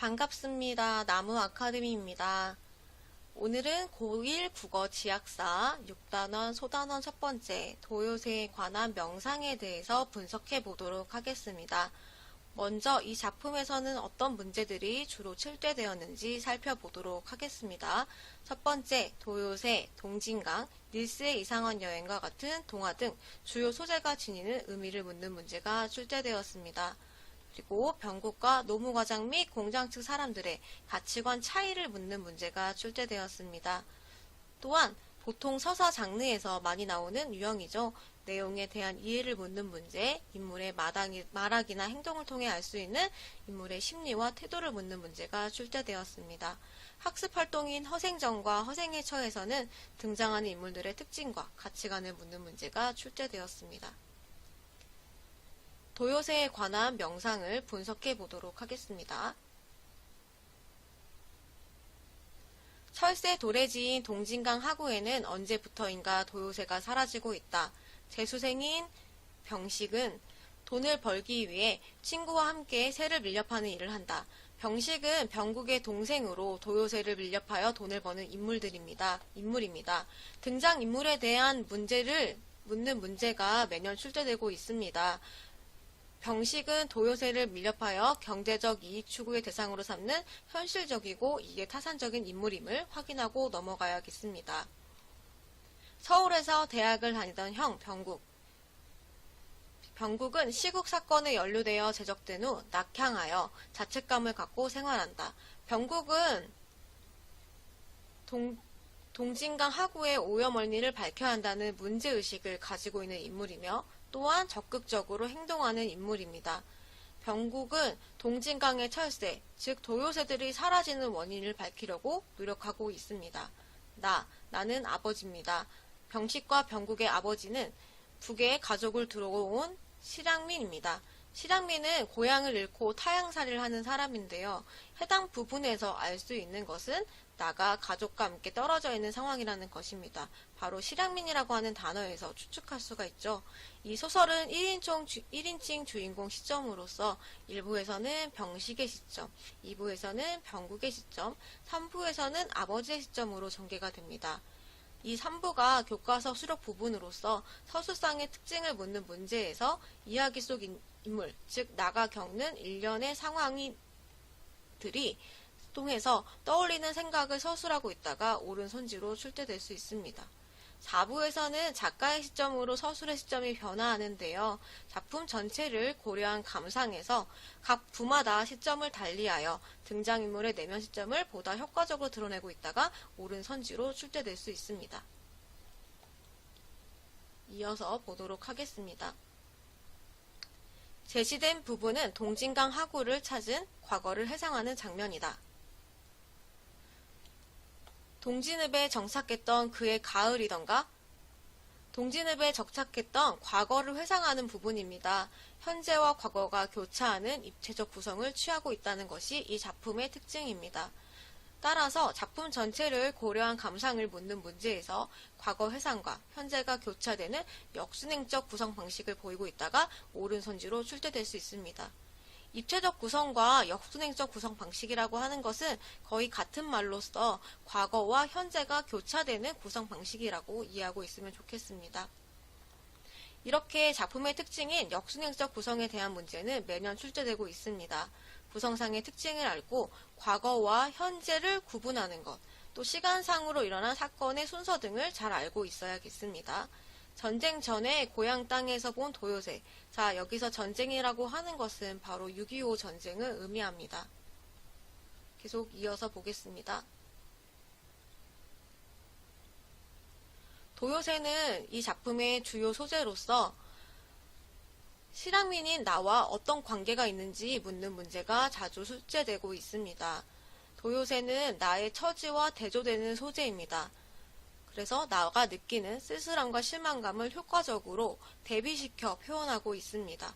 반갑습니다. 나무 아카데미입니다. 오늘은 고1 국어 지학사 6단원 소단원 첫 번째 도요새에 관한 명상에 대해서 분석해 보도록 하겠습니다. 먼저 이 작품에서는 어떤 문제들이 주로 출제되었는지 살펴보도록 하겠습니다. 첫 번째, 도요새, 동진강, 닐스의 이상한 여행과 같은 동화 등 주요 소재가 지니는 의미를 묻는 문제가 출제되었습니다. 그리고 병국과 노무과장 및 공장 측 사람들의 가치관 차이를 묻는 문제가 출제되었습니다. 또한 보통 서사 장르에서 많이 나오는 유형이죠. 내용에 대한 이해를 묻는 문제, 인물의 말하기나 행동을 통해 알 수 있는 인물의 심리와 태도를 묻는 문제가 출제되었습니다. 학습활동인 허생전과 허생의 처에서는 등장하는 인물들의 특징과 가치관을 묻는 문제가 출제되었습니다. 도요새에 관한 명상을 분석해 보도록 하겠습니다. 철새 도래지인 동진강 하구에는 언제부터인가 도요새가 사라지고 있다. 재수생인 병식은 돈을 벌기 위해 친구와 함께 새를 밀렵하는 일을 한다. 병식은 병국의 동생으로 도요새를 밀렵하여 돈을 버는 인물입니다. 등장인물에 대한 문제를 묻는 문제가 매년 출제되고 있습니다. 병식은 도요새를 밀렵하여 경제적 이익 추구의 대상으로 삼는 현실적이고 이해타산적인 인물임을 확인하고 넘어가야겠습니다. 서울에서 대학을 다니던 형 병국. 병국은 시국 사건에 연루되어 제적된 후 낙향하여 자책감을 갖고 생활한다. 병국은 동진강 하구의 오염원리를 밝혀야 한다는 문제의식을 가지고 있는 인물이며 또한 적극적으로 행동하는 인물입니다. 병국은 동진강의 철새, 즉 도요새들이 사라지는 원인을 밝히려고 노력하고 있습니다. 나는 아버지입니다. 병식과 병국의 아버지는 북에 가족을 들어온 실향민입니다. 실향민은 고향을 잃고 타향살이를 하는 사람인데요. 해당 부분에서 알 수 있는 것은 나가 가족과 함께 떨어져 있는 상황이라는 것입니다. 바로 실향민이라고 하는 단어에서 추측할 수가 있죠. 이 소설은 1인칭 주인공 시점으로서 1부에서는 병식의 시점, 2부에서는 병국의 시점, 3부에서는 아버지의 시점으로 전개가 됩니다. 이 3부가 교과서 수록 부분으로서 서술상의 특징을 묻는 문제에서 이야기 속 인물, 즉 나가 겪는 일련의 상황들이 통해서 떠올리는 생각을 서술하고 있다가 오른손지로 출제될 수 있습니다. 4부에서는 작가의 시점으로 서술의 시점이 변화하는데요. 작품 전체를 고려한 감상에서 각 부마다 시점을 달리하여 등장인물의 내면 시점을 보다 효과적으로 드러내고 있다가 오른선지로 출제될 수 있습니다. 이어서 보도록 하겠습니다. 제시된 부분은 동진강 하구를 찾은 과거를 회상하는 장면이다. 동진읍에 정착했던 그의 가을이던가? 동진읍에 정착했던 과거를 회상하는 부분입니다. 현재와 과거가 교차하는 입체적 구성을 취하고 있다는 것이 이 작품의 특징입니다. 따라서 작품 전체를 고려한 감상을 묻는 문제에서 과거 회상과 현재가 교차되는 역순행적 구성 방식을 보이고 있다가 오른손지로 출제될 수 있습니다. 입체적 구성과 역순행적 구성 방식이라고 하는 것은 거의 같은 말로써 과거와 현재가 교차되는 구성 방식이라고 이해하고 있으면 좋겠습니다. 이렇게 작품의 특징인 역순행적 구성에 대한 문제는 매년 출제되고 있습니다. 구성상의 특징을 알고 과거와 현재를 구분하는 것, 또 시간상으로 일어난 사건의 순서 등을 잘 알고 있어야겠습니다. 전쟁 전에 고향 땅에서 본 도요새. 자, 여기서 전쟁이라고 하는 것은 바로 6.25 전쟁을 의미합니다. 계속 이어서 보겠습니다. 도요새는 이 작품의 주요 소재로서 실향민인 나와 어떤 관계가 있는지 묻는 문제가 자주 출제되고 있습니다. 도요새는 나의 처지와 대조되는 소재입니다. 그래서 나가 느끼는 쓸쓸함과 실망감을 효과적으로 대비시켜 표현하고 있습니다.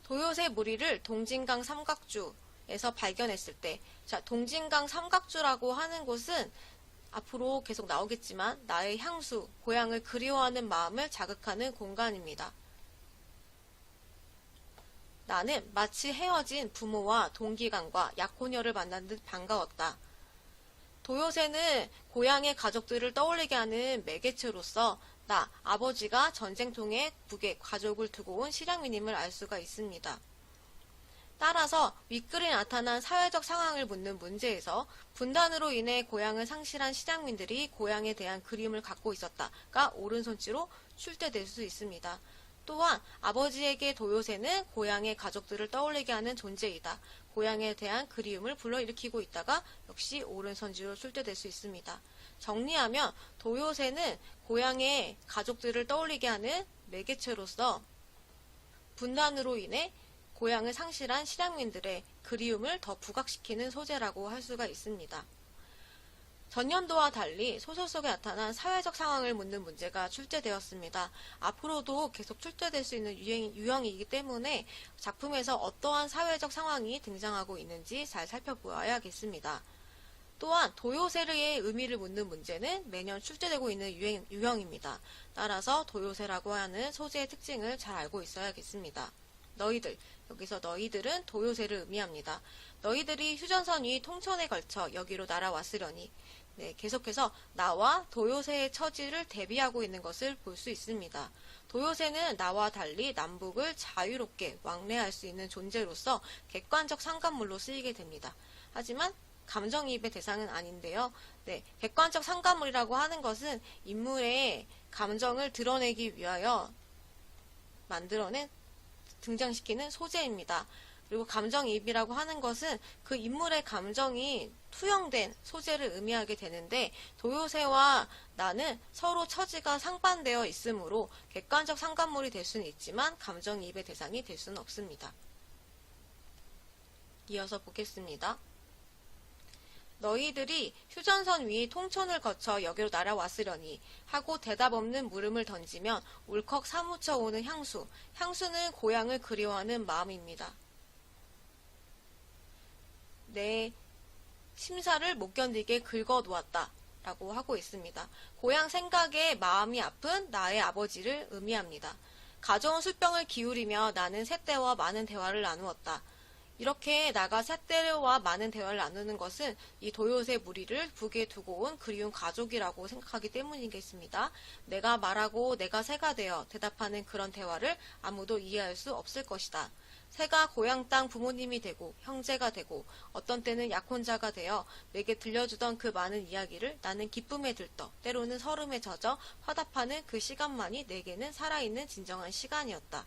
도요새 무리를 동진강 삼각주에서 발견했을 때, 동진강 삼각주라고 하는 곳은 앞으로 계속 나오겠지만 나의 향수, 고향을 그리워하는 마음을 자극하는 공간입니다. 나는 마치 헤어진 부모와 동기간과 약혼녀를 만난 듯 반가웠다. 도요새는 고향의 가족들을 떠올리게 하는 매개체로서 나, 아버지가 전쟁통에 북에 가족을 두고 온 실향민임을 알 수가 있습니다. 따라서 윗글에 나타난 사회적 상황을 묻는 문제에서 분단으로 인해 고향을 상실한 실향민들이 고향에 대한 그리움을 갖고 있었다가 오른손치로 출제될 수 있습니다. 또한 아버지에게 도요새는 고향의 가족들을 떠올리게 하는 존재이다. 고향에 대한 그리움을 불러일으키고 있다가 역시 오른손지로 출제될 수 있습니다. 정리하면 도요새는 고향의 가족들을 떠올리게 하는 매개체로서 분단으로 인해 고향을 상실한 실향민들의 그리움을 더 부각시키는 소재라고 할 수가 있습니다. 전년도와 달리 소설 속에 나타난 사회적 상황을 묻는 문제가 출제되었습니다. 앞으로도 계속 출제될 수 있는 유형이기 때문에 작품에서 어떠한 사회적 상황이 등장하고 있는지 잘 살펴보아야겠습니다. 또한 도요새의 의미를 묻는 문제는 매년 출제되고 있는 유형입니다. 따라서 도요새라고 하는 소재의 특징을 잘 알고 있어야겠습니다. 너희들, 여기서 너희들은 도요새를 의미합니다. 너희들이 휴전선 위 통천에 걸쳐 여기로 날아왔으려니. 네, 계속해서 나와 도요새의 처지를 대비하고 있는 것을 볼 수 있습니다. 도요새는 나와 달리 남북을 자유롭게 왕래할 수 있는 존재로서 객관적 상관물로 쓰이게 됩니다. 하지만 감정이입의 대상은 아닌데요. 네, 객관적 상관물이라고 하는 것은 인물의 감정을 드러내기 위하여 등장시키는 소재입니다. 그리고 감정이입이라고 하는 것은 그 인물의 감정이 투영된 소재를 의미하게 되는데 도요새와 나는 서로 처지가 상반되어 있으므로 객관적 상관물이 될 수는 있지만 감정이입의 대상이 될 수는 없습니다. 이어서 보겠습니다. 너희들이 휴전선 위 통천을 거쳐 여기로 날아왔으려니 하고 대답 없는 물음을 던지면 울컥 사무쳐 오는 향수. 향수는 고향을 그리워하는 마음입니다. 내 심사를 못 견디게 긁어 놓았다 라고 하고 있습니다. 고향 생각에 마음이 아픈 나의 아버지를 의미합니다. 가져온 술병을 기울이며 나는 새떼와 많은 대화를 나누었다. 이렇게 나가 새떼와 많은 대화를 나누는 것은 이 도요새 무리를 북에 두고 온 그리운 가족이라고 생각하기 때문이겠습니다. 내가 말하고 내가 새가 되어 대답하는 그런 대화를 아무도 이해할 수 없을 것이다. 새가 고향 땅 부모님이 되고 형제가 되고 어떤 때는 약혼자가 되어 내게 들려주던 그 많은 이야기를 나는 기쁨에 들떠 때로는 설움에 젖어 화답하는 그 시간만이 내게는 살아있는 진정한 시간이었다.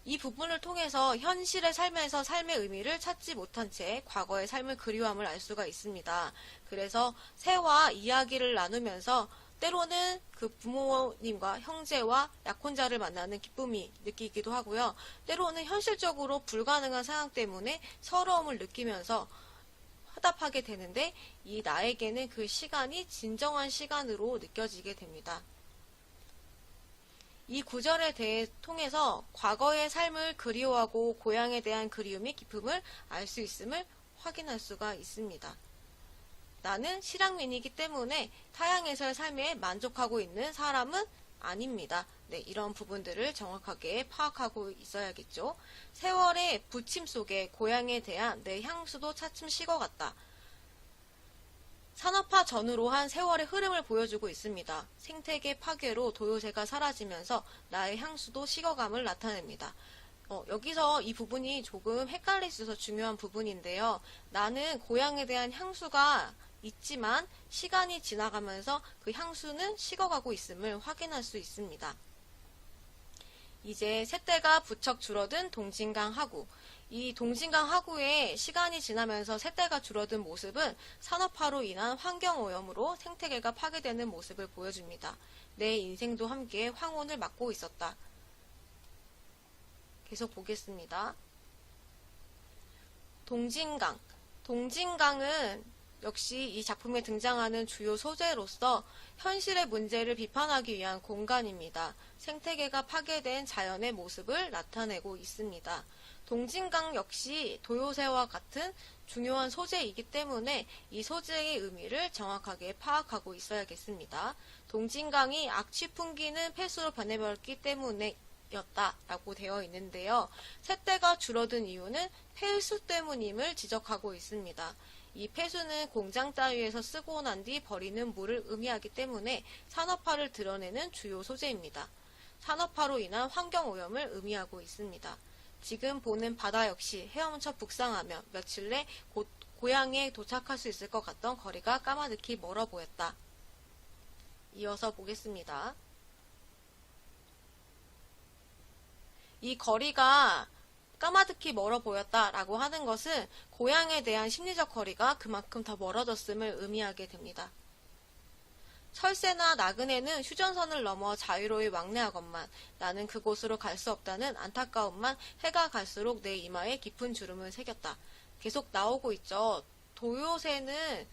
이 부분을 통해서 현실의 삶에서 삶의 의미를 찾지 못한 채 과거의 삶을 그리워함을 알 수가 있습니다. 그래서 새와 이야기를 나누면서 때로는 그 부모님과 형제와 약혼자를 만나는 기쁨이 느끼기도 하고요. 때로는 현실적으로 불가능한 상황 때문에 서러움을 느끼면서 화답하게 되는데 이 나에게는 그 시간이 진정한 시간으로 느껴지게 됩니다. 이 구절에 대해 통해서 과거의 삶을 그리워하고 고향에 대한 그리움의 깊음을 알 수 있음을 확인할 수가 있습니다. 나는 실향민이기 때문에 타향에서의 삶에 만족하고 있는 사람은 아닙니다. 네, 이런 부분들을 정확하게 파악하고 있어야겠죠. 세월의 부침 속에 고향에 대한 내 향수도 차츰 식어갔다. 산업화 전후로 한 세월의 흐름을 보여주고 있습니다. 생태계 파괴로 도요새가 사라지면서 나의 향수도 식어감을 나타냅니다. 여기서 이 부분이 조금 헷갈릴 수 있어서 중요한 부분인데요. 나는 고향에 대한 향수가 있지만 시간이 지나가면서 그 향수는 식어가고 있음을 확인할 수 있습니다. 이제 새떼가 부쩍 줄어든 동진강 하구. 이 동진강 하구에 시간이 지나면서 새떼가 줄어든 모습은 산업화로 인한 환경오염으로 생태계가 파괴되는 모습을 보여줍니다. 내 인생도 함께 황혼을 맞고 있었다. 계속 보겠습니다. 동진강. 동진강은 역시 이 작품에 등장하는 주요 소재로서 현실의 문제를 비판하기 위한 공간입니다. 생태계가 파괴된 자연의 모습을 나타내고 있습니다. 동진강 역시 도요새와 같은 중요한 소재이기 때문에 이 소재의 의미를 정확하게 파악하고 있어야겠습니다. 동진강이 악취 풍기는 폐수로 변해버렸기 때문에 였다라고 되어 있는데요. 새떼가 줄어든 이유는 폐수 때문임을 지적하고 있습니다. 이 폐수는 공장 따위에서 쓰고 난 뒤 버리는 물을 의미하기 때문에 산업화를 드러내는 주요 소재입니다. 산업화로 인한 환경오염을 의미하고 있습니다. 지금 보는 바다 역시 헤엄쳐 북상하며 며칠 내 곧 고향에 도착할 수 있을 것 같던 거리가 까마득히 멀어 보였다. 이어서 보겠습니다. 이 거리가 까마득히 멀어 보였다라고 하는 것은 고향에 대한 심리적 거리가 그만큼 더 멀어졌음을 의미하게 됩니다. 철새나 나그네는 휴전선을 넘어 자유로이 왕래하건만 나는 그곳으로 갈 수 없다는 안타까움만 해가 갈수록 내 이마에 깊은 주름을 새겼다. 계속 나오고 있죠. 도요새는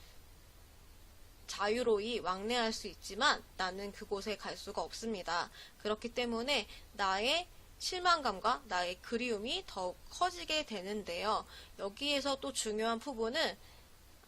자유로이 왕래할 수 있지만 나는 그곳에 갈 수가 없습니다. 그렇기 때문에 나의 실망감과 나의 그리움이 더욱 커지게 되는데요. 여기에서 또 중요한 부분은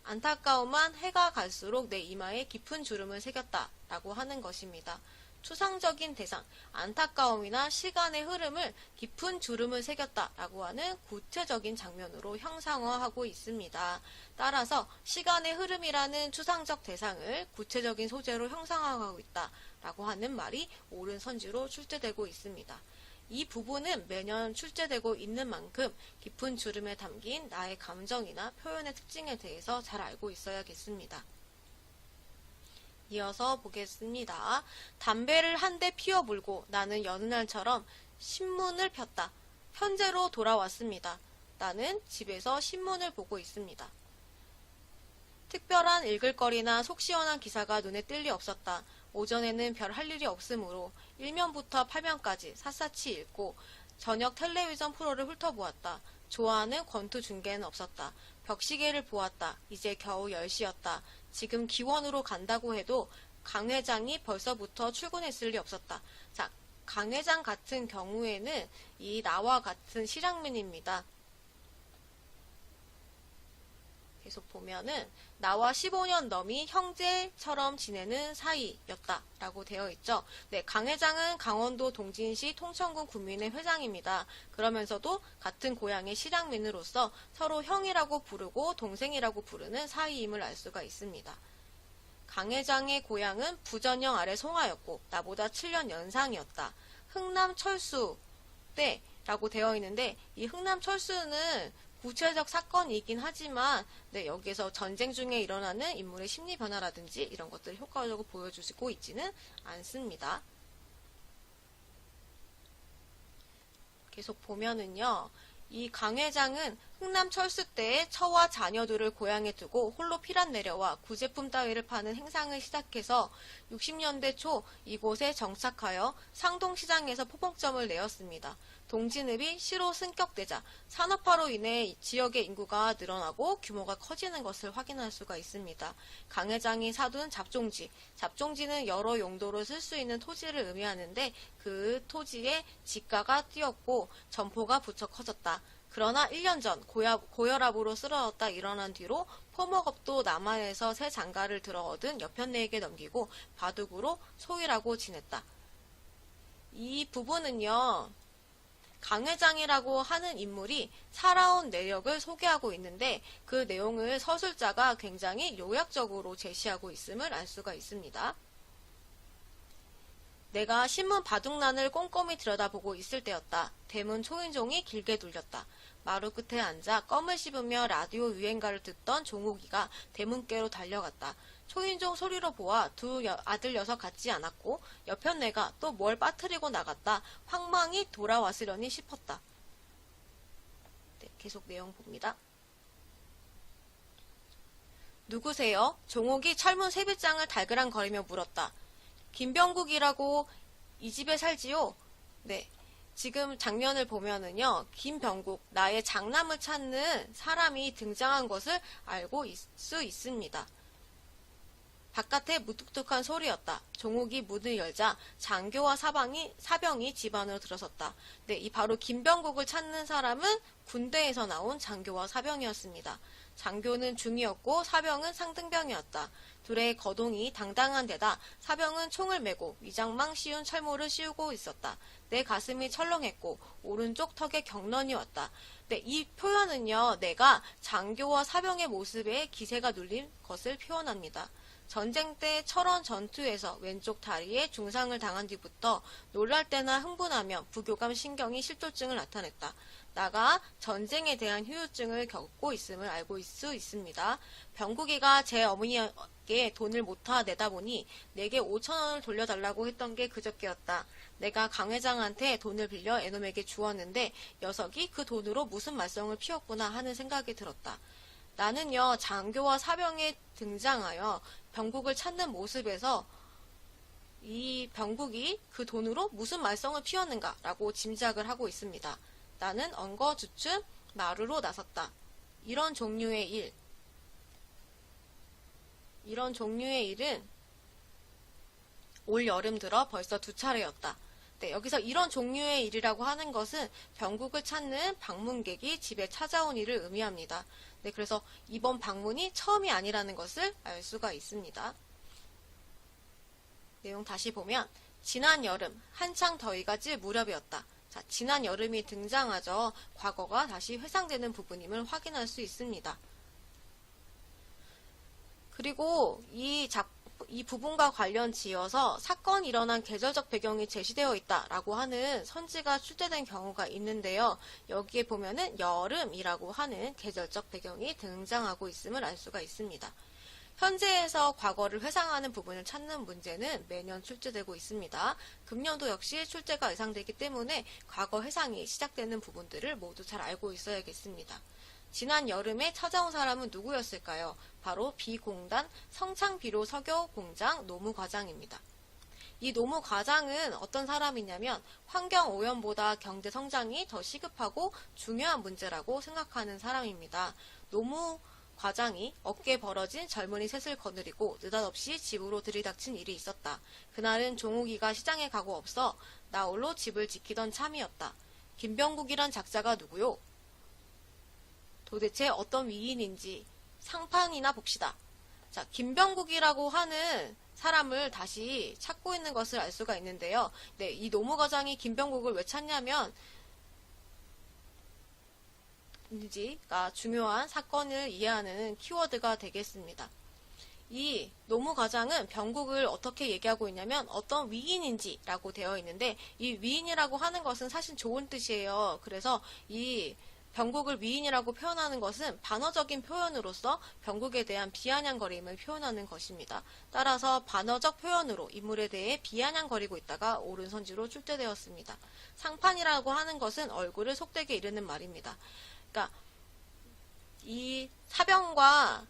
안타까움만 해가 갈수록 내 이마에 깊은 주름을 새겼다 라고 하는 것입니다. 추상적인 대상, 안타까움이나 시간의 흐름을 깊은 주름을 새겼다 라고 하는 구체적인 장면으로 형상화하고 있습니다. 따라서 시간의 흐름이라는 추상적 대상을 구체적인 소재로 형상화하고 있다 라고 하는 말이 옳은 선지로 출제되고 있습니다. 이 부분은 매년 출제되고 있는 만큼 깊은 주름에 담긴 나의 감정이나 표현의 특징에 대해서 잘 알고 있어야겠습니다. 이어서 보겠습니다. 담배를 한 대 피워 물고 나는 여느 날처럼 신문을 폈다. 현재로 돌아왔습니다. 나는 집에서 신문을 보고 있습니다. 특별한 읽을거리나 속 시원한 기사가 눈에 띌 리 없었다. 오전에는 별 할 일이 없으므로 1면부터 8면까지 샅샅이 읽고 저녁 텔레비전 프로를 훑어보았다. 좋아하는 권투 중계는 없었다. 벽시계를 보았다. 이제 겨우 10시였다. 지금 기원으로 간다고 해도 강 회장이 벌써부터 출근했을 리 없었다. 자, 강 회장 같은 경우에는 이 나와 같은 실향민입니다. 계속 보면은 나와 15년 넘이 형제처럼 지내는 사이였다 라고 되어 있죠. 네, 강 회장은 강원도 동진시 통천군 군민회 회장입니다. 그러면서도 같은 고향의 실향민으로서 서로 형이라고 부르고 동생이라고 부르는 사이임을 알 수가 있습니다. 강 회장의 고향은 부전영 아래 송하였고 나보다 7년 연상이었다. 흥남철수 때라고 되어 있는데 이 흥남철수는 구체적 사건이긴 하지만 여기에서 전쟁 중에 일어나는 인물의 심리 변화라든지 이런 것들을 효과적으로 보여주고 있지는 않습니다. 계속 보면은요. 이 강 회장은 흥남철수 때에 처와 자녀들을 고향에 두고 홀로 피란 내려와 구제품 따위를 파는 행상을 시작해서 60년대 초 이곳에 정착하여 상동시장에서 포복점을 내었습니다. 동진읍이 시로 승격되자 산업화로 인해 지역의 인구가 늘어나고 규모가 커지는 것을 확인할 수가 있습니다. 강 회장이 사둔 잡종지는 여러 용도로 쓸 수 있는 토지를 의미하는데 그 토지에 지가가 뛰었고 점포가 부쩍 커졌다. 그러나 1년 전 고혈압으로 쓰러졌다 일어난 뒤로 포목업도 남한에서 새 장가를 들어 얻은 여편네에게 넘기고 바둑으로 소일하고 지냈다. 이 부분은요. 강 회장이라고 하는 인물이 살아온 내력을 소개하고 있는데 그 내용을 서술자가 굉장히 요약적으로 제시하고 있음을 알 수가 있습니다. 내가 신문 바둑란을 꼼꼼히 들여다보고 있을 때였다. 대문 초인종이 길게 눌렸다. 마루 끝에 앉아 껌을 씹으며 라디오 유행가를 듣던 종욱이가 대문께로 달려갔다. 초인종 소리로 보아 두 아들 녀석 같지 않았고 여편네가 또 뭘 빠뜨리고 나갔다 황망히 돌아왔으려니 싶었다. 네, 계속 내용 봅니다. 누구세요? 종옥이 철문 세빗장을 달그랑거리며 물었다. 김병국이라고 이 집에 살지요? 네. 지금 장면을 보면은요, 김병국, 나의 장남을 찾는 사람이 등장한 것을 알고 수 있습니다. 바깥에 무뚝뚝한 소리였다. 종옥이 문을 열자 장교와 사병이 집 안으로 들어섰다. 네, 이 바로 김병국을 찾는 사람은 군대에서 나온 장교와 사병이었습니다. 장교는 중이었고 사병은 상등병이었다. 둘의 거동이 당당한 데다 사병은 총을 메고 위장망 씌운 철모를 씌우고 있었다. 내 가슴이 철렁했고 오른쪽 턱에 경련이 왔다. 네, 이 표현은요, 내가 장교와 사병의 모습에 기세가 눌린 것을 표현합니다. 전쟁 때 철원 전투에서 왼쪽 다리에 중상을 당한 뒤부터 놀랄 때나 흥분하면 부교감 신경이 실조증을 나타냈다. 나가 전쟁에 대한 후유증을 겪고 있음을 알고 수 있습니다. 병국이가 제 어머니에게 돈을 못타 내다 보니 내게 5,000원을 돌려달라고 했던 게 그저께였다. 내가 강 회장한테 돈을 빌려 애놈에게 주었는데 녀석이 그 돈으로 무슨 말썽을 피웠구나 하는 생각이 들었다. 나는요, 장교와 사병에 등장하여 병국을 찾는 모습에서 이 병국이 그 돈으로 무슨 말썽을 피웠는가라고 짐작을 하고 있습니다. 나는 엉거주춤 마루로 나섰다. 이런 종류의 일은 올 여름 들어 벌써 2차례였다. 네, 여기서 이런 종류의 일이라고 하는 것은 병국을 찾는 방문객이 집에 찾아온 일을 의미합니다. 네, 그래서 이번 방문이 처음이 아니라는 것을 알 수가 있습니다. 내용 다시 보면 지난 여름 한창 더위가 질 무렵이었다. 자, 지난 여름이 등장하죠. 과거가 다시 회상되는 부분임을 확인할 수 있습니다. 그리고 이 부분과 관련 지어서 사건이 일어난 계절적 배경이 제시되어 있다라고 하는 선지가 출제된 경우가 있는데요. 여기에 보면은 여름이라고 하는 계절적 배경이 등장하고 있음을 알 수가 있습니다. 현재에서 과거를 회상하는 부분을 찾는 문제는 매년 출제되고 있습니다. 금년도 역시 출제가 예상되기 때문에 과거 회상이 시작되는 부분들을 모두 잘 알고 있어야겠습니다. 지난 여름에 찾아온 사람은 누구였을까요? 바로 비공단 성창비료 석유 공장 노무과장입니다. 이 노무과장은 어떤 사람이냐면 환경오염보다 경제성장이 더 시급하고 중요한 문제라고 생각하는 사람입니다. 노무과장이 어깨 벌어진 젊은이 셋을 거느리고 느닷없이 집으로 들이닥친 일이 있었다. 그날은 종욱이가 시장에 가고 없어 나홀로 집을 지키던 참이었다. 김병국이란 작자가 누구요? 도대체 어떤 위인인지 상판이나 봅시다. 자, 김병국이라고 하는 사람을 다시 찾고 있는 것을 알 수가 있는데요. 네, 이 노무과장이 김병국을 왜 찾냐면 가 중요한 사건을 이해하는 키워드가 되겠습니다. 이 노무과장은 병국을 어떻게 얘기하고 있냐면 어떤 위인인지라고 되어 있는데 이 위인이라고 하는 것은 사실 좋은 뜻이에요. 그래서 이 병국을 위인이라고 표현하는 것은 반어적인 표현으로서 병국에 대한 비아냥거림을 표현하는 것입니다. 따라서 반어적 표현으로 인물에 대해 비아냥거리고 있다가 옳은 선지로 출제되었습니다. 상판이라고 하는 것은 얼굴을 속되게 이르는 말입니다. 그러니까 이 사병과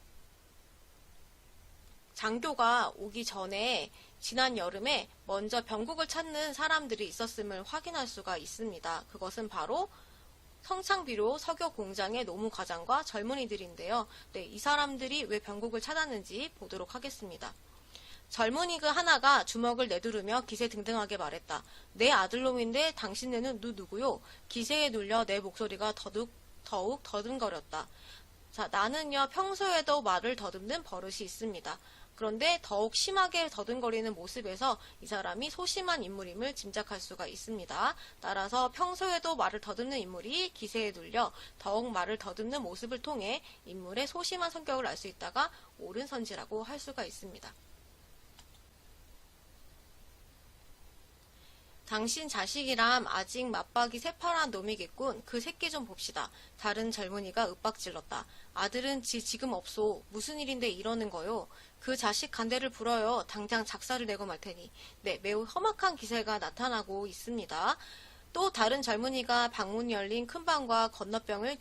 장교가 오기 전에 지난 여름에 먼저 병국을 찾는 사람들이 있었음을 확인할 수가 있습니다. 그것은 바로 성창비료 석유 공장의 노무과장과 젊은이들인데요. 네, 이 사람들이 왜 병국을 찾았는지 보도록 하겠습니다. 젊은이 그 하나가 주먹을 내두르며 기세등등하게 말했다. 내 아들놈인데 당신네는 누구요? 기세에 눌려 내 목소리가 더욱 더듬거렸다. 자, 나는요 평소에도 말을 더듬는 버릇이 있습니다. 그런데 더욱 심하게 더듬거리는 모습에서 이 사람이 소심한 인물임을 짐작할 수가 있습니다. 따라서 평소에도 말을 더듬는 인물이 기세에 눌려 더욱 말을 더듬는 모습을 통해 인물의 소심한 성격을 알 수 있다가 옳은 선지라고 할 수가 있습니다. 당신 자식이람 아직 맞박이 새파란 놈이겠군. 그 새끼 좀 봅시다. 다른 젊은이가 윽박질렀다. 아들은 지금 없소. 무슨 일인데 이러는 거요? 그 자식 간대를 불어요. 당장 작사를 내고 말 테니. 네, 매우 험악한 기세가 나타나고 있습니다. 또 다른 젊은이가 방문이 열린 큰 방과 건너방을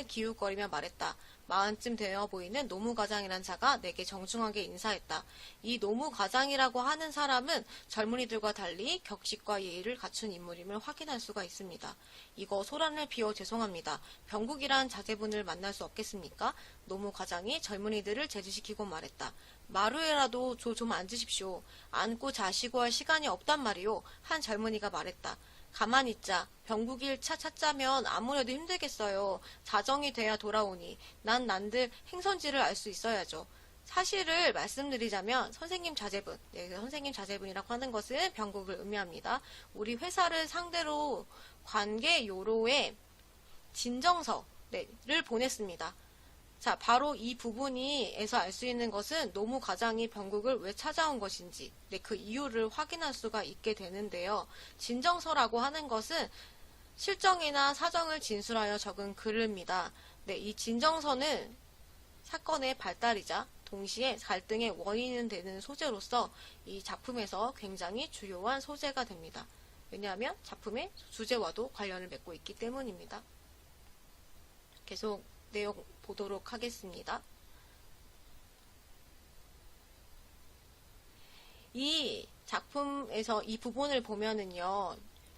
기웃거리며 말했다. 마흔쯤 되어 보이는 노무과장이란 자가 내게 정중하게 인사했다. 이 노무과장이라고 하는 사람은 젊은이들과 달리 격식과 예의를 갖춘 인물임을 확인할 수가 있습니다. 이거 소란을 피워 죄송합니다. 병국이란 자제분을 만날 수 없겠습니까? 노무과장이 젊은이들을 제지시키고 말했다. 마루에라도 좀 앉으십시오. 앉고 자시고 할 시간이 없단 말이오. 한 젊은이가 말했다. 가만히 있자. 병국 1차 찾자면 아무래도 힘들겠어요. 자정이 돼야 돌아오니 난 난들 행선지를 알 수 있어야죠. 사실을 말씀드리자면 선생님 자제분, 선생님 자제분이라고 하는 것은 병국을 의미합니다. 우리 회사를 상대로 관계 요로에 진정서를 보냈습니다. 자, 바로 이 부분에서 알 수 있는 것은 노무과장이 병국을 왜 찾아온 것인지, 그 이유를 확인할 수가 있게 되는데요. 진정서라고 하는 것은 실정이나 사정을 진술하여 적은 글입니다. 이 진정서는 사건의 발달이자 동시에 갈등의 원인이 되는 소재로서 이 작품에서 굉장히 주요한 소재가 됩니다. 왜냐하면 작품의 주제와도 관련을 맺고 있기 때문입니다. 계속 내용 보도록 하겠습니다. 이 작품에서 이 부분을 보면은요,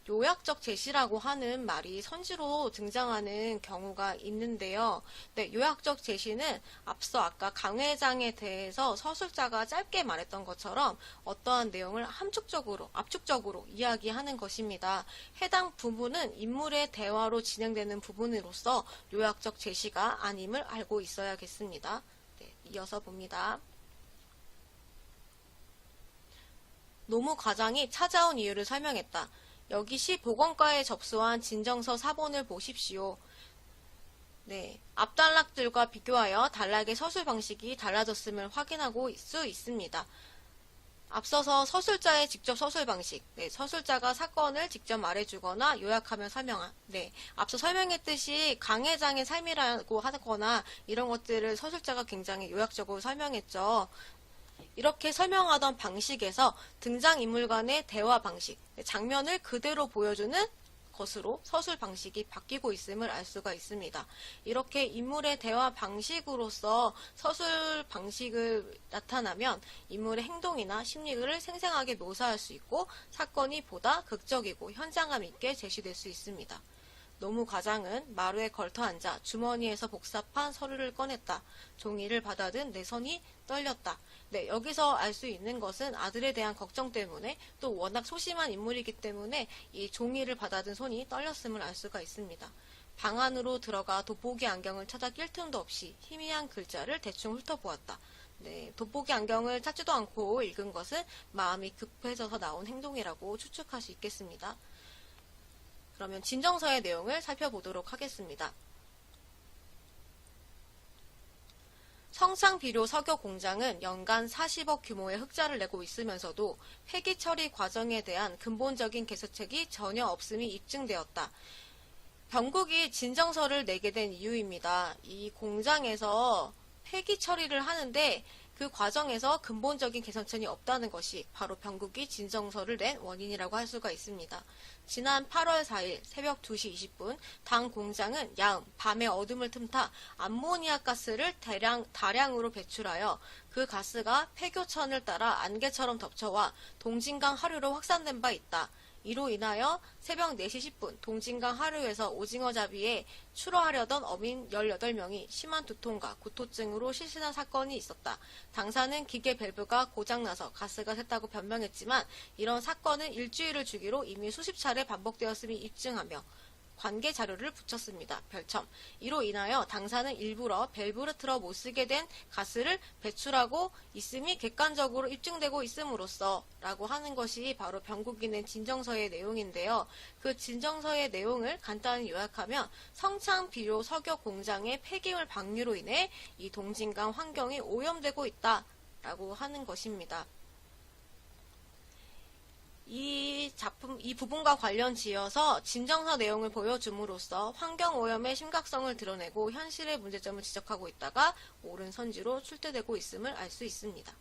요약적 제시라고 하는 말이 선지로 등장하는 경우가 있는데요. 요약적 제시는 앞서 아까 강 회장에 대해서 서술자가 짧게 말했던 것처럼 어떠한 내용을 압축적으로 이야기하는 것입니다. 해당 부분은 인물의 대화로 진행되는 부분으로서 요약적 제시가 아님을 알고 있어야겠습니다. 이어서 봅니다. 노무과장이 찾아온 이유를 설명했다. 여기 시 보건과에 접수한 진정서 사본을 보십시오. 앞단락들과 비교하여 단락의 서술 방식이 달라졌음을 확인하고 수 있습니다. 앞서서 서술자의 직접 서술 방식, 서술자가 사건을 직접 말해주거나 요약하며 앞서 설명했듯이 강 회장의 삶이라고 하거나 이런 것들을 서술자가 굉장히 요약적으로 설명했죠. 이렇게 설명하던 방식에서 등장인물 간의 대화 방식, 장면을 그대로 보여주는 것으로 서술 방식이 바뀌고 있음을 알 수가 있습니다. 이렇게 인물의 대화 방식으로서 서술 방식을 나타나면 인물의 행동이나 심리를 생생하게 묘사할 수 있고 사건이 보다 극적이고 현장감 있게 제시될 수 있습니다. 노무과장은 마루에 걸터앉아 주머니에서 복사판 서류를 꺼냈다. 종이를 받아든 내 손이 떨렸다. 여기서 알 수 있는 것은 아들에 대한 걱정 때문에 또 워낙 소심한 인물이기 때문에 이 종이를 받아든 손이 떨렸음을 알 수가 있습니다. 방 안으로 들어가 돋보기 안경을 찾아 낄 틈도 없이 희미한 글자를 대충 훑어보았다. 돋보기 안경을 찾지도 않고 읽은 것은 마음이 급해져서 나온 행동이라고 추측할 수 있겠습니다. 그러면 진정서의 내용을 살펴보도록 하겠습니다. 성창비료 석유 공장은 연간 40억 규모의 흑자를 내고 있으면서도 폐기 처리 과정에 대한 근본적인 개선책이 전혀 없음이 입증되었다. 병국이 진정서를 내게 된 이유입니다. 이 공장에서 폐기 처리를 하는데 그 과정에서 근본적인 개선책이 없다는 것이 바로 병국이 진정서를 낸 원인이라고 할 수가 있습니다. 지난 8월 4일 새벽 2시 20분 당 공장은 야음, 밤의 어둠을 틈타 암모니아 가스를 다량으로 배출하여 그 가스가 폐교천을 따라 안개처럼 덮쳐와 동진강 하류로 확산된 바 있다. 이로 인하여 새벽 4시 10분 동진강 하류에서 오징어 잡이에 출어하려던 어민 18명이 심한 두통과 구토증으로 실신한 사건이 있었다. 당사는 기계 밸브가 고장나서 가스가 샜다고 변명했지만 이런 사건은 일주일을 주기로 이미 수십 차례 반복되었음이 입증하며 관계 자료를 붙였습니다. 별첨. 이로 인하여 당사는 일부러 밸브를 틀어 못 쓰게 된 가스를 배출하고 있음이 객관적으로 입증되고 있음으로써 라고 하는 것이 바로 병국이 낸 진정서의 내용인데요. 그 진정서의 내용을 간단히 요약하면 성창비료 석유 공장의 폐기물 방류로 인해 이 동진강 환경이 오염되고 있다 라고 하는 것입니다. 이 부분과 관련 지어서 진정서 내용을 보여줌으로써 환경오염의 심각성을 드러내고 현실의 문제점을 지적하고 있다가 옳은 선지로 출제되고 있음을 알 수 있습니다.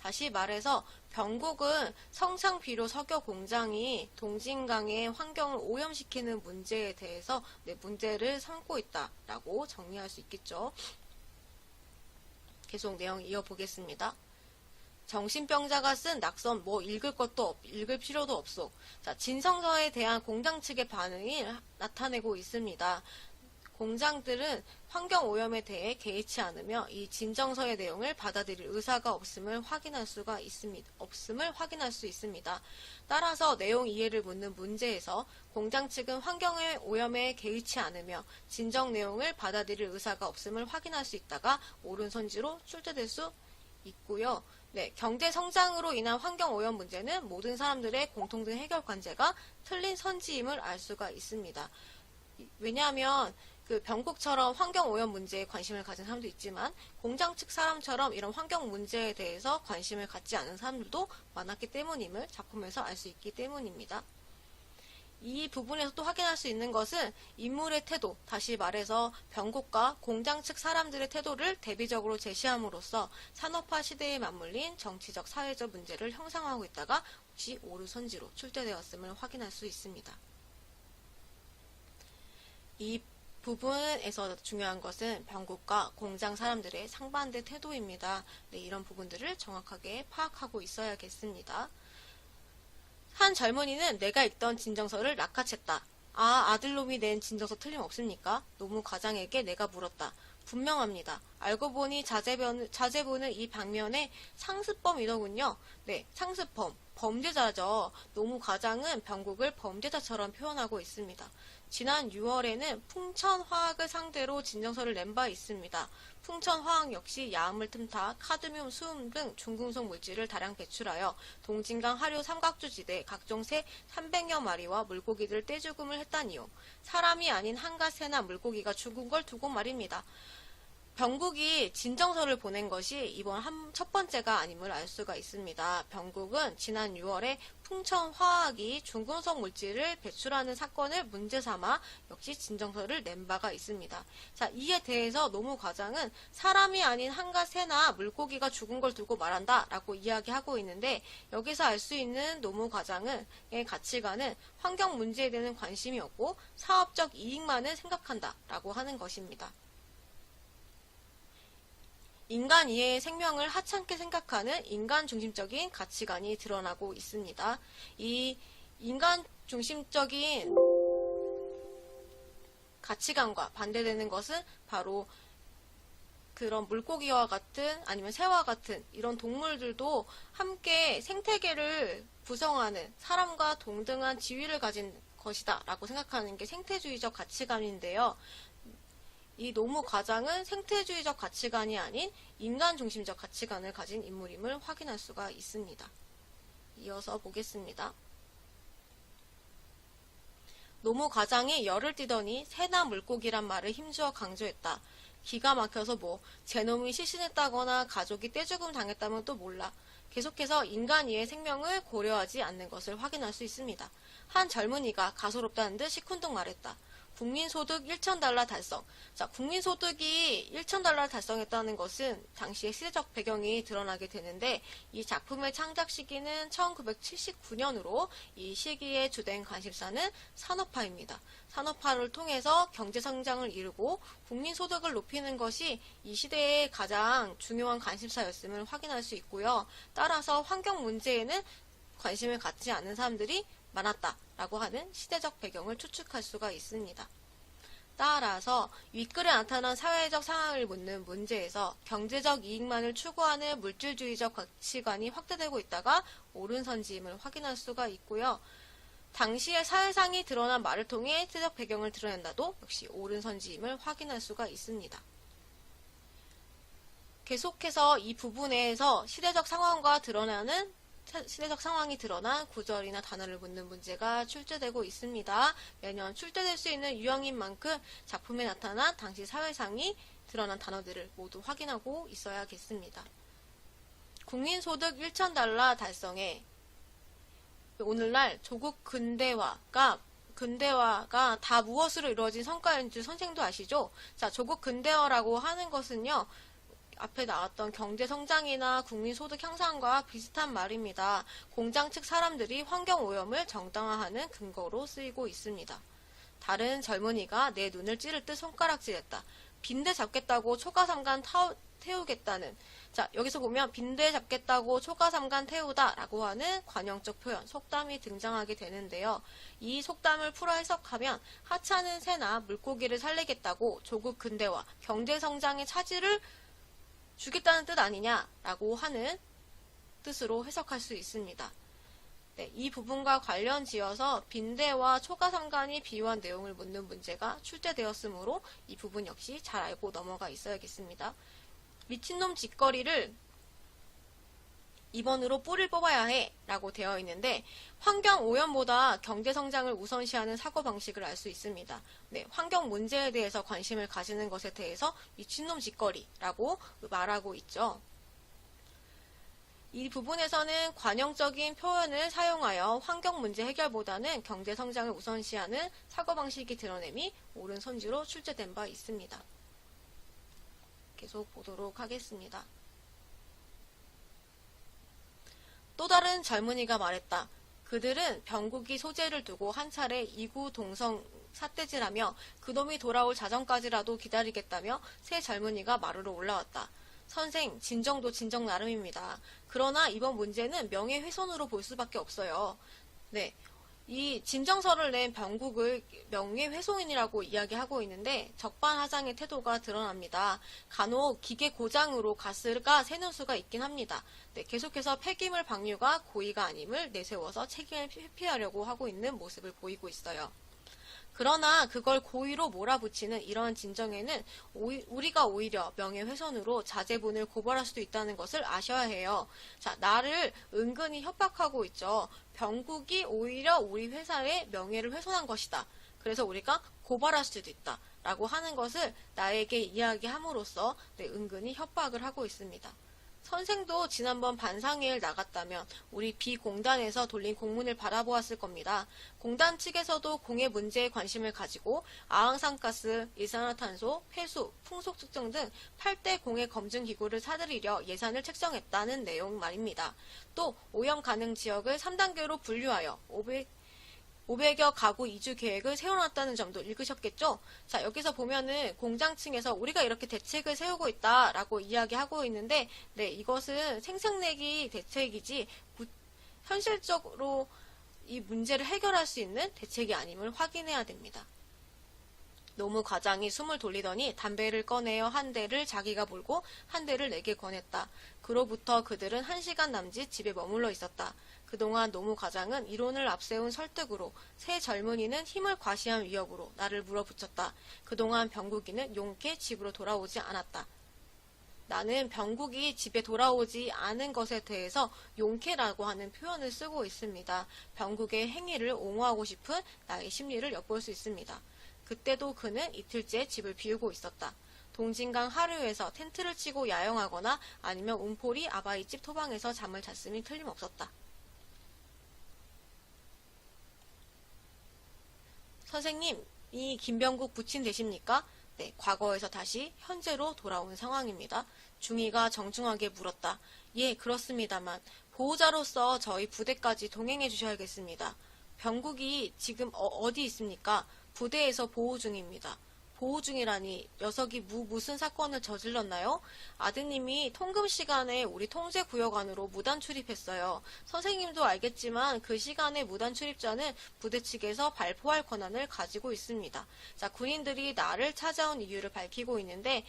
다시 말해서 병국은 성상비료 석유 공장이 동진강의 환경을 오염시키는 문제에 대해서 문제를 삼고 있다라고 정리할 수 있겠죠. 계속 내용 이어보겠습니다. 정신병자가 쓴 낙선 읽을 필요도 없소. 자, 진성서에 대한 공장 측의 반응이 나타내고 있습니다. 공장들은 환경오염에 대해 개의치 않으며 이 진정서의 내용을 받아들일 의사가 없음을 확인할 수 있습니다. 따라서 내용 이해를 묻는 문제에서 공장 측은 환경의 오염에 개의치 않으며 진정 내용을 받아들일 의사가 없음을 확인할 수 있다가 옳은 선지로 출제될 수 있고요. 네, 경제 성장으로 인한 환경 오염 문제는 모든 사람들의 공통된 해결 관제가 틀린 선지임을 알 수가 있습니다. 왜냐하면 병국처럼 환경 오염 문제에 관심을 가진 사람도 있지만 공장 측 사람처럼 이런 환경 문제에 대해서 관심을 갖지 않은 사람들도 많았기 때문임을 작품에서 알 수 있기 때문입니다. 이 부분에서 또 확인할 수 있는 것은 인물의 태도, 다시 말해서 병국과 공장 측 사람들의 태도를 대비적으로 제시함으로써 산업화 시대에 맞물린 정치적, 사회적 문제를 형성하고 있다가 혹시 옳은 선지로 출제되었음을 확인할 수 있습니다. 이 부분에서 중요한 것은 병국과 공장 사람들의 상반된 태도입니다. 네, 이런 부분들을 정확하게 파악하고 있어야겠습니다. 한 젊은이는 내가 읽던 진정서를 낚아챘다. 아들놈이 낸 진정서 틀림없습니까? 노무 과장에게 내가 물었다. 분명합니다. 알고 보니 자제분은 이 방면의 상습범이더군요. 네, 상습범, 범죄자죠. 노무 과장은 병국을 범죄자처럼 표현하고 있습니다. 지난 6월에는 풍천화학을 상대로 진정서를 낸 바 있습니다. 풍천화학 역시 야음을 틈타 카드뮴, 수음 등 중금속 물질을 다량 배출하여 동진강 하류 삼각주지대 각종 새 300여 마리와 물고기들을 떼죽음을 했다니요. 사람이 아닌 한가 새나 물고기가 죽은 걸 두고 말입니다. 병국이 진정서를 보낸 것이 이번 첫 번째가 아님을 알 수가 있습니다. 병국은 지난 6월에 풍천화학이 중금속 물질을 배출하는 사건을 문제 삼아 역시 진정서를 낸 바가 있습니다. 자, 이에 대해서 노무 과장은 사람이 아닌 한가 새나 물고기가 죽은 걸 두고 말한다 라고 이야기하고 있는데 여기서 알 수 있는 노무 과장의 가치관은 환경 문제에 대한 관심이 없고 사업적 이익만을 생각한다 라고 하는 것입니다. 인간 이외의 생명을 하찮게 생각하는 인간 중심적인 가치관이 드러나고 있습니다. 이 인간 중심적인 가치관과 반대되는 것은 바로 그런 물고기와 같은 아니면 새와 같은 이런 동물들도 함께 생태계를 구성하는 사람과 동등한 지위를 가진 것이다 라고 생각하는 게 생태주의적 가치관인데요. 이 노무 과장은 생태주의적 가치관이 아닌 인간 중심적 가치관을 가진 인물임을 확인할 수가 있습니다. 이어서 보겠습니다. 노무 과장이 열을 띠더니 새나 물고기란 말을 힘주어 강조했다. 기가 막혀서 제 놈이 시신했다거나 가족이 떼죽음 당했다면 또 몰라. 계속해서 인간 이의 생명을 고려하지 않는 것을 확인할 수 있습니다. 한 젊은이가 가소롭다는 듯 시큰둥 말했다. 국민소득 1,000달러 달성. 자, 국민소득이 1,000달러를 달성했다는 것은 당시의 시대적 배경이 드러나게 되는데 이 작품의 창작 시기는 1979년으로 이 시기에 주된 관심사는 산업화입니다. 산업화를 통해서 경제성장을 이루고 국민소득을 높이는 것이 이 시대의 가장 중요한 관심사였음을 확인할 수 있고요. 따라서 환경 문제에는 관심을 갖지 않는 사람들이 많았다라고 하는 시대적 배경을 추측할 수가 있습니다. 따라서 윗글에 나타난 사회적 상황을 묻는 문제에서 경제적 이익만을 추구하는 물질주의적 가치관이 확대되고 있다가 옳은 선지임을 확인할 수가 있고요. 당시의 사회상이 드러난 말을 통해 시대적 배경을 드러낸다도 역시 옳은 선지임을 확인할 수가 있습니다. 계속해서 이 부분에서 시대적 상황이 드러난 구절이나 단어를 묻는 문제가 출제되고 있습니다. 매년 출제될 수 있는 유형인 만큼 작품에 나타난 당시 사회상이 드러난 단어들을 모두 확인하고 있어야겠습니다. 국민소득 1,000달러 달성에 오늘날 조국 근대화가 다 무엇으로 이루어진 성과인지 선생도 아시죠? 자, 조국 근대화라고 하는 것은요. 앞에 나왔던 경제성장이나 국민소득 향상과 비슷한 말입니다. 공장 측 사람들이 환경오염을 정당화하는 근거로 쓰이고 있습니다. 다른 젊은이가 내 눈을 찌를 듯 손가락질했다. 빈대 잡겠다고 초가삼간 태우겠다는, 자, 여기서 보면 빈대 잡겠다고 초가삼간 태우다 라고 하는 관용적 표현, 속담이 등장하게 되는데요. 이 속담을 풀어 해석하면 하찮은 새나 물고기를 살리겠다고 조국 근대화, 경제성장의 차질을 주겠다는 뜻 아니냐라고 하는 뜻으로 해석할 수 있습니다. 네, 이 부분과 관련 지어서 빈대와 초가삼간이 비유한 내용을 묻는 문제가 출제되었으므로 이 부분 역시 잘 알고 넘어가 있어야겠습니다. 미친놈 짓거리를 2번으로 뿔을 뽑아야 해 라고 되어 있는데 환경오염보다 경제성장을 우선시하는 사고방식을 알 수 있습니다. 네, 환경 문제에 대해서 관심을 가지는 것에 대해서 미친놈 짓거리라고 말하고 있죠. 이 부분에서는 관용적인 표현을 사용하여 환경 문제 해결보다는 경제 성장을 우선시하는 사고방식이 드러냄이 옳은 선지로 출제된 바 있습니다. 계속 보도록 하겠습니다. 또 다른 젊은이가 말했다. 그들은 병국이 소재를 두고 한 차례 이구동성 삿대질하며 그놈이 돌아올 자정까지라도 기다리겠다며 새 젊은이가 마루로 올라왔다. 선생, 진정도 진정 나름입니다. 그러나 이번 문제는 명예훼손으로 볼 수밖에 없어요. 네, 이 진정서를 낸 병국을 명예훼손이라고 이야기하고 있는데 적반하장의 태도가 드러납니다. 간혹 기계 고장으로 가스가 새는 수가 있긴 합니다. 네, 계속해서 폐기물 방류가 고의가 아님을 내세워서 책임을 회피하려고 하고 있는 모습을 보이고 있어요. 그러나 그걸 고의로 몰아붙이는 이런 진정에는 우리가 오히려 명예훼손으로 자제분을 고발할 수도 있다는 것을 아셔야 해요. 자, 나를 은근히 협박하고 있죠. 병국이 오히려 우리 회사의 명예를 훼손한 것이다. 그래서 우리가 고발할 수도 있다. 라고 하는 것을 나에게 이야기함으로써 은근히 협박을 하고 있습니다. 선생도 지난번 반상회를 나갔다면 우리 비공단에서 돌린 공문을 받아보았을 겁니다. 공단 측에서도 공해 문제에 관심을 가지고 아항산가스, 일산화탄소, 폐수, 풍속 측정 등 8대 공해 검증 기구를 사들이려 예산을 책정했다는 내용 말입니다. 또 오염 가능 지역을 3단계로 분류하여 500여 가구 이주 계획을 세워놨다는 점도 읽으셨겠죠? 자, 여기서 보면은 공장층에서 우리가 이렇게 대책을 세우고 있다라고 이야기하고 있는데, 네, 이것은 생색내기 대책이지 현실적으로 이 문제를 해결할 수 있는 대책이 아님을 확인해야 됩니다. 노무 과장이 숨을 돌리더니 담배를 꺼내어 한 대를 자기가 물고 한 대를 내게 권했다. 그로부터 그들은 1시간 남짓 집에 머물러 있었다. 그동안 노무 과장은 이론을 앞세운 설득으로, 새 젊은이는 힘을 과시한 위협으로 나를 물어붙였다. 그동안 병국이는 용케 집으로 돌아오지 않았다. 나는 병국이 집에 돌아오지 않은 것에 대해서 용케라고 하는 표현을 쓰고 있습니다. 병국의 행위를 옹호하고 싶은 나의 심리를 엿볼 수 있습니다. 그때도 그는 이틀째 집을 비우고 있었다. 동진강 하류에서 텐트를 치고 야영하거나 아니면 운포리 아바이집 토방에서 잠을 잤음이 틀림없었다. 선생님, 이 김병국 부친 되십니까? 네, 과거에서 다시 현재로 돌아온 상황입니다. 중이가 정중하게 물었다. 예, 그렇습니다만 보호자로서 저희 부대까지 동행해 주셔야겠습니다. 병국이 지금 어디 있습니까? 부대에서 보호 중입니다. 보호 중이라니 녀석이 무슨 사건을 저질렀나요? 아드님이 통금 시간에 우리 통제구역 안으로 무단 출입했어요. 선생님도 알겠지만 그 시간에 무단 출입자는 부대 측에서 발포할 권한을 가지고 있습니다. 자, 군인들이 나를 찾아온 이유를 밝히고 있는데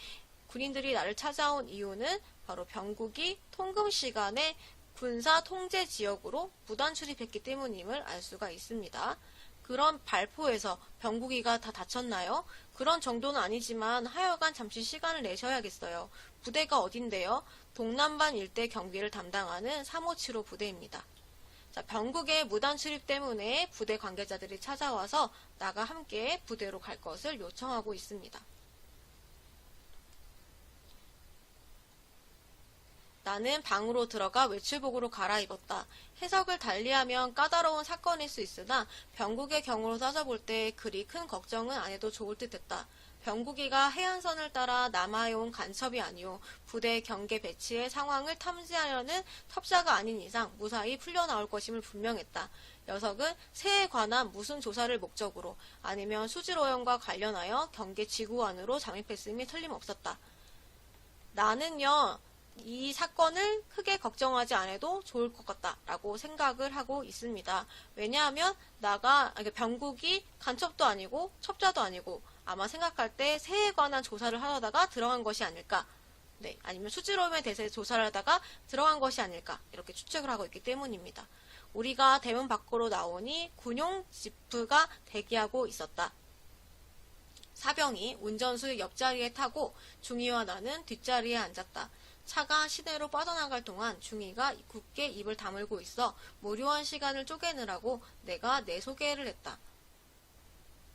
군인들이 나를 찾아온 이유는 바로 병국이 통금 시간에 군사 통제 지역으로 무단 출입했기 때문임을 알 수가 있습니다. 그런 발포에서 병국이가 다 다쳤나요? 그런 정도는 아니지만 하여간 잠시 시간을 내셔야겠어요. 부대가 어딘데요? 동남반 일대 경비를 담당하는 357호 부대입니다. 자, 병국의 무단 출입 때문에 부대 관계자들이 찾아와서 나가 함께 부대로 갈 것을 요청하고 있습니다. 나는 방으로 들어가 외출복으로 갈아입었다. 해석을 달리하면 까다로운 사건일 수 있으나 병국의 경우로 따져볼 때 그리 큰 걱정은 안 해도 좋을 듯 했다. 병국이가 해안선을 따라 남하해온 간첩이 아니오 부대 경계 배치의 상황을 탐지하려는 첩자가 아닌 이상 무사히 풀려나올 것임을 분명했다. 녀석은 새에 관한 무슨 조사를 목적으로 아니면 수질오염과 관련하여 경계 지구 안으로 잠입했음이 틀림없었다. 나는요, 이 사건을 크게 걱정하지 않아도 좋을 것 같다라고 생각을 하고 있습니다. 왜냐하면 병국이 간첩도 아니고 첩자도 아니고 아마 생각할 때 새에 관한 조사를 하려다가 들어간 것이 아닐까. 네, 아니면 수질오염에 대해서 조사를 하다가 들어간 것이 아닐까. 이렇게 추측을 하고 있기 때문입니다. 우리가 대문 밖으로 나오니 군용 지프가 대기하고 있었다. 사병이 운전수 옆자리에 타고 중이와 나는 뒷자리에 앉았다. 차가 시내로 빠져나갈 동안 중이가 굳게 입을 다물고 있어 무료한 시간을 쪼개느라고 내가 내 소개를 했다.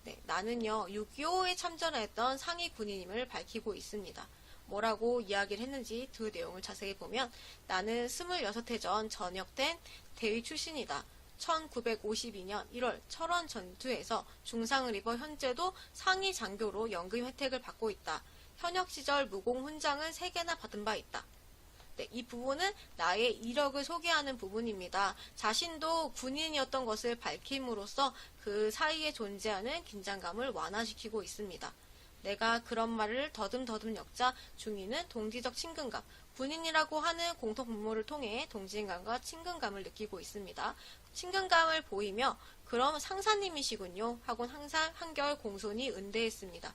네, 나는요 6.25에 참전했던 상위 군인임을 밝히고 있습니다. 뭐라고 이야기를 했는지 그 내용을 자세히 보면 나는 26해 전 전역된 대위 출신이다. 1952년 1월 철원 전투에서 중상을 입어 현재도 상위 장교로 연금 혜택을 받고 있다. 현역 시절 무공 훈장을 3개나 받은 바 있다. 네, 이 부분은 나의 이력을 소개하는 부분입니다. 자신도 군인이었던 것을 밝힘으로써 그 사이에 존재하는 긴장감을 완화시키고 있습니다. 내가 그런 말을 더듬더듬 엮자 중이는 동지적 친근감, 군인이라고 하는 공통분모를 통해 동지감과 친근감을 느끼고 있습니다. 친근감을 보이며 그럼 상사님이시군요 하곤 항상 한결 공손히 응대했습니다.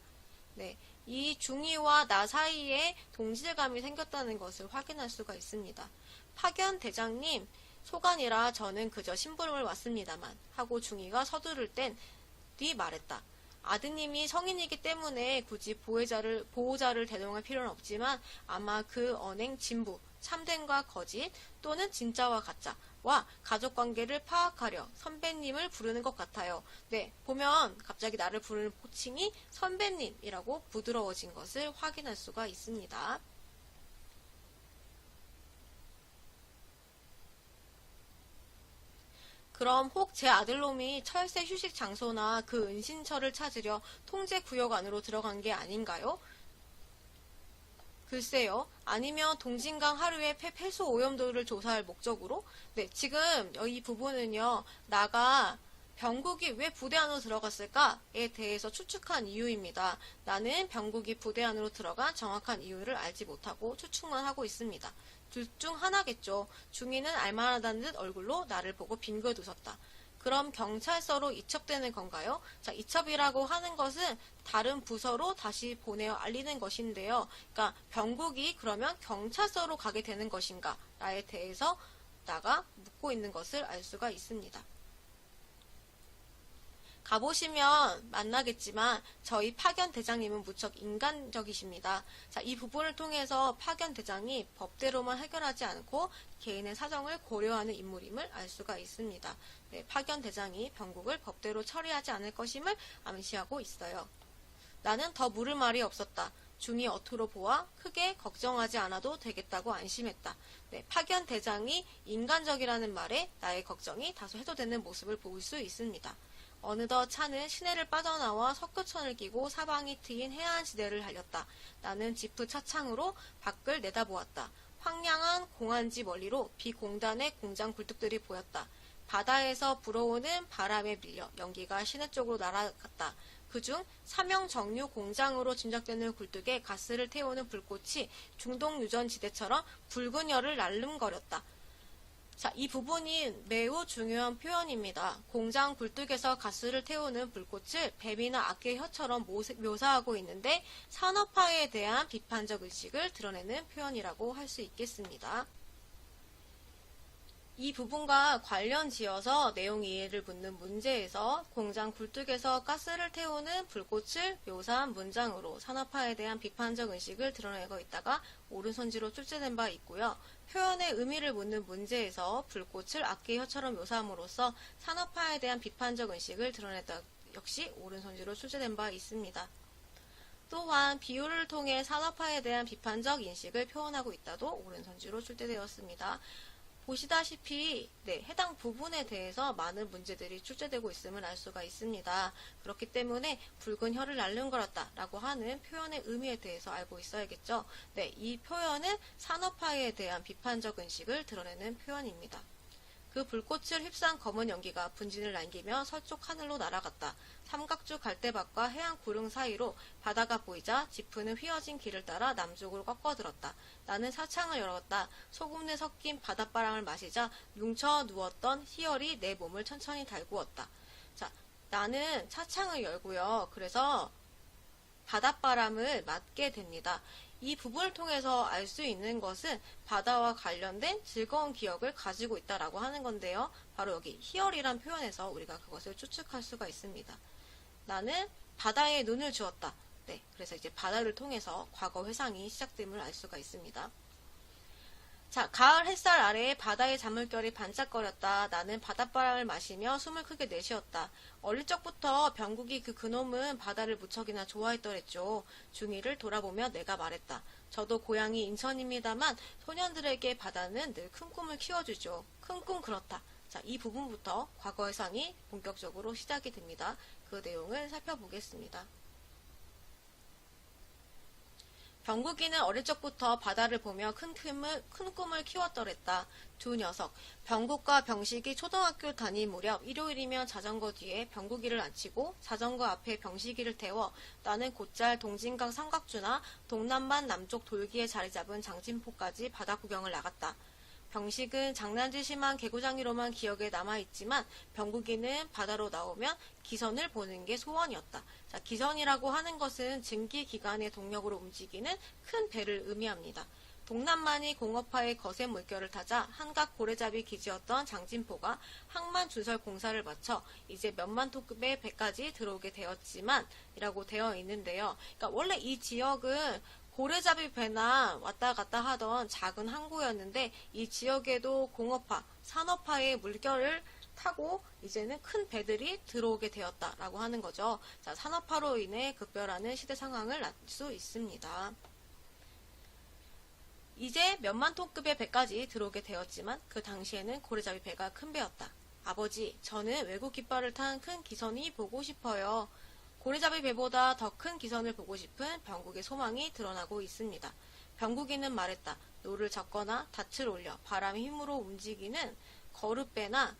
네, 이 중이와 나 사이에 동질감이 생겼다는 것을 확인할 수가 있습니다. 파견 대장님, 소관이라 저는 그저 심부름을 왔습니다만 하고 중이가 서두를 땐 뒤 말했다. 아드님이 성인이기 때문에 굳이 보호자를 대동할 필요는 없지만 아마 그 언행 진부, 참됨과 거짓 또는 진짜와 가짜와 가족관계를 파악하려 선배님을 부르는 것 같아요. 네, 보면 갑자기 나를 부르는 호칭이 선배님이라고 부드러워진 것을 확인할 수가 있습니다. 그럼 혹 제 아들놈이 철새 휴식 장소나 그 은신처를 찾으려 통제 구역 안으로 들어간 게 아닌가요? 글쎄요. 아니면 동진강 하류의 폐수 오염도를 조사할 목적으로? 네, 지금 이 부분은요. 나가 병국이 왜 부대 안으로 들어갔을까에 대해서 추측한 이유입니다. 나는 병국이 부대 안으로 들어간 정확한 이유를 알지 못하고 추측만 하고 있습니다. 둘 중 하나겠죠. 중이는 알만하다는 듯 얼굴로 나를 보고 빙긋 웃었다. 그럼 경찰서로 이첩되는 건가요? 자, 이첩이라고 하는 것은 다른 부서로 다시 보내어 알리는 것인데요. 그러니까 병국이 그러면 경찰서로 가게 되는 것인가? 라에 대해서 나가 묻고 있는 것을 알 수가 있습니다. 가보시면 만나겠지만 저희 파견 대장님은 무척 인간적이십니다. 자, 이 부분을 통해서 파견 대장이 법대로만 해결하지 않고 개인의 사정을 고려하는 인물임을 알 수가 있습니다. 네, 파견 대장이 병국을 법대로 처리하지 않을 것임을 암시하고 있어요. 나는 더 물을 말이 없었다. 중이 어투로 보아 크게 걱정하지 않아도 되겠다고 안심했다. 네, 파견 대장이 인간적이라는 말에 나의 걱정이 다소 해소되는 모습을 볼 수 있습니다. 어느덧 차는 시내를 빠져나와 석교천을 끼고 사방이 트인 해안시대를 달렸다. 나는 지프 차창으로 밖을 내다보았다. 황량한 공안지 멀리로 비공단의 공장 굴뚝들이 보였다. 바다에서 불어오는 바람에 밀려 연기가 시내 쪽으로 날아갔다. 그중 삼형정유 공장으로 짐작되는 굴뚝에 가스를 태우는 불꽃이 중동유전지대처럼 붉은 열을 날름거렸다. 자, 이 부분이 매우 중요한 표현입니다. 공장 굴뚝에서 가스를 태우는 불꽃을 뱀이나 악의 혀처럼 묘사하고 있는데 산업화에 대한 비판적 의식을 드러내는 표현이라고 할 수 있겠습니다. 이 부분과 관련 지어서 내용 이해를 묻는 문제에서 공장 굴뚝에서 가스를 태우는 불꽃을 묘사한 문장으로 산업화에 대한 비판적 의식을 드러내고 있다가 오른손지로 출제된 바 있고요. 표현의 의미를 묻는 문제에서 불꽃을 악기의 혀처럼 묘사함으로써 산업화에 대한 비판적 의식을 드러냈다 역시 오른손지로 출제된 바 있습니다. 또한 비유를 통해 산업화에 대한 비판적 인식을 표현하고 있다도 오른손지로 출제되었습니다. 보시다시피 해당 부분에 대해서 많은 문제들이 출제되고 있음을 알 수가 있습니다. 그렇기 때문에 붉은 혀를 날름거렸다 라고 하는 표현의 의미에 대해서 알고 있어야겠죠. 이 표현은 산업화에 대한 비판적 인식을 드러내는 표현입니다. 그 불꽃을 휩싼 검은 연기가 분진을 남기며 서쪽 하늘로 날아갔다. 삼각주 갈대밭과 해안 구릉 사이로 바다가 보이자 지프는 휘어진 길을 따라 남쪽으로 꺾어들었다. 나는 사창을 열었다. 소금내 섞인 바닷바람을 마시자 뭉쳐 누웠던 희열이 내 몸을 천천히 달구었다. 자, 나는 차창을 열고요. 그래서 바닷바람을 맞게 됩니다. 이 부분을 통해서 알 수 있는 것은 바다와 관련된 즐거운 기억을 가지고 있다라고 하는 건데요. 바로 여기 희열이란 표현에서 우리가 그것을 추측할 수가 있습니다. 나는 바다에 눈을 주었다. 그래서 이제 바다를 통해서 과거 회상이 시작됨을 알 수가 있습니다. 자, 가을 햇살 아래에 바다의 자물결이 반짝거렸다. 나는 바닷바람을 마시며 숨을 크게 내쉬었다. 어릴 적부터 병국이 그 그놈은 바다를 무척이나 좋아했더랬죠. 중이를 돌아보며 내가 말했다. 저도 고향이 인천입니다만 소년들에게 바다는 늘 큰 꿈을 키워주죠. 큰 꿈 그렇다. 자, 이 부분부터 과거 회상이 본격적으로 시작이 됩니다. 그 내용을 살펴보겠습니다. 병국이는 어릴 적부터 바다를 보며 큰 꿈을 키웠더랬다. 두 녀석, 병국과 병식이 초등학교 다닐 무렵 일요일이면 자전거 뒤에 병국이를 앉히고 자전거 앞에 병식이를 태워 나는 곧잘 동진강 삼각주나 동남만 남쪽 돌기에 자리 잡은 장진포까지 바다 구경을 나갔다. 병식은 장난질 심한 개구장이로만 기억에 남아있지만 병국이는 바다로 나오면 기선을 보는 게 소원이었다. 자, 기선이라고 하는 것은 증기기관의 동력으로 움직이는 큰 배를 의미합니다. 동남만이 공업화의 거센 물결을 타자 한각 고래잡이 기지였던 장진포가 항만 준설 공사를 마쳐 이제 몇만 톤급의 배까지 들어오게 되었지만 이라고 되어 있는데요. 그러니까 원래 이 지역은 고래잡이 배나 왔다 갔다 하던 작은 항구였는데 이 지역에도 공업화, 산업화의 물결을 타고 이제는 큰 배들이 들어오게 되었다라고 하는 거죠. 자, 산업화로 인해 급변하는 시대 상황을 알 수 있습니다. 이제 몇만 톤급의 배까지 들어오게 되었지만 그 당시에는 고래잡이 배가 큰 배였다. 아버지, 저는 외국 깃발을 탄 큰 기선이 보고 싶어요. 고래잡이 배보다 더 큰 기선을 보고 싶은 병국의 소망이 드러나고 있습니다. 병국이는 말했다. 노를 젓거나 닻을 올려 바람의 힘으로 움직이는 거룻배나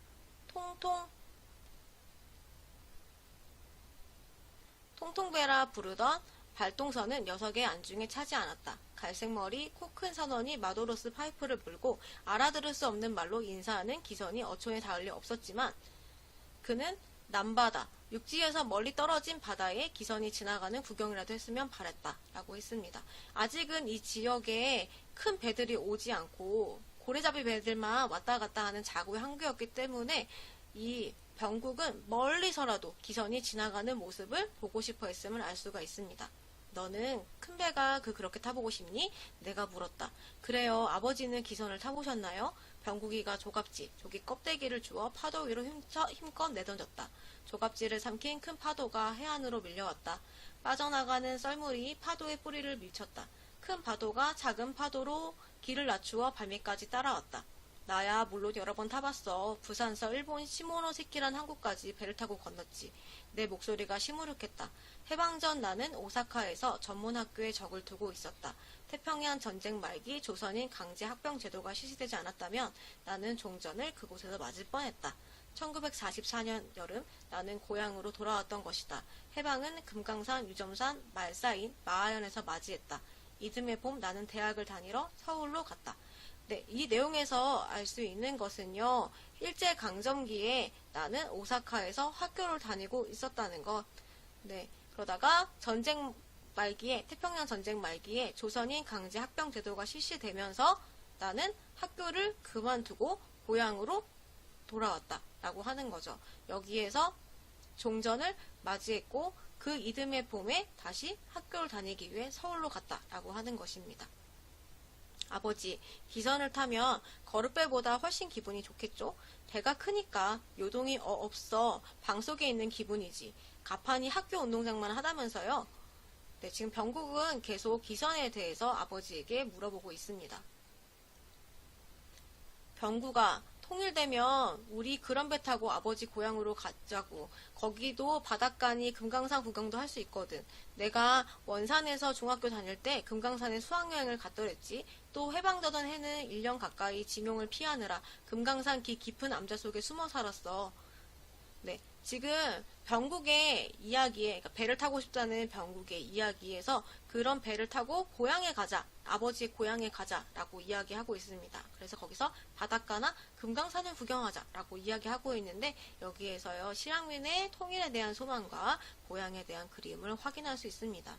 통통배라 부르던 발동선은 녀석의 안중에 차지 않았다. 갈색머리, 코 큰 선원이 마도로스 파이프를 불고 알아들을 수 없는 말로 인사하는 기선이 어촌에 닿을 리 없었지만 그는 남바다, 육지에서 멀리 떨어진 바다에 기선이 지나가는 구경이라도 했으면 바랬다 라고 했습니다. 아직은 이 지역에 큰 배들이 오지 않고 고래잡이 배들만 왔다 갔다 하는 자구의 항구였기 때문에 이 병국은 멀리서라도 기선이 지나가는 모습을 보고 싶어 했음을 알 수가 있습니다. 너는 큰 배가 그렇게 타보고 싶니? 내가 물었다. 그래요. 아버지는 기선을 타보셨나요? 병국이가 조기 껍데기를 주워 파도 위로 힘껏 내던졌다. 조갑지를 삼킨 큰 파도가 해안으로 밀려왔다. 빠져나가는 썰물이 파도의 뿌리를 밀쳤다. 큰 파도가 작은 파도로 길을 낮추어 발밑까지 따라왔다. 나야 물론 여러 번 타봤어. 부산서 일본 시모노세키란 항구까지 배를 타고 건넜지. 내 목소리가 시무룩했다. 해방전 나는 오사카에서 전문학교에 적을 두고 있었다. 태평양 전쟁 말기 조선인 강제 학병 제도가 실시되지 않았다면 나는 종전을 그곳에서 맞을 뻔했다. 1944년 여름 나는 고향으로 돌아왔던 것이다. 해방은 금강산, 유점산, 말사인, 마하연에서 맞이했다. 이듬해 봄 나는 대학을 다니러 서울로 갔다. 이 내용에서 알 수 있는 것은요. 일제강점기에 나는 오사카에서 학교를 다니고 있었다는 것. 그러다가 전쟁 말기에, 태평양 전쟁 말기에 조선인 강제 학병 제도가 실시되면서 나는 학교를 그만두고 고향으로 돌아왔다 라고 하는 거죠. 여기에서 종전을 맞이했고 그 이듬해 봄에 다시 학교를 다니기 위해 서울로 갔다 라고 하는 것입니다. 아버지, 기선을 타면 거룻배보다 훨씬 기분이 좋겠죠? 배가 크니까 요동이 없어 방 속에 있는 기분이지. 가판이 학교 운동장만 하다면서요? 지금 병국은 계속 기선에 대해서 아버지에게 물어보고 있습니다. 병구가 통일되면 우리 그런 배 타고 아버지 고향으로 가자고. 거기도 바닷가니 금강산 구경도 할 수 있거든. 내가 원산에서 중학교 다닐 때 금강산에 수학여행을 갔더랬지. 또 해방되던 해는 1년 가까이 지명을 피하느라 금강산 깊은 암자 속에 숨어 살았어. 네, 지금 병국의 이야기에, 그러니까 배를 타고 싶다는 병국의 이야기에서 그런 배를 타고 고향에 가자, 아버지 고향에 가자라고 이야기하고 있습니다. 그래서 거기서 바닷가나 금강산을 구경하자라고 이야기하고 있는데 여기에서요 실향민의 통일에 대한 소망과 고향에 대한 그리움을 확인할 수 있습니다.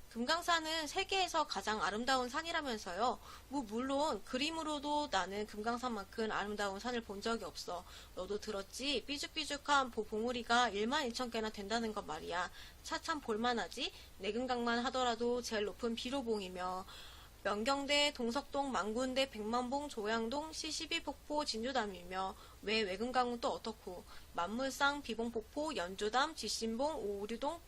금강산은 세계에서 가장 아름다운 산이라면서요. 물론 그림으로도 나는 금강산만큼 아름다운 산을 본 적이 없어. 너도 들었지? 삐죽삐죽한 봉우리가 12,000개나 된다는 것 말이야. 차참 볼만하지? 내금강만 하더라도 제일 높은 비로봉이며 명경대, 동석동, 망군대, 백만봉, 조양동, 시시비폭포, 진주담이며 왜 외금강은 또 어떻고 만물상, 비봉폭포, 연조담, 지신봉, 오류동,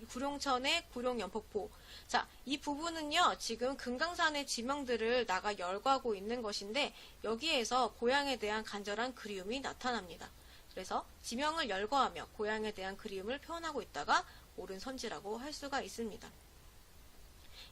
구룡천의 구룡연폭포. 자, 이 부분은요 지금 금강산의 지명들을 나가 열거하고 있는 것인데 여기에서 고향에 대한 간절한 그리움이 나타납니다. 그래서 지명을 열거하며 고향에 대한 그리움을 표현하고 있다가 옳은 선지라고 할 수가 있습니다.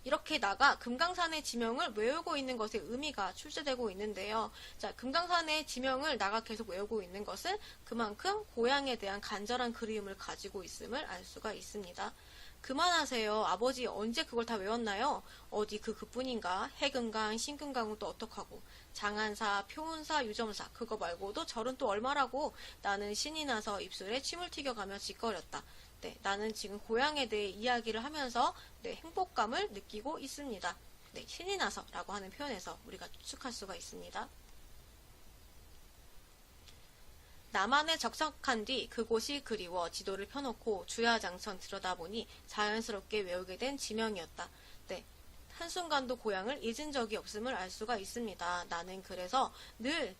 이렇게 나가 금강산의 지명을 외우고 있는 것의 의미가 출제되고 있는데요. 자, 금강산의 지명을 나가 계속 외우고 있는 것은 그만큼 고향에 대한 간절한 그리움을 가지고 있음을 알 수가 있습니다. 그만하세요. 아버지 언제 그걸 다 외웠나요? 어디 그뿐인가? 해금강, 신금강은 또 어떡하고? 장안사, 표운사, 유점사 그거 말고도 절은 또 얼마라고? 나는 신이 나서 입술에 침을 튀겨가며 짓거렸다. 네, 나는 지금 고향에 대해 이야기를 하면서 행복감을 느끼고 있습니다. 네, 신이 나서 라고 하는 표현에서 우리가 추측할 수가 있습니다. 나만의 적적한 뒤 그곳이 그리워 지도를 펴놓고 주야장천 들여다보니 자연스럽게 외우게 된 지명이었다. 네, 한순간도 고향을 잊은 적이 없음을 알 수가 있습니다. 나는 그래서 늘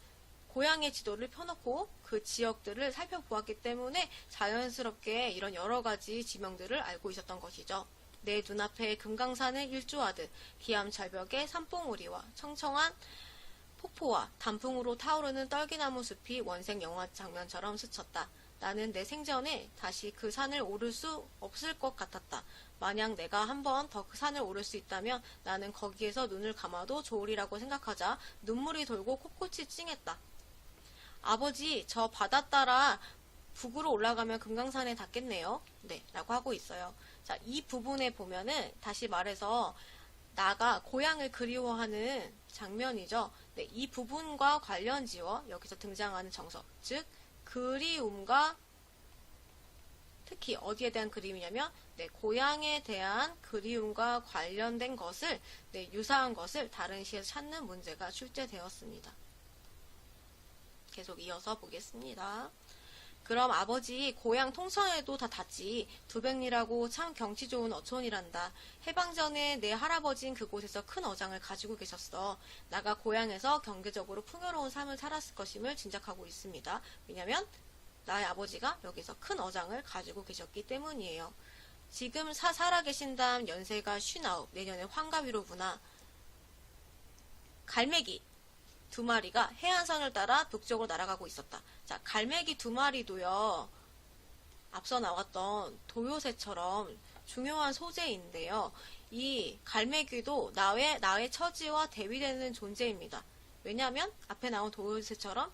고향의 지도를 펴놓고 그 지역들을 살펴보았기 때문에 자연스럽게 이런 여러 가지 지명들을 알고 있었던 것이죠. 내 눈앞에 금강산을 일조하듯 기암절벽의 산봉우리와 청청한 폭포와 단풍으로 타오르는 떨기나무 숲이 원색 영화 장면처럼 스쳤다. 나는 내 생전에 다시 그 산을 오를 수 없을 것 같았다. 만약 내가 한 번 더 그 산을 오를 수 있다면 나는 거기에서 눈을 감아도 좋으리라고 생각하자 눈물이 돌고 코끝이 찡했다. 아버지, 저 바다 따라 북으로 올라가면 금강산에 닿겠네요. 네, 라고 하고 있어요. 자, 이 부분에 보면은 다시 말해서 나가 고향을 그리워하는 장면이죠. 네, 이 부분과 관련지어 여기서 등장하는 정석, 즉 그리움과 특히 어디에 대한 그리움이냐면 고향에 대한 그리움과 관련된 것을 유사한 것을 다른 시에서 찾는 문제가 출제되었습니다. 계속 이어서 보겠습니다. 그럼 아버지 고향 통천에도 다 닿지. 두백리라고 참 경치 좋은 어촌이란다. 해방 전에 내 할아버진 그곳에서 큰 어장을 가지고 계셨어. 나가 고향에서 경제적으로 풍요로운 삶을 살았을 것임을 짐작하고 있습니다. 왜냐면 나의 아버지가 여기서 큰 어장을 가지고 계셨기 때문이에요. 지금 살아계신다면 연세가 59, 내년에 환갑이로구나. 갈매기 2마리가 해안선을 따라 북쪽으로 날아가고 있었다. 자, 갈매기 2마리도요, 앞서 나왔던 도요새처럼 중요한 소재인데요. 이 갈매기도 나의 처지와 대비되는 존재입니다. 왜냐하면 앞에 나온 도요새처럼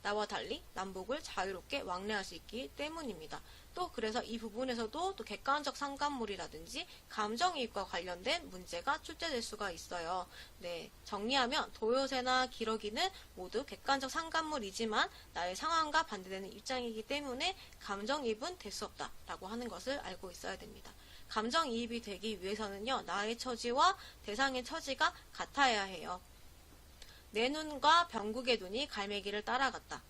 나와 달리 남북을 자유롭게 왕래할 수 있기 때문입니다. 또 그래서 이 부분에서도 또 객관적 상관물이라든지 감정이입과 관련된 문제가 출제될 수가 있어요. 네, 정리하면 도요새나 기러기는 모두 객관적 상관물이지만 나의 상황과 반대되는 입장이기 때문에 감정이입은 될 수 없다라고 하는 것을 알고 있어야 됩니다. 감정이입이 되기 위해서는요, 나의 처지와 대상의 처지가 같아야 해요. 내 눈과 병국의 눈이 갈매기를 따라갔다.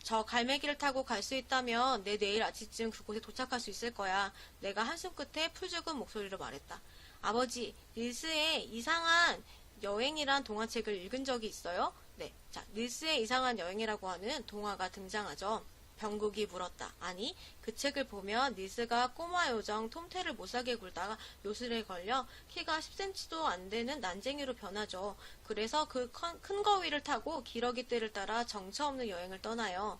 저 갈매기를 타고 갈 수 있다면 내 내일 아침쯤 그곳에 도착할 수 있을 거야. 내가 한숨 끝에 풀죽은 목소리로 말했다. 아버지, 닐스의 이상한 여행이란 동화책을 읽은 적이 있어요? 네, 자, 닐스의 이상한 여행이라고 하는 동화가 등장하죠. 병국이 물었다. 아니, 그 책을 보면 닐스가 꼬마 요정 톰태를 못살게 굴다가 요술에 걸려 키가 10cm도 안 되는 난쟁이로 변하죠. 그래서 그 큰 거위를 타고 기러기 떼를 따라 정처 없는 여행을 떠나요.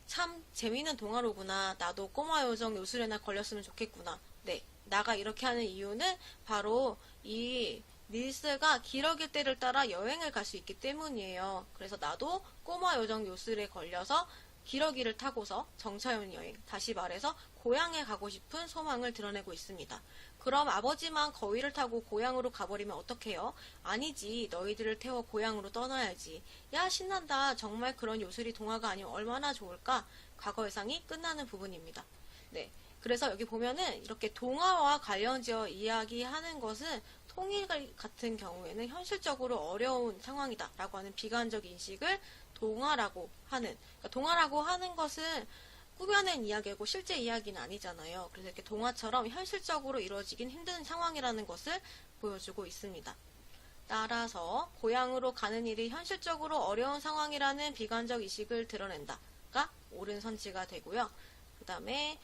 참 재미있는 동화로구나. 나도 꼬마 요정 요술에나 걸렸으면 좋겠구나. 네, 나가 이렇게 하는 이유는 바로 이 닐스가 기러기 떼를 따라 여행을 갈 수 있기 때문이에요. 그래서 나도 꼬마 요정 요술에 걸려서 기러기를 타고서 정차연 여행, 다시 말해서 고향에 가고 싶은 소망을 드러내고 있습니다. 그럼 아버지만 거위를 타고 고향으로 가버리면 어떡해요? 아니지, 너희들을 태워 고향으로 떠나야지. 야, 신난다. 정말 그런 요술이 동화가 아니면 얼마나 좋을까? 과거 예상이 끝나는 부분입니다. 네. 그래서 여기 보면은 이렇게 동화와 관련지어 이야기하는 것은 통일 같은 경우에는 현실적으로 어려운 상황이다 라고 하는 비관적 인식을 동화라고 하는, 그러니까 동화라고 하는 것은 꾸며낸 이야기고 실제 이야기는 아니잖아요. 그래서 이렇게 동화처럼 현실적으로 이루어지긴 힘든 상황이라는 것을 보여주고 있습니다. 따라서 고향으로 가는 일이 현실적으로 어려운 상황이라는 비관적 인식을 드러낸다가 옳은 선지가 되고요. 그 다음에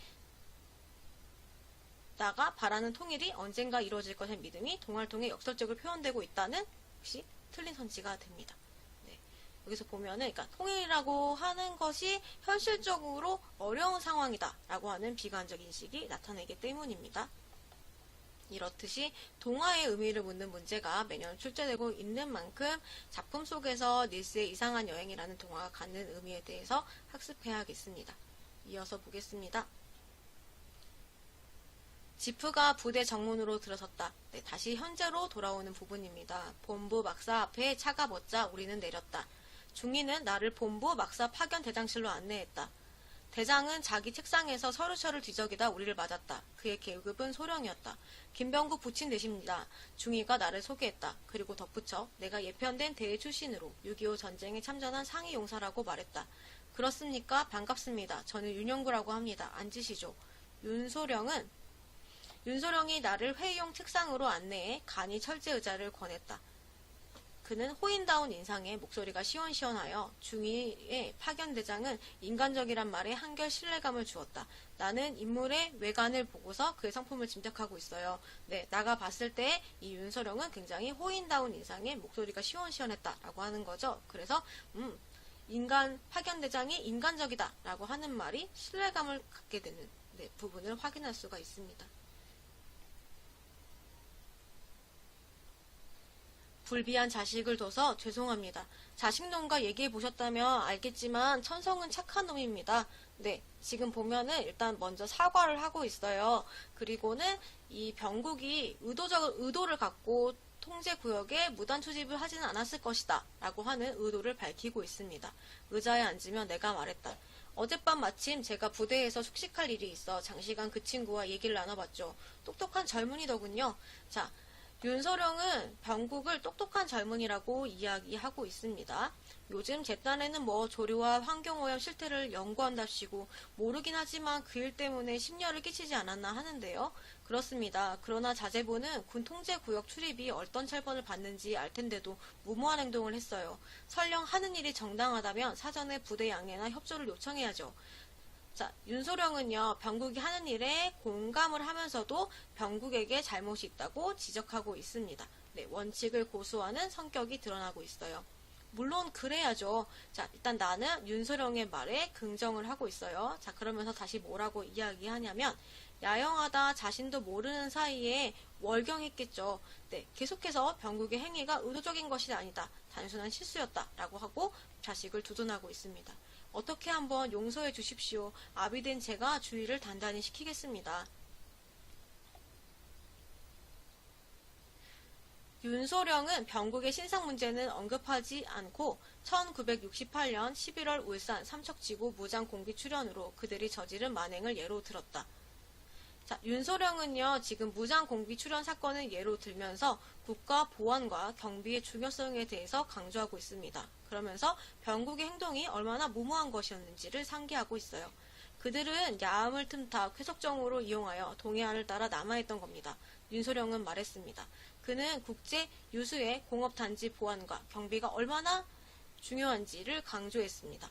나가 바라는 통일이 언젠가 이루어질 것의 믿음이 동화를 통해 역설적으로 표현되고 있다는 역시 틀린 선지가 됩니다. 네. 여기서 보면은 그러니까 통일이라고 하는 것이 현실적으로 어려운 상황이다 라고 하는 비관적 인식이 나타나기 때문입니다. 이렇듯이 동화의 의미를 묻는 문제가 매년 출제되고 있는 만큼 작품 속에서 닐스의 이상한 여행이라는 동화가 갖는 의미에 대해서 학습해야겠습니다. 이어서 보겠습니다. 지프가 부대 정문으로 들어섰다. 네, 다시 현재로 돌아오는 부분입니다. 본부 막사 앞에 차가 멎자 우리는 내렸다. 중위는 나를 본부 막사 파견 대장실로 안내했다. 대장은 자기 책상에서 서류처를 뒤적이다 우리를 맞았다. 그의 계급은 소령이었다. 김병국 부친 대십니다. 중위가 나를 소개했다. 그리고 덧붙여 내가 예편된 대회 출신으로 6.25 전쟁에 참전한 상위 용사라고 말했다. 그렇습니까? 반갑습니다. 저는 윤영구라고 합니다. 앉으시죠. 윤소령이 나를 회의용 책상으로 안내해 간이 철제 의자를 권했다. 그는 호인다운 인상에 목소리가 시원시원하여 중위의 파견대장은 인간적이란 말에 한결 신뢰감을 주었다. 나는 인물의 외관을 보고서 그의 성품을 짐작하고 있어요. 네, 나가 봤을 때 이 윤소령은 굉장히 호인다운 인상에 목소리가 시원시원했다라고 하는 거죠. 그래서 파견대장이 인간적이다라고 하는 말이 신뢰감을 갖게 되는 부분을 확인할 수가 있습니다. 불비한 자식을 둬서 죄송합니다. 자식놈과 얘기해 보셨다면 알겠지만 천성은 착한 놈입니다. 네, 지금 보면은 일단 먼저 사과를 하고 있어요. 그리고는 이 병국이 의도를 갖고 통제구역에 무단 투집을 하지는 않았을 것이다 라고 하는 의도를 밝히고 있습니다. 의자에 앉으면 내가 말했다. 어젯밤 마침 제가 부대에서 숙식할 일이 있어 장시간 그 친구와 얘기를 나눠봤죠. 똑똑한 젊은이더군요. 자, 윤서령은 병국을 똑똑한 젊은이라고 이야기하고 있습니다. 요즘 제 딴에는 뭐 조류와 환경오염 실태를 연구한답시고 모르긴 하지만 그 일 때문에 심려를 끼치지 않았나 하는데요. 그렇습니다. 그러나 자제부는 군 통제구역 출입이 어떤 처벌을 받는지 알 텐데도 무모한 행동을 했어요. 설령 하는 일이 정당하다면 사전에 부대 양해나 협조를 요청해야죠. 자, 윤소령은요, 병국이 하는 일에 공감을 하면서도 병국에게 잘못이 있다고 지적하고 있습니다. 네, 원칙을 고수하는 성격이 드러나고 있어요. 물론 그래야죠. 자, 일단 나는 윤소령의 말에 긍정을 하고 있어요. 자, 그러면서 다시 뭐라고 이야기하냐면 야영하다 자신도 모르는 사이에 월경했겠죠. 네, 계속해서 병국의 행위가 의도적인 것이 아니다. 단순한 실수였다. 라고 하고 자식을 두둔하고 있습니다. 어떻게 한번 용서해 주십시오. 아비된 제가 주의를 단단히 시키겠습니다. 윤소령은 병국의 신상 문제는 언급하지 않고 1968년 11월 울산 삼척지구 무장공비 출연으로 그들이 저지른 만행을 예로 들었다. 자, 윤소령은요, 지금 무장공비 출연 사건을 예로 들면서 국가 보안과 경비의 중요성에 대해서 강조하고 있습니다. 그러면서 병국의 행동이 얼마나 무모한 것이었는지를 상기하고 있어요. 그들은 야함을 틈타 쾌속정으로 이용하여 동해안을 따라 남하했던 겁니다. 윤소령은 말했습니다. 그는 국제 유수의 공업단지 보안과 경비가 얼마나 중요한지를 강조했습니다.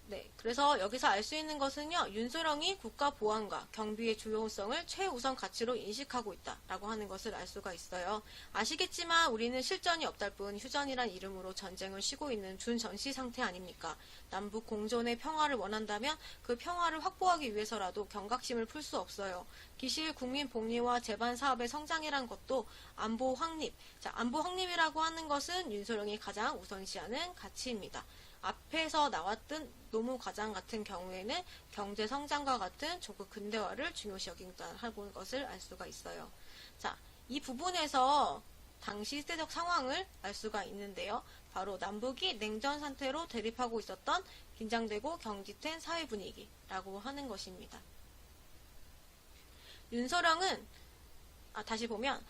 네, 그래서 여기서 알 수 있는 것은요, 윤소령이 국가 보안과 경비의 중요성을 최우선 가치로 인식하고 있다라고 하는 것을 알 수가 있어요. 아시겠지만 우리는 실전이 없달 뿐 휴전이란 이름으로 전쟁을 쉬고 있는 준전시 상태 아닙니까? 남북 공존의 평화를 원한다면 그 평화를 확보하기 위해서라도 경각심을 풀 수 없어요. 기실 국민 복리와 재반 사업의 성장이란 것도 안보 확립. 자, 안보 확립이라고 하는 것은 윤소령이 가장 우선시하는 가치입니다. 앞에서 나왔던 노무과장 같은 경우에는 경제 성장과 같은 조국 근대화를 중요시 여긴다는 것을 알 수가 있어요. 자, 이 부분에서 당시 시대적 상황을 알 수가 있는데요. 바로 남북이 냉전 상태로 대립하고 있었던 긴장되고 경직된 사회 분위기라고 하는 것입니다. 윤소령은 다시 보면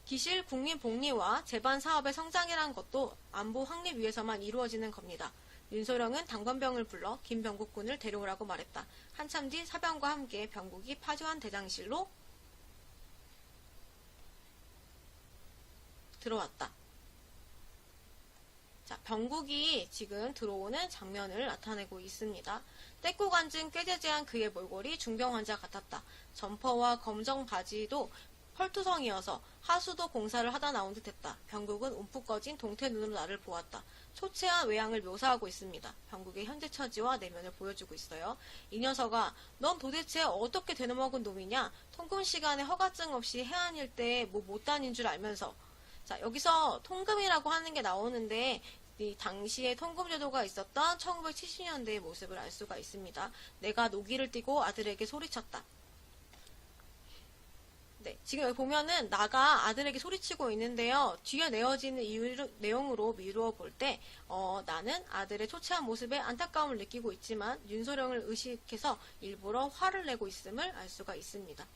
기실 국민 복리와 재반 사업의 성장이라는 것도 안보 확립 위해서만 이루어지는 겁니다. 윤소령은 당번병을 불러 김병국군을 데려오라고 말했다. 한참 뒤 사병과 함께 병국이 파주한 대장실로 들어왔다. 자, 병국이 지금 들어오는 장면을 나타내고 있습니다. 떼고 앉은 꾀재재한 그의 몰골이 중병 환자 같았다. 점퍼와 검정 바지도 펄투성이어서 하수도 공사를 하다 나온 듯했다. 병국은 움푹 꺼진 동태 눈으로 나를 보았다. 초췌한 외양을 묘사하고 있습니다. 병국의 현재 처지와 내면을 보여주고 있어요. 이 녀석아, 넌 도대체 어떻게 되너먹은 놈이냐? 통금 시간에 허가증 없이 해안 일대에 못 다닌 줄 알면서. 자, 여기서 통금이라고 하는 게 나오는데 이 당시에 통금제도가 있었던 1970년대의 모습을 알 수가 있습니다. 내가 노기를 띠고 아들에게 소리쳤다. 네, 지금 여기 보면은 나가 아들에게 소리치고 있는데요. 뒤에 내어지는 내용으로 미루어 볼 때 나는 아들의 초췌한 모습에 안타까움을 느끼고 있지만 윤소령을 의식해서 일부러 화를 내고 있음을 알 수가 있습니다.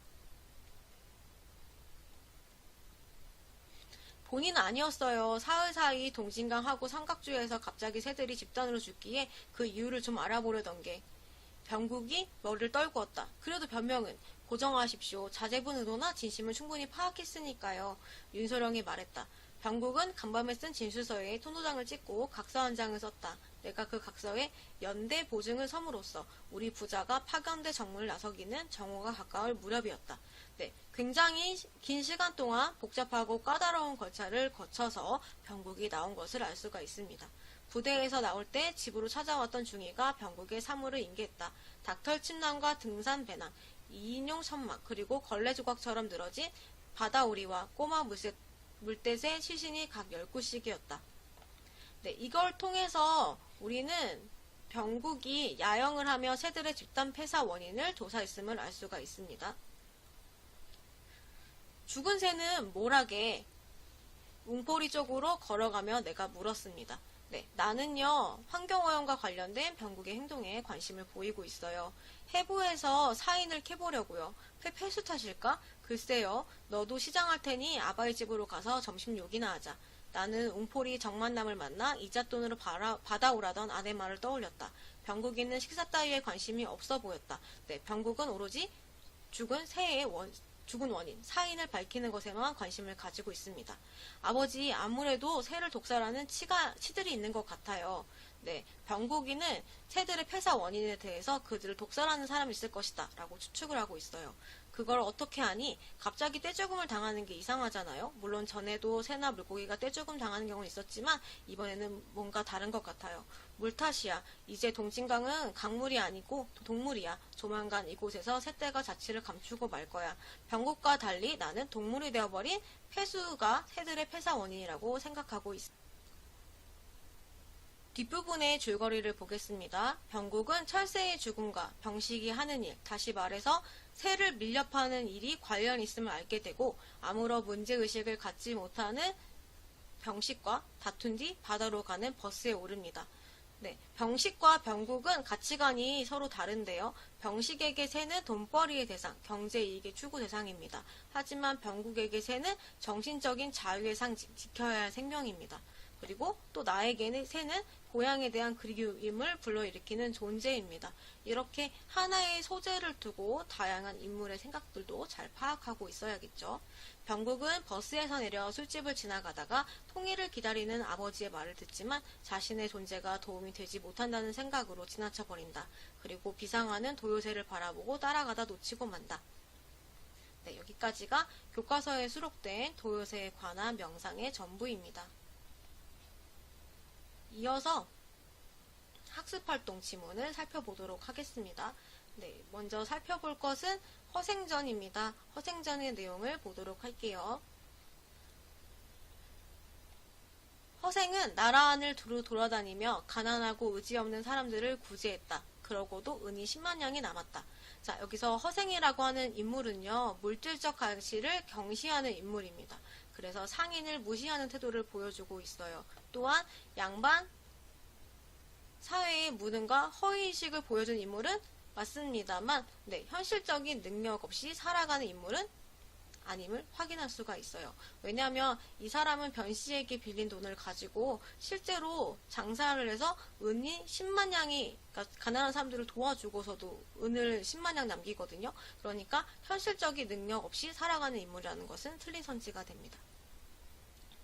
본인은 아니었어요. 사흘 사이 동진강하고 삼각주에서 갑자기 새들이 집단으로 죽기에 그 이유를 좀 알아보려던 게. 병국이 머리를 떨구었다. 그래도 변명은 고정하십시오. 자제분 의도나 진심을 충분히 파악했으니까요. 윤소령이 말했다. 병국은 간밤에 쓴 진술서에 통도장을 찍고 각서 한 장을 썼다. 내가 그 각서에 연대 보증을 섬으로써 우리 부자가 파견대 정문을 나서기는 정오가 가까울 무렵이었다. 네, 굉장히 긴 시간 동안 복잡하고 까다로운 절차를 거쳐서 병국이 나온 것을 알 수가 있습니다. 부대에서 나올 때 집으로 찾아왔던 중이가 병국의 사물을 인계했다. 닥털 침낭과 등산 배낭, 2인용 천막, 그리고 걸레 조각처럼 늘어진 바다오리와 꼬마 물대새 시신이 각 10구씩이었다. 네, 이걸 통해서 우리는 병국이 야영을 하며 새들의 집단 폐사 원인을 조사했음을 알 수가 있습니다. 죽은 새는 모락에 웅포리 쪽으로 걸어가며 내가 물었습니다. 네, 나는요, 환경오염과 관련된 병국의 행동에 관심을 보이고 있어요. 해부에서 사인을 캐보려고요. 폐수 탓일까? 글쎄요, 너도 시장할 테니 아바이 집으로 가서 점심 요기나 하자. 나는 웅포리 정만남을 만나 이잣돈으로 받아오라던 아내 말을 떠올렸다. 병국이는 식사 따위에 관심이 없어 보였다. 네, 병국은 오로지 죽은 원인, 사인을 밝히는 것에만 관심을 가지고 있습니다. 아버지, 아무래도 새를 독살하는 치들이 있는 것 같아요. 네, 병국이는 새들의 폐사 원인에 대해서 그들을 독살하는 사람이 있을 것이다 라고 추측을 하고 있어요. 그걸 어떻게 하니? 갑자기 떼죽음을 당하는 게 이상하잖아요. 물론 전에도 새나 물고기가 떼죽음 당하는 경우는 있었지만 이번에는 뭔가 다른 것 같아요. 물 탓이야. 이제 동진강은 강물이 아니고 동물이야. 조만간 이곳에서 새떼가 자취를 감추고 말 거야. 병국과 달리 나는 동물이 되어버린 폐수가 새들의 폐사 원인이라고 생각하고 있습니다. 뒷부분의 줄거리를 보겠습니다. 병국은 철새의 죽음과 병식이 하는 일, 다시 말해서 새를 밀렵하는 일이 관련 있음을 알게 되고 아무런 문제의식을 갖지 못하는 병식과 다툰 뒤 바다로 가는 버스에 오릅니다. 네, 병식과 병국은 가치관이 서로 다른데요. 병식에게 새는 돈벌이의 대상, 경제이익의 추구 대상입니다. 하지만 병국에게 새는 정신적인 자유의 상징, 지켜야 할 생명입니다. 그리고 또 나에게는 새는 고향에 대한 그리움을 불러일으키는 존재입니다. 이렇게 하나의 소재를 두고 다양한 인물의 생각들도 잘 파악하고 있어야겠죠. 병국은 버스에서 내려 술집을 지나가다가 통일을 기다리는 아버지의 말을 듣지만 자신의 존재가 도움이 되지 못한다는 생각으로 지나쳐버린다. 그리고 비상하는 도요새를 바라보고 따라가다 놓치고 만다. 네, 여기까지가 교과서에 수록된 도요새에 관한 명상의 전부입니다. 이어서 학습활동 지문을 살펴보도록 하겠습니다. 네, 먼저 살펴볼 것은 허생전입니다. 허생전의 내용을 보도록 할게요. 허생은 나라 안을 두루 돌아다니며 가난하고 의지 없는 사람들을 구제했다. 그러고도 은이 10만냥이 남았다. 자, 여기서 허생이라고 하는 인물은요, 물질적 가치를 경시하는 인물입니다. 그래서 상인을 무시하는 태도를 보여주고 있어요. 또한 양반 사회의 무능과 허위의식을 보여준 인물은 맞습니다만, 네, 현실적인 능력 없이 살아가는 인물은 아님을 확인할 수가 있어요. 왜냐하면 이 사람은 변씨에게 빌린 돈을 가지고 실제로 장사를 해서 은이 10만냥이, 그러니까 가난한 사람들을 도와주고서도 은을 10만냥 남기거든요. 그러니까 현실적인 능력 없이 살아가는 인물이라는 것은 틀린 선지가 됩니다.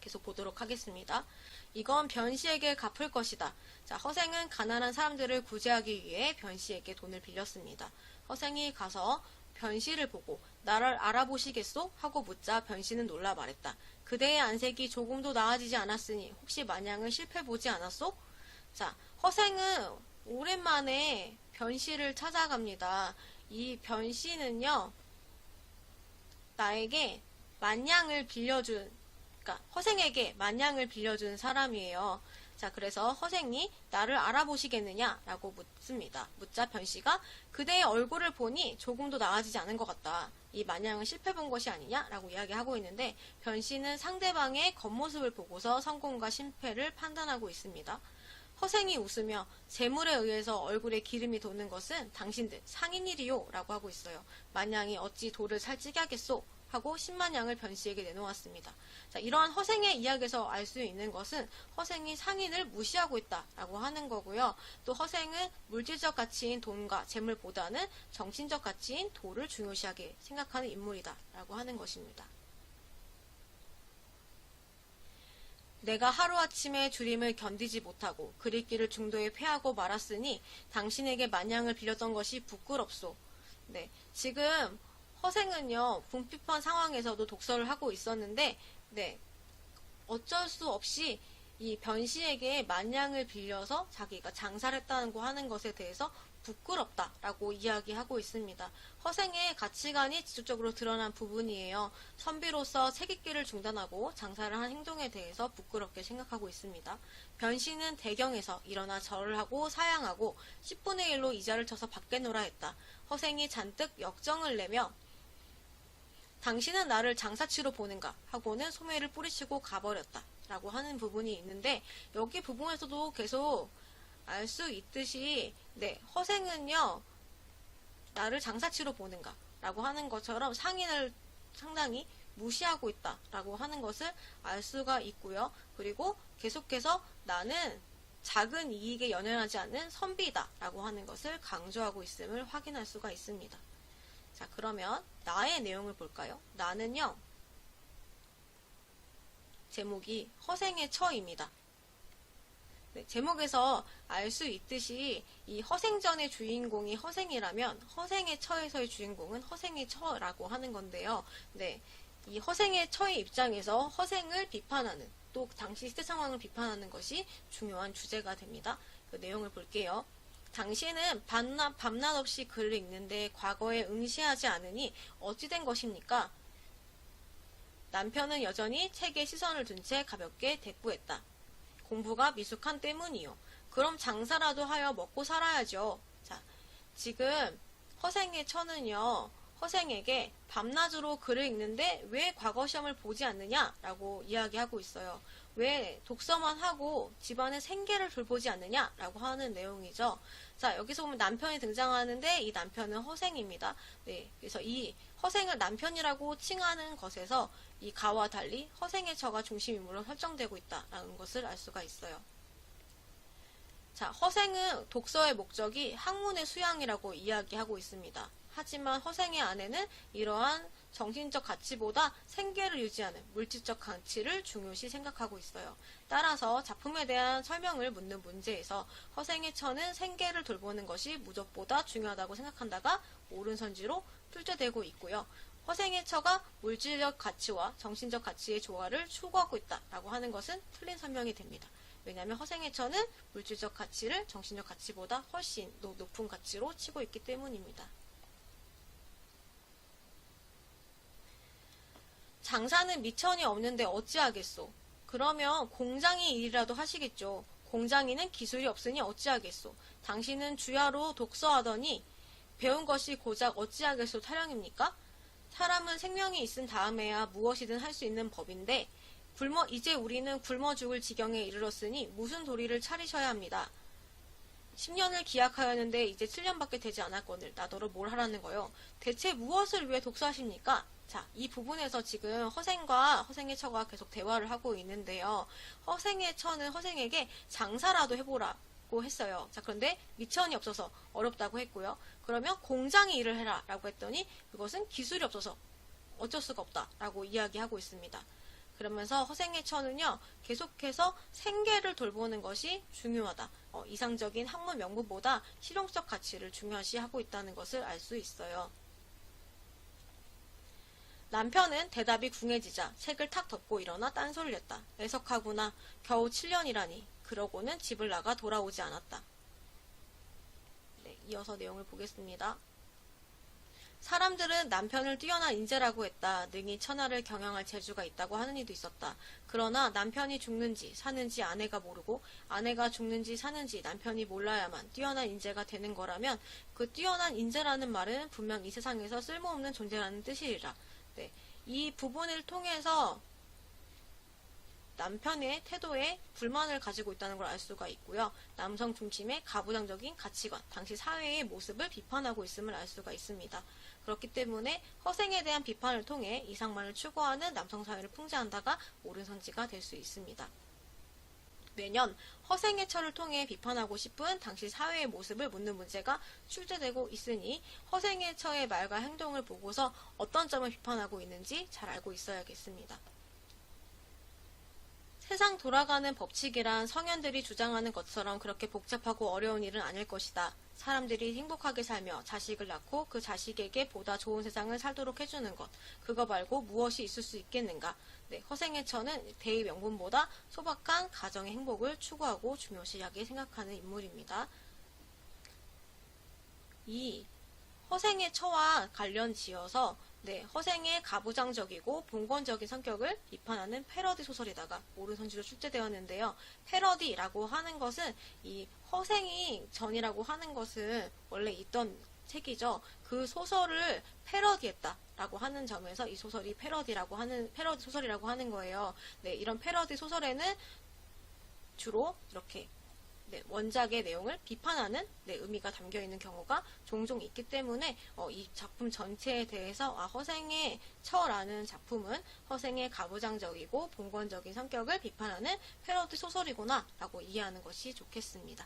계속 보도록 하겠습니다. 이건 변씨에게 갚을 것이다. 자, 허생은 가난한 사람들을 구제하기 위해 변씨에게 돈을 빌렸습니다. 허생이 가서 변씨를 보고 나를 알아보시겠소? 하고 묻자 변씨는 놀라 말했다. 그대의 안색이 조금도 나아지지 않았으니 혹시 마냥을 실패보지 않았소? 자, 허생은 오랜만에 변씨를 찾아갑니다. 이 변씨는요, 나에게 만냥을 빌려준, 그러니까 허생에게 만냥을 빌려준 사람이에요. 자, 그래서 허생이 나를 알아보시겠느냐? 라고 묻습니다. 묻자 변씨가 그대의 얼굴을 보니 조금도 나아지지 않은 것 같다. 이 만냥은 실패본 것이 아니냐? 라고 이야기하고 있는데 변씨는 상대방의 겉모습을 보고서 성공과 실패를 판단하고 있습니다. 허생이 웃으며 재물에 의해서 얼굴에 기름이 도는 것은 당신들 상인일이요 라고 하고 있어요. 만냥이 어찌 돌을 살찌게 하겠소? 하고 10만냥을 변씨에게 내놓았습니다. 자, 이러한 허생의 이야기에서 알 수 있는 것은 허생이 상인을 무시하고 있다라고 하는 거고요. 또 허생은 물질적 가치인 돈과 재물보다는 정신적 가치인 도를 중요시하게 생각하는 인물이다라고 하는 것입니다. 내가 하루아침에 주림을 견디지 못하고 그리끼를 중도에 패하고 말았으니 당신에게 만냥을 빌렸던 것이 부끄럽소. 네, 지금 허생은요, 궁핍한 상황에서도 독서를 하고 있었는데, 네, 어쩔 수 없이 이 변씨에게 만냥을 빌려서 자기가 장사를 했다고 하는 것에 대해서 부끄럽다라고 이야기하고 있습니다. 허생의 가치관이 직접적으로 드러난 부분이에요. 선비로서 세깃길을 중단하고 장사를 한 행동에 대해서 부끄럽게 생각하고 있습니다. 변씨는 대경에서 일어나 절을 하고 사양하고 10분의 1로 이자를 쳐서 밖에 놀아 했다. 허생이 잔뜩 역정을 내며 당신은 나를 장사치로 보는가 하고는 소매를 뿌리치고 가버렸다 라고 하는 부분이 있는데 여기 부분에서도 계속 알 수 있듯이 네, 허생은요 나를 장사치로 보는가 라고 하는 것처럼 상인을 상당히 무시하고 있다 라고 하는 것을 알 수가 있고요. 그리고 계속해서 나는 작은 이익에 연연하지 않는 선비다 라고 하는 것을 강조하고 있음을 확인할 수가 있습니다. 자, 그러면 나의 내용을 볼까요? 나는요, 제목이 허생의 처입니다. 네, 제목에서 알 수 있듯이 이 허생전의 주인공이 허생이라면 허생의 처에서의 주인공은 허생의 처라고 하는 건데요. 네, 이 허생의 처의 입장에서 허생을 비판하는 또 당시 시대 상황을 비판하는 것이 중요한 주제가 됩니다. 그 내용을 볼게요. 당신은 밤낮 없이 글을 읽는데 과거에 응시하지 않으니 어찌 된 것입니까? 남편은 여전히 책에 시선을 둔 채 가볍게 대꾸했다. 공부가 미숙한 때문이요. 그럼 장사라도 하여 먹고 살아야죠. 자, 지금 허생의 처는요, 허생에게 밤낮으로 글을 읽는데 왜 과거 시험을 보지 않느냐라고 이야기하고 있어요. 왜 독서만 하고 집안의 생계를 돌보지 않느냐라고 하는 내용이죠. 자, 여기서 보면 남편이 등장하는데 이 남편은 허생입니다. 네, 그래서 이 허생을 남편이라고 칭하는 것에서 이 가와 달리 허생의 처가 중심 인물로 설정되고 있다라는 것을 알 수가 있어요. 자, 허생은 독서의 목적이 학문의 수양이라고 이야기하고 있습니다. 하지만 허생의 아내는 이러한 정신적 가치보다 생계를 유지하는 물질적 가치를 중요시 생각하고 있어요. 따라서 작품에 대한 설명을 묻는 문제에서 허생의 처는 생계를 돌보는 것이 무엇보다 중요하다고 생각한다가 옳은 선지로 출제되고 있고요. 허생의 처가 물질적 가치와 정신적 가치의 조화를 추구하고 있다라고 하는 것은 틀린 설명이 됩니다. 왜냐하면 허생의 처는 물질적 가치를 정신적 가치보다 훨씬 높은 가치로 치고 있기 때문입니다. 장사는 미천이 없는데 어찌하겠소. 그러면 공장이 일이라도 하시겠죠. 공장이는 기술이 없으니 어찌하겠소. 당신은 주야로 독서하더니 배운 것이 고작 어찌하겠소 타령입니까? 사람은 생명이 있은 다음에야 무엇이든 할 수 있는 법인데 이제 우리는 굶어 죽을 지경에 이르렀으니 무슨 도리를 차리셔야 합니다. 10년을 기약하였는데 이제 7년밖에 되지 않았거늘 나더러 뭘 하라는 거요. 대체 무엇을 위해 독서하십니까? 자, 이 부분에서 지금 허생과 허생의 처가 계속 대화를 하고 있는데요. 허생의 처는 허생에게 장사라도 해보라고 했어요. 자, 그런데 미천이 없어서 어렵다고 했고요. 그러면 공장이 일을 해라 라고 했더니 그것은 기술이 없어서 어쩔 수가 없다 라고 이야기하고 있습니다. 그러면서 허생의 처는요, 계속해서 생계를 돌보는 것이 중요하다. 이상적인 학문 명분보다 실용적 가치를 중요시하고 있다는 것을 알 수 있어요. 남편은 대답이 궁해지자 책을 탁 덮고 일어나 딴소리를 했다. 애석하구나. 겨우 7년이라니. 그러고는 집을 나가 돌아오지 않았다. 네, 이어서 내용을 보겠습니다. 사람들은 남편을 뛰어난 인재라고 했다. 능히 천하를 경영할 재주가 있다고 하는 이도 있었다. 그러나 남편이 죽는지 사는지 아내가 모르고 아내가 죽는지 사는지 남편이 몰라야만 뛰어난 인재가 되는 거라면 그 뛰어난 인재라는 말은 분명 이 세상에서 쓸모없는 존재라는 뜻이리라. 네, 이 부분을 통해서 남편의 태도에 불만을 가지고 있다는 걸 알 수가 있고요. 남성 중심의 가부장적인 가치관, 당시 사회의 모습을 비판하고 있음을 알 수가 있습니다. 그렇기 때문에 허생에 대한 비판을 통해 이상만을 추구하는 남성 사회를 풍자한다가 옳은 선지가 될 수 있습니다. 매년 허생의 처를 통해 비판하고 싶은 당시 사회의 모습을 묻는 문제가 출제되고 있으니 허생의 처의 말과 행동을 보고서 어떤 점을 비판하고 있는지 잘 알고 있어야겠습니다. 세상 돌아가는 법칙이란 성현들이 주장하는 것처럼 그렇게 복잡하고 어려운 일은 아닐 것이다. 사람들이 행복하게 살며 자식을 낳고 그 자식에게 보다 좋은 세상을 살도록 해주는 것. 그거 말고 무엇이 있을 수 있겠는가. 네, 허생의 처는 대의 명분보다 소박한 가정의 행복을 추구하고 중요시하게 생각하는 인물입니다. 이 허생의 처와 관련 지어서 허생의 가부장적이고 봉건적인 성격을 비판하는 패러디 소설에다가 옳은 선지로 출제되었는데요. 패러디라고 하는 것은 이 허생이 전이라고 하는 것은 원래 있던 책이죠. 그 소설을 패러디했다라고 하는 점에서 이 소설이 패러디 소설이라고 하는 거예요. 네, 이런 패러디 소설에는 주로 이렇게 원작의 내용을 비판하는 의미가 담겨있는 경우가 종종 있기 때문에 이 작품 전체에 대해서 허생의 처라는 작품은 허생의 가부장적이고 봉건적인 성격을 비판하는 패러디 소설이구나 라고 이해하는 것이 좋겠습니다.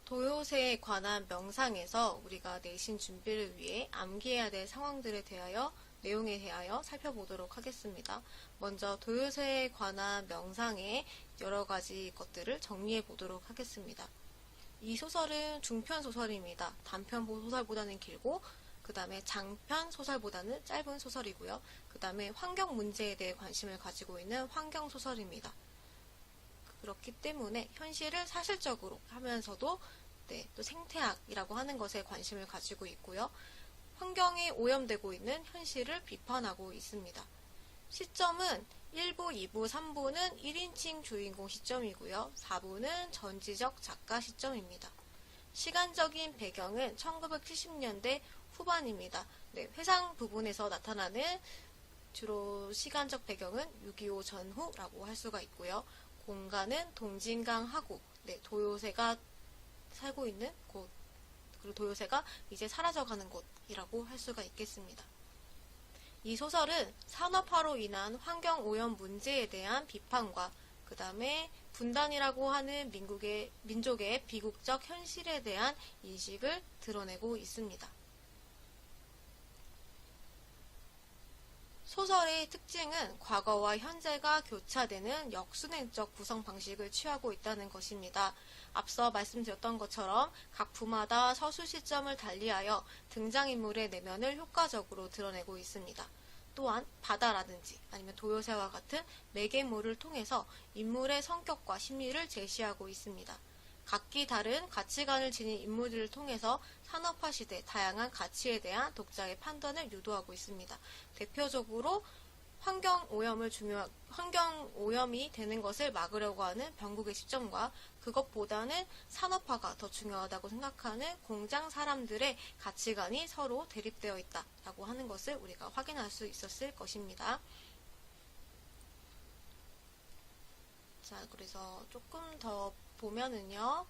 도요새에 관한 명상에서 우리가 내신 준비를 위해 암기해야 될 상황들에 대하여 내용에 대하여 살펴보도록 하겠습니다. 먼저 도요새에 관한 명상의 여러 가지 것들을 정리해 보도록 하겠습니다. 이 소설은 중편 소설입니다. 단편 소설보다는 길고 그 다음에 장편 소설보다는 짧은 소설이고요. 그 다음에 환경 문제에 대해 관심을 가지고 있는 환경 소설입니다. 그렇기 때문에 현실을 사실적으로 하면서도 또 생태학이라고 하는 것에 관심을 가지고 있고요. 환경에 오염되고 있는 현실을 비판하고 있습니다. 시점은 1부, 2부, 3부는 1인칭 주인공 시점이고요. 4부는 전지적 작가 시점입니다. 시간적인 배경은 1970년대 후반입니다. 네, 회상 부분에서 나타나는 주로 시간적 배경은 6.25 전후라고 할 수가 있고요. 공간은 동진강 하구, 네, 도요새가 살고 있는 곳, 그리고 도요새가 이제 사라져가는 곳이라고 할 수가 있겠습니다. 이 소설은 산업화로 인한 환경오염 문제에 대한 비판과 그 다음에 분단이라고 하는 민족의 비극적 현실에 대한 인식을 드러내고 있습니다. 소설의 특징은 과거와 현재가 교차되는 역순행적 구성 방식을 취하고 있다는 것입니다. 앞서 말씀드렸던 것처럼 각 부마다 서술 시점을 달리하여 등장인물의 내면을 효과적으로 드러내고 있습니다. 또한 바다라든지 아니면 도요새와 같은 매개물을 통해서 인물의 성격과 심리를 제시하고 있습니다. 각기 다른 가치관을 지닌 인물들을 통해서 산업화 시대 다양한 가치에 대한 독자의 판단을 유도하고 있습니다. 대표적으로 환경오염이 되는 것을 막으려고 하는 병국의 시점과 그것보다는 산업화가 더 중요하다고 생각하는 공장 사람들의 가치관이 서로 대립되어 있다라고 하는 것을 우리가 확인할 수 있었을 것입니다. 자, 그래서 조금 더 보면은요,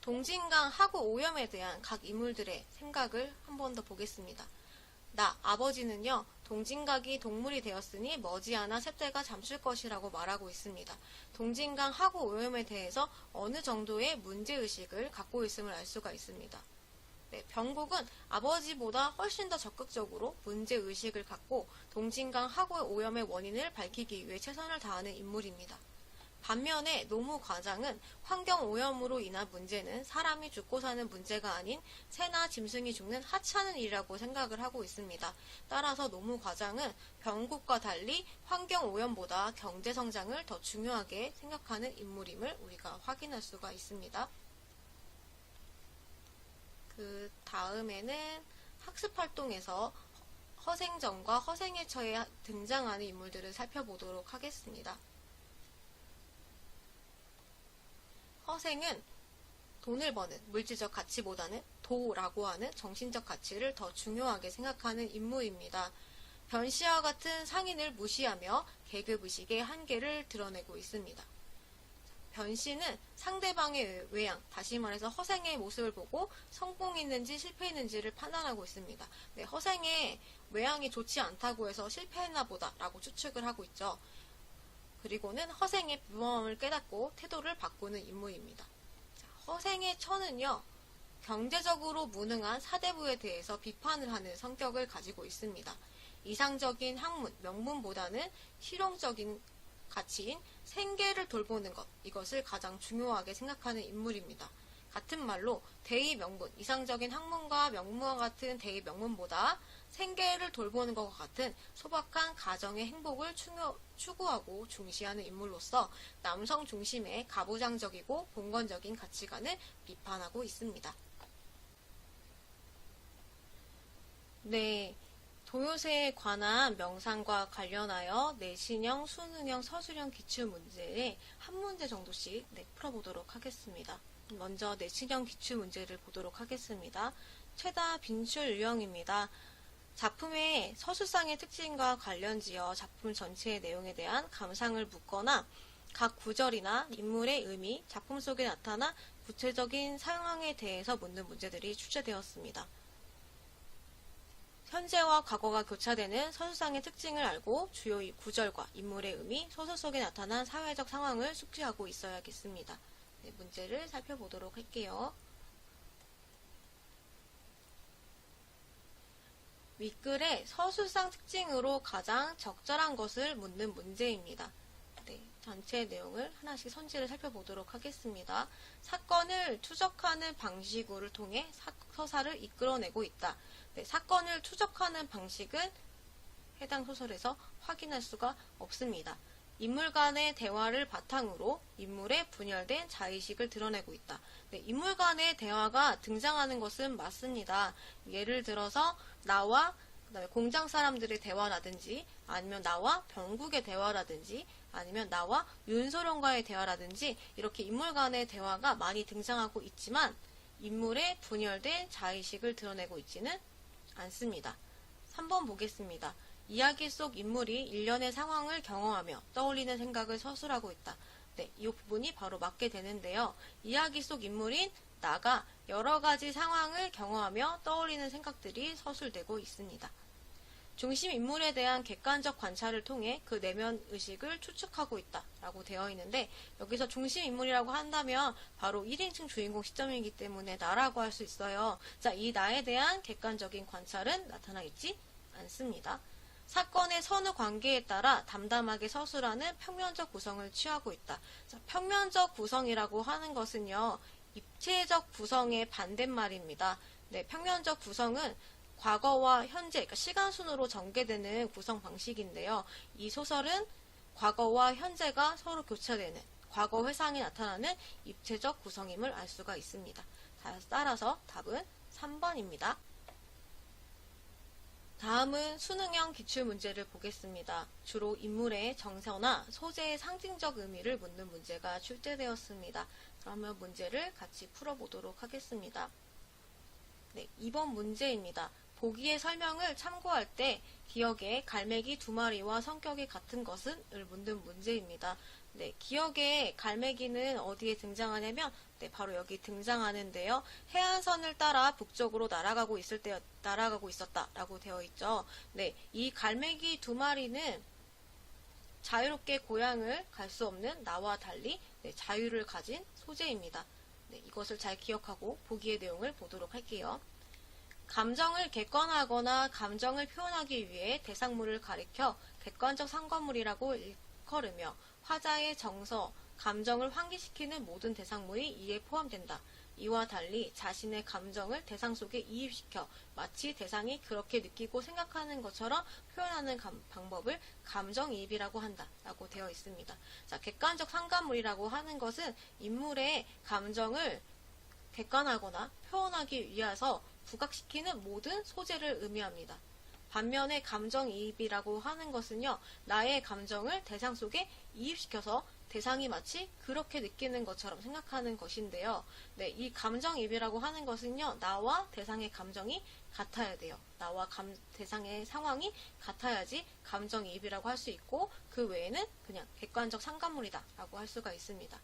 동진강 하구 오염에 대한 각 인물들의 생각을 한 번 더 보겠습니다. 아버지는요, 동진강이 동물이 되었으니 머지않아 sep대가 잠실 것이라고 말하고 있습니다. 동진강 하구 오염에 대해서 어느 정도의 문제의식을 갖고 있음을 알 수가 있습니다. 네, 병국은 아버지보다 훨씬 더 적극적으로 문제의식을 갖고 동진강 하구 오염의 원인을 밝히기 위해 최선을 다하는 인물입니다. 반면에 노무과장은 환경오염으로 인한 문제는 사람이 죽고 사는 문제가 아닌 새나 짐승이 죽는 하찮은 일이라고 생각을 하고 있습니다. 따라서 노무과장은 병국과 달리 환경오염보다 경제성장을 더 중요하게 생각하는 인물임을 우리가 확인할 수가 있습니다. 그 다음에는 학습활동에서 허생전과 허생애처에 등장하는 인물들을 살펴보도록 하겠습니다. 허생은 돈을 버는 물질적 가치보다는 도라고 하는 정신적 가치를 더 중요하게 생각하는 인물입니다. 변씨와 같은 상인을 무시하며 계급의식의 한계를 드러내고 있습니다. 변씨는 상대방의 외양, 다시 말해서 허생의 모습을 보고 성공했는지 실패했는지를 판단하고 있습니다. 네, 허생의 외양이 좋지 않다고 해서 실패했나 보다라고 추측을 하고 있죠. 그리고는 허생의 무모함을 깨닫고 태도를 바꾸는 인물입니다. 허생의 처는요, 경제적으로 무능한 사대부에 대해서 비판을 하는 성격을 가지고 있습니다. 이상적인 학문, 명문보다는 실용적인 가치인 생계를 돌보는 것, 이것을 가장 중요하게 생각하는 인물입니다. 같은 말로 대의 명분, 이상적인 학문과 명문과 같은 대의 명문보다 생계를 돌보는 것과 같은 소박한 가정의 행복을 추구하고 중시하는 인물로서 남성 중심의 가부장적이고 봉건적인 가치관을 비판하고 있습니다. 네, 도요새에 관한 명상과 관련하여 내신형, 수능형, 서술형 기출문제에 한 문제 정도씩 풀어보도록 하겠습니다. 먼저 내신형 기출문제를 보도록 하겠습니다. 최다 빈출 유형입니다. 작품의 서술상의 특징과 관련지어 작품 전체의 내용에 대한 감상을 묻거나 각 구절이나 인물의 의미, 작품 속에 나타나 구체적인 상황에 대해서 묻는 문제들이 출제되었습니다. 현재와 과거가 교차되는 서술상의 특징을 알고 주요 구절과 인물의 의미, 소설 속에 나타난 사회적 상황을 숙지하고 있어야겠습니다. 네, 문제를 살펴보도록 할게요. 윗글의 서술상 특징으로 가장 적절한 것을 묻는 문제입니다. 네, 전체 내용을 하나씩 선지를 살펴보도록 하겠습니다. 사건을 추적하는 방식을 통해 서사를 이끌어내고 있다. 네, 사건을 추적하는 방식은 해당 소설에서 확인할 수가 없습니다. 인물 간의 대화를 바탕으로 인물의 분열된 자의식을 드러내고 있다. 네, 인물 간의 대화가 등장하는 것은 맞습니다. 예를 들어서 나와 그다음에 공장 사람들의 대화라든지 아니면 나와 병국의 대화라든지 아니면 나와 윤소룡과의 대화라든지 이렇게 인물 간의 대화가 많이 등장하고 있지만 인물의 분열된 자의식을 드러내고 있지는 않습니다. 3번 보겠습니다. 이야기 속 인물이 일련의 상황을 경험하며 떠올리는 생각을 서술하고 있다. 네, 이 부분이 바로 맞게 되는데요. 이야기 속 인물인 나가 여러 가지 상황을 경험하며 떠올리는 생각들이 서술되고 있습니다. 중심 인물에 대한 객관적 관찰을 통해 그 내면 의식을 추측하고 있다 라고 되어 있는데, 여기서 중심 인물이라고 한다면 바로 1인칭 주인공 시점이기 때문에 나라고 할 수 있어요. 자, 이 나에 대한 객관적인 관찰은 나타나 있지 않습니다. 사건의 선후 관계에 따라 담담하게 서술하는 평면적 구성을 취하고 있다. 자, 평면적 구성이라고 하는 것은요, 입체적 구성의 반대말입니다. 네, 평면적 구성은 과거와 현재, 그러니까 시간 순으로 전개되는 구성 방식인데요. 이 소설은 과거와 현재가 서로 교차되는 과거 회상이 나타나는 입체적 구성임을 알 수가 있습니다. 따라서 답은 3번입니다. 다음은 수능형 기출문제를 보겠습니다. 주로 인물의 정서나 소재의 상징적 의미를 묻는 문제가 출제되었습니다. 그러면 문제를 같이 풀어보도록 하겠습니다. 네, 2번 문제입니다. 보기의 설명을 참고할 때 기억에 갈매기 2마리와 성격이 같은 것은? 을 묻는 문제입니다. 네, 기억에 갈매기는 어디에 등장하냐면 바로 여기 등장하는데요. 해안선을 따라 북쪽으로 날아가고 있었다라고 되어 있죠. 네, 이 갈매기 2마리는 자유롭게 고향을 갈 수 없는 나와 달리 자유를 가진 소재입니다. 네, 이것을 잘 기억하고 보기의 내용을 보도록 할게요. 감정을 객관화하거나 감정을 표현하기 위해 대상물을 가리켜 객관적 상관물이라고 일컬으며 화자의 정서, 감정을 환기시키는 모든 대상물이 이에 포함된다. 이와 달리 자신의 감정을 대상 속에 이입시켜 마치 대상이 그렇게 느끼고 생각하는 것처럼 표현하는 방법을 감정이입이라고 한다 라고 되어 있습니다. 자, 객관적 상관물이라고 하는 것은 인물의 감정을 객관화하거나 표현하기 위해서 부각시키는 모든 소재를 의미합니다. 반면에 감정이입이라고 하는 것은요, 나의 감정을 대상 속에 이입시켜서 대상이 마치 그렇게 느끼는 것처럼 생각하는 것인데요. 네, 이 감정이입이라고 하는 것은요, 나와 대상의 감정이 같아야 돼요. 나와 대상의 상황이 같아야지 감정이입이라고 할 수 있고, 그 외에는 그냥 객관적 상관물이다 라고 할 수가 있습니다.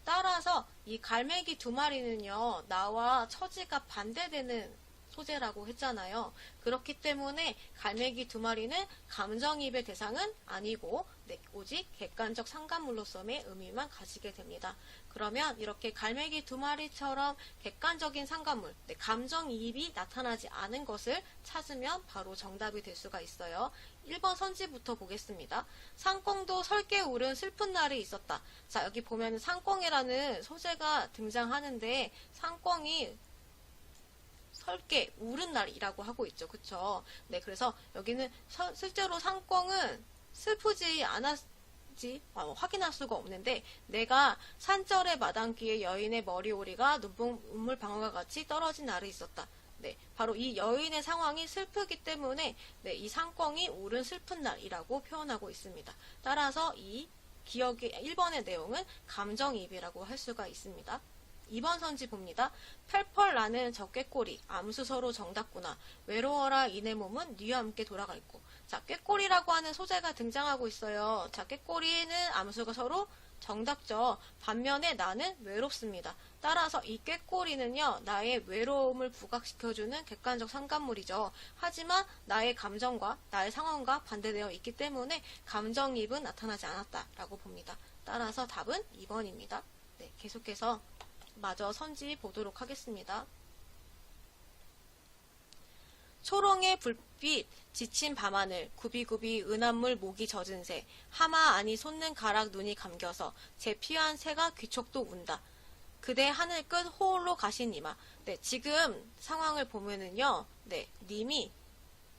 따라서 이 갈매기 2마리는요, 나와 처지가 반대되는 소재라고 했잖아요. 그렇기 때문에 갈매기 2마리는 감정이입의 대상은 아니고 오직 객관적 상관물로서의 의미만 가지게 됩니다. 그러면 이렇게 갈매기 2마리처럼 객관적인 상관물, 감정이입이 나타나지 않은 것을 찾으면 바로 정답이 될 수가 있어요. 1번 선지부터 보겠습니다. 상꽁도 설게 울은 슬픈 날이 있었다. 자, 여기 보면 상꽁이라는 소재가 등장하는데 상꽁이 설게 울은 날이라고 하고 있죠. 그쵸? 네, 그래서 여기는 실제로 상꽁은 슬프지 않았지 확인할 수가 없는데, 내가 산절의 마당귀에 여인의 머리오리가 눈물 방울과 같이 떨어진 날이 있었다. 네, 바로 이 여인의 상황이 슬프기 때문에 이 상꽁이 울은 슬픈 날이라고 표현하고 있습니다. 따라서 이 기억의 1번의 내용은 감정이입이라고 할 수가 있습니다. 2번 선지 봅니다. 펄펄 나는 저 꾀꼬리 암수서로 정답구나. 외로워라 이내 몸은 니와 함께 돌아갈 거. 자, 꾀꼬리라고 하는 소재가 등장하고 있어요. 자, 꾀꼬리는 암수가 서로 정답죠. 반면에 나는 외롭습니다. 따라서 이 꾀꼬리는요, 나의 외로움을 부각시켜주는 객관적 상관물이죠. 하지만 나의 감정과 나의 상황과 반대되어 있기 때문에 감정이입은 나타나지 않았다라고 봅니다. 따라서 답은 2번입니다. 네, 계속해서 마저 선지 보도록 하겠습니다. 초롱의 불빛 지친 밤하늘 구비구비 은한물 목이 젖은 새 하마 안이 솟는 가락 눈이 감겨서 제 피한 새가 귀촉도 운다. 그대 하늘 끝 호홀로 가신 이마. 네, 지금 상황을 보면은요, 님이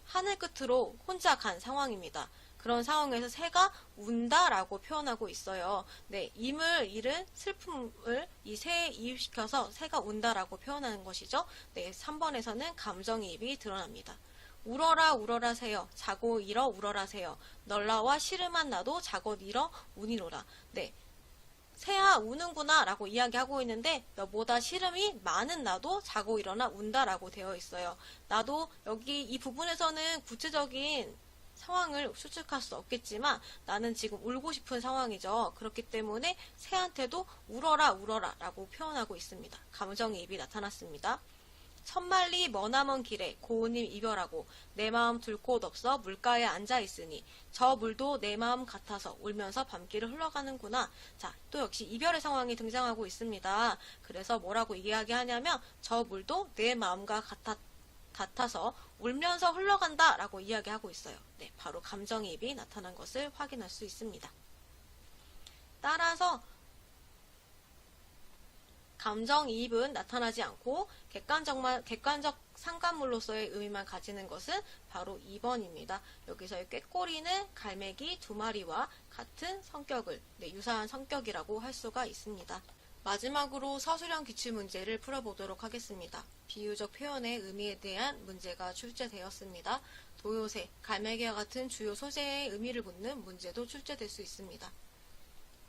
하늘 끝으로 혼자 간 상황입니다. 그런 상황에서 새가 운다라고 표현하고 있어요. 네, 임을 잃은 슬픔을 이 새에 이입시켜서 새가 운다라고 표현하는 것이죠. 네, 3번에서는 감정이입이 드러납니다. 울어라 울어라 새여 자고 일어 울어라 새여 널라와 시름한 나도 자고 일어 우니로라. 네, 새야 우는구나 라고 이야기하고 있는데 너보다 시름이 많은 나도 자고 일어나 운다 라고 되어 있어요. 나도 여기 이 부분에서는 구체적인 상황을 추측할 수 없겠지만 나는 지금 울고 싶은 상황이죠. 그렇기 때문에 새한테도 울어라 울어라 라고 표현하고 있습니다. 감정이입이 나타났습니다. 천만리 머나먼 길에 고운님 이별하고 내 마음 둘 곳 없어 물가에 앉아 있으니 저 물도 내 마음 같아서 울면서 밤길을 흘러가는구나. 자, 또 역시 이별의 상황이 등장하고 있습니다. 그래서 뭐라고 이야기하냐면 저 물도 내 마음과 같아서 울면서 흘러간다 라고 이야기하고 있어요. 네, 바로 감정이입이 나타난 것을 확인할 수 있습니다. 따라서 감정이입은 나타나지 않고 객관적 상관물로서의 의미만 가지는 것은 바로 2번입니다. 여기서의 꾀꼬리는 갈매기 2마리와 같은 성격을, 유사한 성격이라고 할 수가 있습니다. 마지막으로 서술형 기출문제를 풀어보도록 하겠습니다. 비유적 표현의 의미에 대한 문제가 출제되었습니다. 도요새, 갈매기와 같은 주요 소재의 의미를 묻는 문제도 출제될 수 있습니다.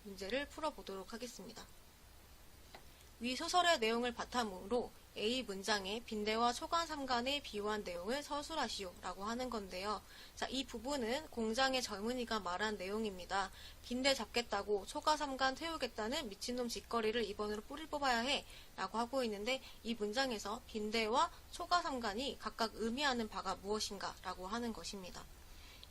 문제를 풀어보도록 하겠습니다. 위 소설의 내용을 바탕으로 A 문장에 빈대와 초가삼간에 비유한 내용을 서술하시오 라고 하는 건데요. 자, 이 부분은 공장의 젊은이가 말한 내용입니다. 빈대 잡겠다고 초가삼간 태우겠다는 미친놈 짓거리를 이번으로 뿌리 뽑아야 해 라고 하고 있는데 이 문장에서 빈대와 초가삼간이 각각 의미하는 바가 무엇인가 라고 하는 것입니다.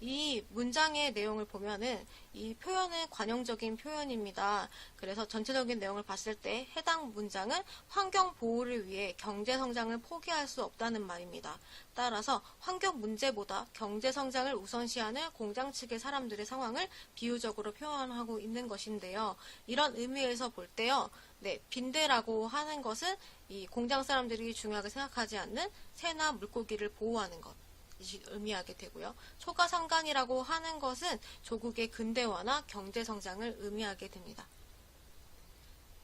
이 문장의 내용을 보면은 이 표현은 관용적인 표현입니다. 그래서 전체적인 내용을 봤을 때 해당 문장은 환경 보호를 위해 경제 성장을 포기할 수 없다는 말입니다. 따라서 환경 문제보다 경제 성장을 우선시하는 공장 측의 사람들의 상황을 비유적으로 표현하고 있는 것인데요. 이런 의미에서 볼 때요. 네, 빈대라고 하는 것은 이 공장 사람들이 중요하게 생각하지 않는 새나 물고기를 보호하는 것. 의미하게 되고요. 초가삼간이라고 하는 것은 조국의 근대화나 경제성장을 의미하게 됩니다.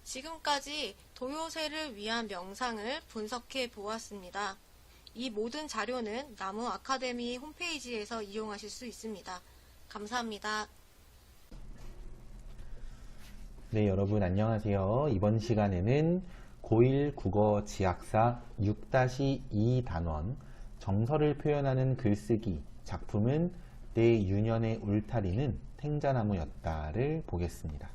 지금까지 도요새를 위한 명상을 분석해 보았습니다. 이 모든 자료는 나무 아카데미 홈페이지에서 이용하실 수 있습니다. 감사합니다. 네, 여러분 안녕하세요. 이번 시간에는 고1 국어 지학사 6-2 단원 정서를 표현하는 글쓰기 작품은 내 유년의 울타리는 탱자나무였다를 보겠습니다.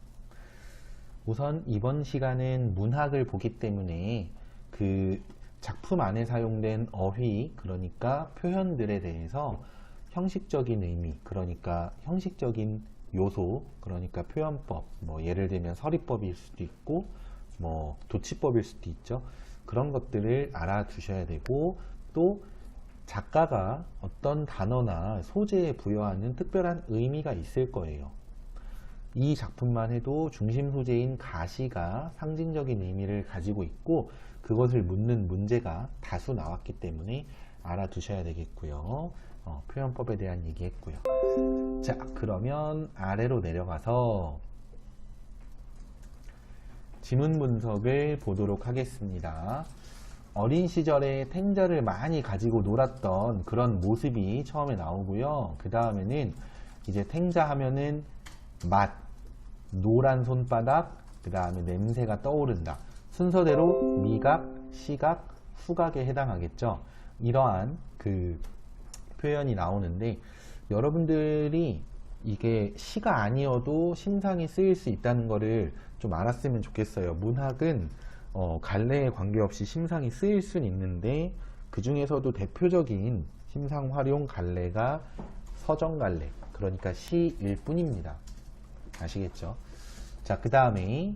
우선 이번 시간은 문학을 보기 때문에 그 작품 안에 사용된 어휘, 그러니까 표현들에 대해서 형식적인 의미, 그러니까 형식적인 요소, 그러니까 표현법, 뭐 예를 들면 서리법일 수도 있고 뭐 도치법일 수도 있죠. 그런 것들을 알아두셔야 되고 또 작가가 어떤 단어나 소재에 부여하는 특별한 의미가 있을 거예요. 이 작품만 해도 중심 소재인 가시가 상징적인 의미를 가지고 있고 그것을 묻는 문제가 다수 나왔기 때문에 알아두셔야 되겠고요. 표현법에 대한 얘기했고요. 자, 그러면 아래로 내려가서 지문 분석을 보도록 하겠습니다. 어린 시절에 탱자를 많이 가지고 놀았던 그런 모습이 처음에 나오고요. 그 다음에는 이제 탱자 하면은 맛, 노란 손바닥, 그 다음에 냄새가 떠오른다. 순서대로 미각, 시각, 후각에 해당하겠죠. 이러한 그 표현이 나오는데 여러분들이 이게 시가 아니어도 심상이 쓰일 수 있다는 거를 좀 알았으면 좋겠어요. 문학은 갈래에 관계없이 심상이 쓰일 수는 있는데 그 중에서도 대표적인 심상 활용 갈래가 서정갈래, 그러니까 시일 뿐입니다. 아시겠죠? 자, 그 다음에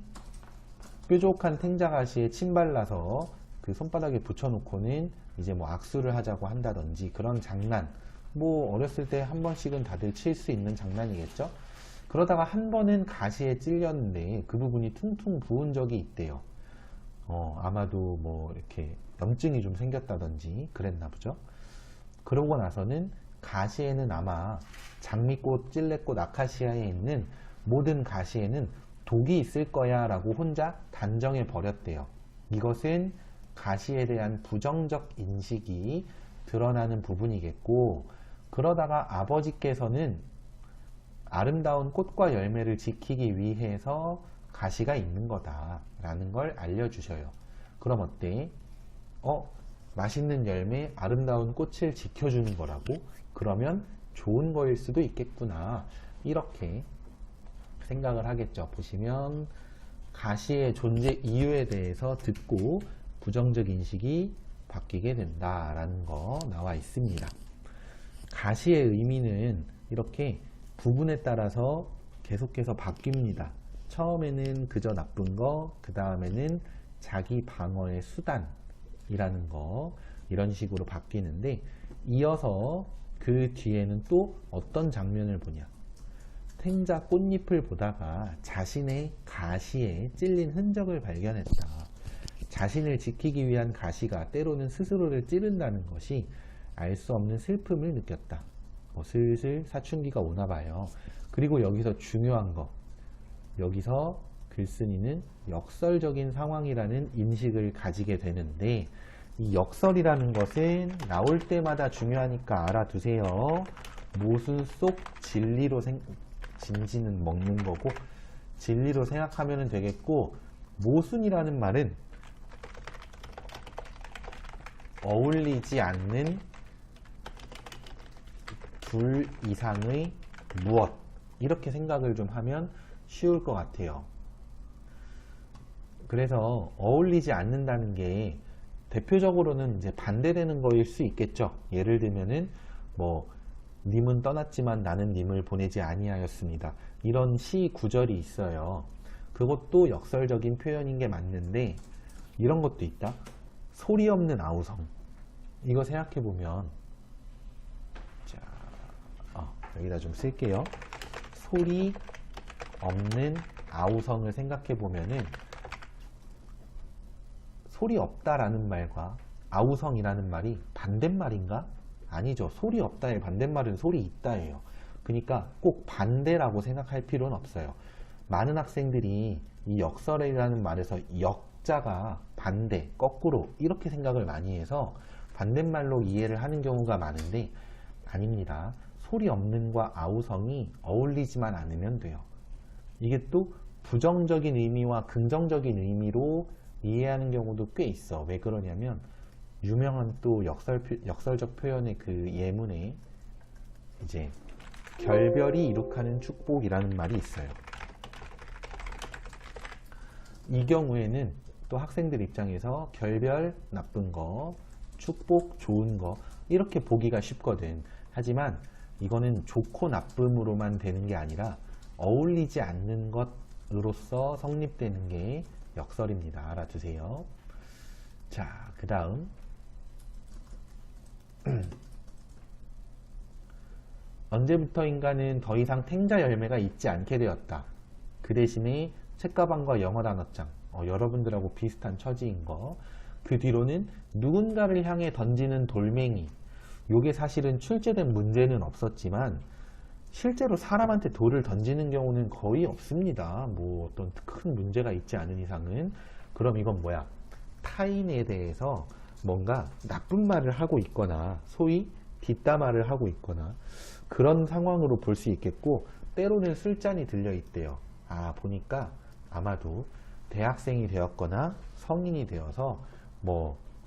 뾰족한 탱자가시에 침 발라서 그 손바닥에 붙여놓고는 이제 뭐 악수를 하자고 한다든지 그런 장난, 뭐 어렸을 때 한 번씩은 다들 칠 수 있는 장난이겠죠? 그러다가 한 번은 가시에 찔렸는데 그 부분이 퉁퉁 부은 적이 있대요. 아마도 뭐 이렇게 염증이 좀 생겼다든지 그랬나 보죠. 그러고 나서는 가시에는 아마 장미꽃, 찔레꽃, 아카시아에 있는 모든 가시에는 독이 있을 거야 라고 혼자 단정해 버렸대요. 이것은 가시에 대한 부정적 인식이 드러나는 부분이겠고, 그러다가 아버지께서는 아름다운 꽃과 열매를 지키기 위해서 가시가 있는 거다라는 걸 알려주셔요. 그럼 어때? 맛있는 열매, 아름다운 꽃을 지켜주는 거라고? 그러면 좋은 거일 수도 있겠구나. 이렇게 생각을 하겠죠. 보시면 가시의 존재 이유에 대해서 듣고 부정적 인식이 바뀌게 된다라는 거 나와 있습니다. 가시의 의미는 이렇게 부분에 따라서 계속해서 바뀝니다. 처음에는 그저 나쁜 거, 그 다음에는 자기 방어의 수단이라는 거, 이런 식으로 바뀌는데, 이어서 그 뒤에는 또 어떤 장면을 보냐. 탱자 꽃잎을 보다가 자신의 가시에 찔린 흔적을 발견했다. 자신을 지키기 위한 가시가 때로는 스스로를 찌른다는 것이 알 수 없는 슬픔을 느꼈다. 슬슬 사춘기가 오나 봐요. 그리고 여기서 중요한 거, 여기서 글쓴이는 역설적인 상황이라는 인식을 가지게 되는데, 이 역설이라는 것은 나올 때마다 중요하니까 알아두세요. 모순 속 진리로 진지는 먹는 거고, 진리로 생각하면 되겠고, 모순이라는 말은 어울리지 않는 둘 이상의 무엇, 이렇게 생각을 좀 하면 쉬울 것 같아요. 그래서 어울리지 않는다는 게 대표적으로는 이제 반대되는 거일 수 있겠죠. 예를 들면은 님은 떠났지만 나는 님을 보내지 아니하였습니다. 이런 시 구절이 있어요. 그것도 역설적인 표현인 게 맞는데, 이런 것도 있다. 소리 없는 아우성. 이거 생각해 보면, 자, 여기다 좀 쓸게요. 소리 없는 아우성을 생각해 보면은, 소리 없다라는 말과 아우성이라는 말이 반대말인가? 아니죠. 소리 없다의 반대말은 소리 있다예요. 그러니까 꼭 반대라고 생각할 필요는 없어요. 많은 학생들이 이 역설이라는 말에서 역자가 반대, 거꾸로 이렇게 생각을 많이 해서 반대말로 이해를 하는 경우가 많은데, 아닙니다. 소리 없는과 아우성이 어울리지만 않으면 돼요. 이게 또 부정적인 의미와 긍정적인 의미로 이해하는 경우도 꽤 있어. 왜 그러냐면, 유명한 또 역설적 표현의 그 예문에 이제 결별이 이룩하는 축복이라는 말이 있어요. 이 경우에는 또 학생들 입장에서 결별 나쁜 거, 축복 좋은 거, 이렇게 보기가 쉽거든. 하지만 이거는 좋고 나쁨으로만 되는 게 아니라 어울리지 않는 것으로서 성립되는 게 역설입니다. 알아두세요. 자, 그 다음 언제부터 인간은 더 이상 탱자 열매가 있지 않게 되었다. 그 대신에 책가방과 영어 단어장, 여러분들하고 비슷한 처지인 거. 그 뒤로는 누군가를 향해 던지는 돌멩이. 요게 사실은 출제된 문제는 없었지만 실제로 사람한테 돌을 던지는 경우는 거의 없습니다. 어떤 큰 문제가 있지 않은 이상은. 그럼 이건 뭐야? 타인에 대해서 뭔가 나쁜 말을 하고 있거나 소위 뒷담화를 하고 있거나 그런 상황으로 볼 수 있겠고, 때로는 술잔이 들려 있대요. 보니까 아마도 대학생이 되었거나 성인이 되어서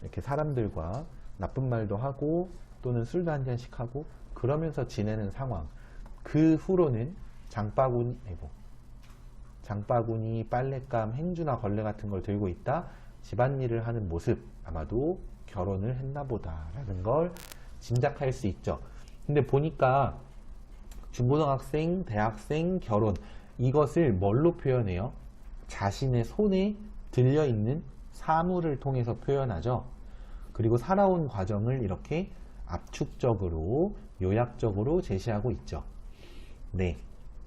이렇게 사람들과 나쁜 말도 하고 또는 술도 한 잔씩 하고 그러면서 지내는 상황. 그 후로는 장바구니, 빨랫감, 행주나 걸레 같은 걸 들고 있다. 집안일을 하는 모습. 아마도 결혼을 했나 보다라는 걸 짐작할 수 있죠. 근데 보니까 중고등학생, 대학생, 결혼, 이것을 뭘로 표현해요? 자신의 손에 들려있는 사물을 통해서 표현하죠. 그리고 살아온 과정을 이렇게 압축적으로, 요약적으로 제시하고 있죠. 네.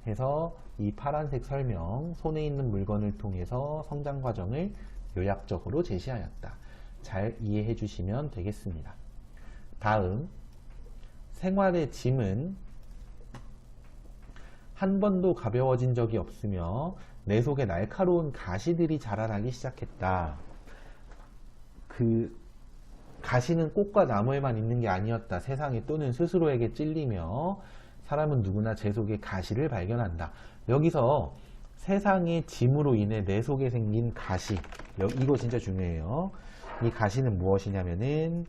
해서 이 파란색 설명, 손에 있는 물건을 통해서 성장 과정을 요약적으로 제시하였다. 잘 이해해 주시면 되겠습니다. 다음, 생활의 짐은 한 번도 가벼워진 적이 없으며 내 속에 날카로운 가시들이 자라나기 시작했다. 그 가시는 꽃과 나무에만 있는 게 아니었다. 세상에 또는 스스로에게 찔리며 사람은 누구나 제 속에 가시를 발견한다. 여기서 세상의 짐으로 인해 내 속에 생긴 가시, 이거 진짜 중요해요. 이 가시는 무엇이냐면은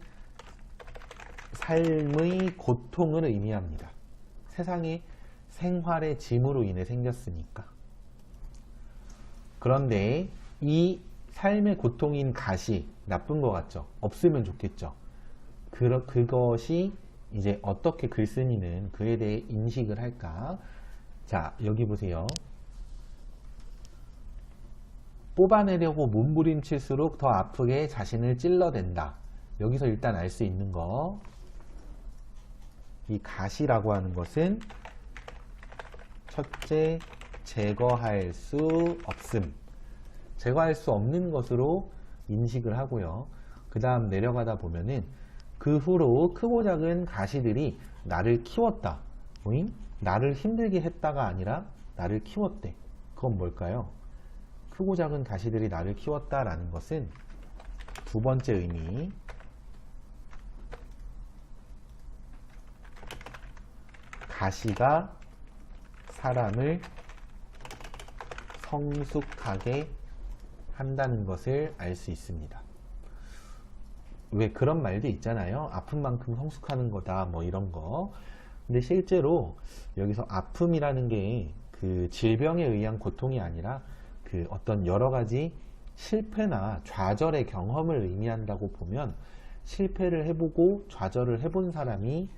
삶의 고통을 의미합니다. 세상의 생활의 짐으로 인해 생겼으니까. 그런데 이 삶의 고통인 가시, 나쁜 것 같죠? 없으면 좋겠죠? 그것이 이제 어떻게 글쓴이는 그에 대해 인식을 할까? 자, 여기 보세요. 뽑아내려고 몸부림칠수록 더 아프게 자신을 찔러댄다. 여기서 일단 알 수 있는 거, 이 가시라고 하는 것은 첫째, 제거할 수 없음. 제거할 수 없는 것으로 인식을 하고요. 그 다음 내려가다 보면은 그 후로 크고 작은 가시들이 나를 키웠다. 오잉? 나를 힘들게 했다가 아니라 나를 키웠대. 그건 뭘까요? 크고 작은 가시들이 나를 키웠다라는 것은 두 번째 의미, 가시가 사람을 성숙하게 한다는 것을 알 수 있습니다. 왜 그런 말도 있잖아요. 아픈 만큼 성숙하는 거다, 뭐 이런 거. 근데 실제로 여기서 아픔이라는 게 그 질병에 의한 고통이 아니라 그 어떤 여러 가지 실패나 좌절의 경험을 의미한다고 보면, 실패를 해보고 좌절을 해본 사람이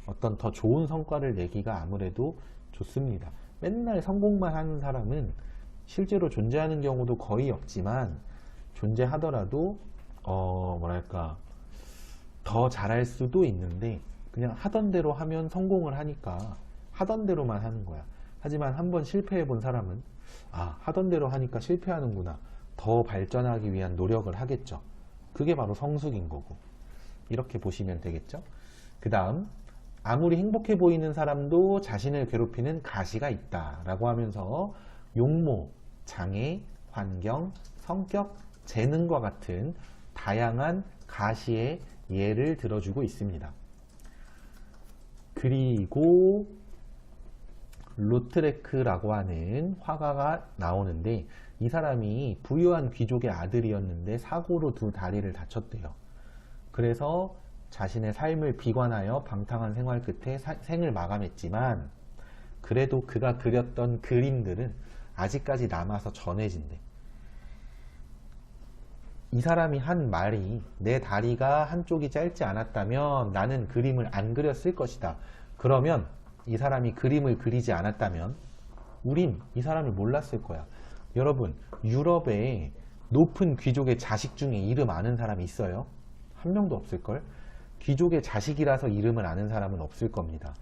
어떤 더 좋은 성과를 내기가 아무래도 좋습니다. 맨날 성공만 하는 사람은 실제로 존재하는 경우도 거의 없지만, 존재하더라도 뭐랄까 더 잘할 수도 있는데 그냥 하던 대로 하면 성공을 하니까 하던 대로만 하는 거야. 하지만 한번 실패해 본 사람은 하던 대로 하니까 실패하는구나, 더 발전하기 위한 노력을 하겠죠. 그게 바로 성숙인 거고, 이렇게 보시면 되겠죠. 그 다음, 아무리 행복해 보이는 사람도 자신을 괴롭히는 가시가 있다 라고 하면서 용모, 장애, 환경, 성격, 재능과 같은 다양한 가시의 예를 들어주고 있습니다. 그리고 로트레크라고 하는 화가가 나오는데, 이 사람이 부유한 귀족의 아들이었는데 사고로 두 다리를 다쳤대요. 그래서 자신의 삶을 비관하여 방탕한 생활 끝에 생을 마감했지만, 그래도 그가 그렸던 그림들은 아직까지 남아서 전해진대. 이 사람이 한 말이, 내 다리가 한쪽이 짧지 않았다면 나는 그림을 안 그렸을 것이다. 그러면 이 사람이 그림을 그리지 않았다면 우린 이 사람을 몰랐을 거야. 여러분, 유럽에 높은 귀족의 자식 중에 이름 아는 사람이 있어요? 한 명도 없을걸? 귀족의 자식이라서 이름을 아는 사람은 없을 겁니다.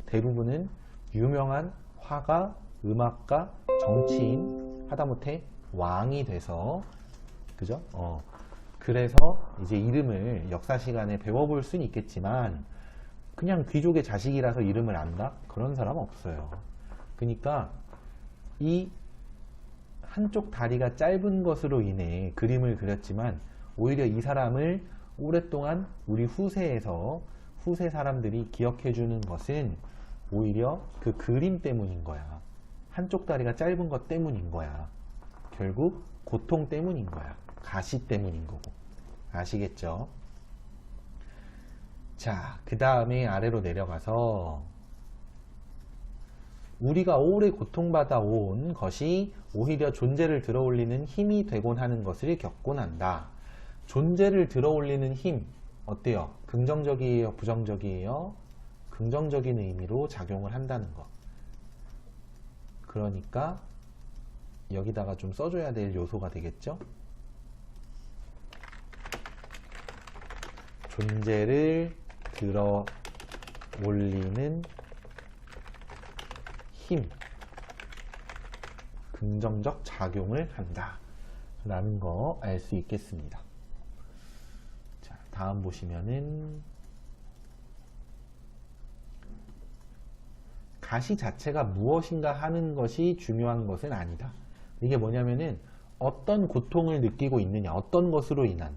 대부분은 유명한 화가, 음악가, 정치인, 하다못해 왕이 돼서, 그죠? 그래서 이제 이름을 역사 시간에 배워볼 수는 있겠지만, 그냥 귀족의 자식이라서 이름을 안다? 그런 사람은 없어요. 그러니까 이 한쪽 다리가 짧은 것으로 인해 그림을 그렸지만, 오히려 이 사람을 오랫동안 우리 후세 사람들이 기억해 주는 것은 오히려 그 그림 때문인 거야. 한쪽 다리가 짧은 것 때문인 거야. 결국 고통 때문인 거야. 가시 때문인 거고. 아시겠죠? 자, 그 다음에 아래로 내려가서 우리가 오래 고통받아 온 것이 오히려 존재를 들어올리는 힘이 되곤 하는 것을 겪곤 한다. 존재를 들어올리는 힘, 어때요? 긍정적이에요? 부정적이에요? 긍정적인 의미로 작용을 한다는 거. 그러니까 여기다가 좀 써줘야 될 요소가 되겠죠? 존재를 들어 올리는 힘, 긍정적 작용을 한다 라는 거 알 수 있겠습니다. 자, 다음 보시면은 가시 자체가 무엇인가 하는 것이 중요한 것은 아니다. 이게 뭐냐면은 어떤 고통을 느끼고 있느냐, 어떤 것으로 인한,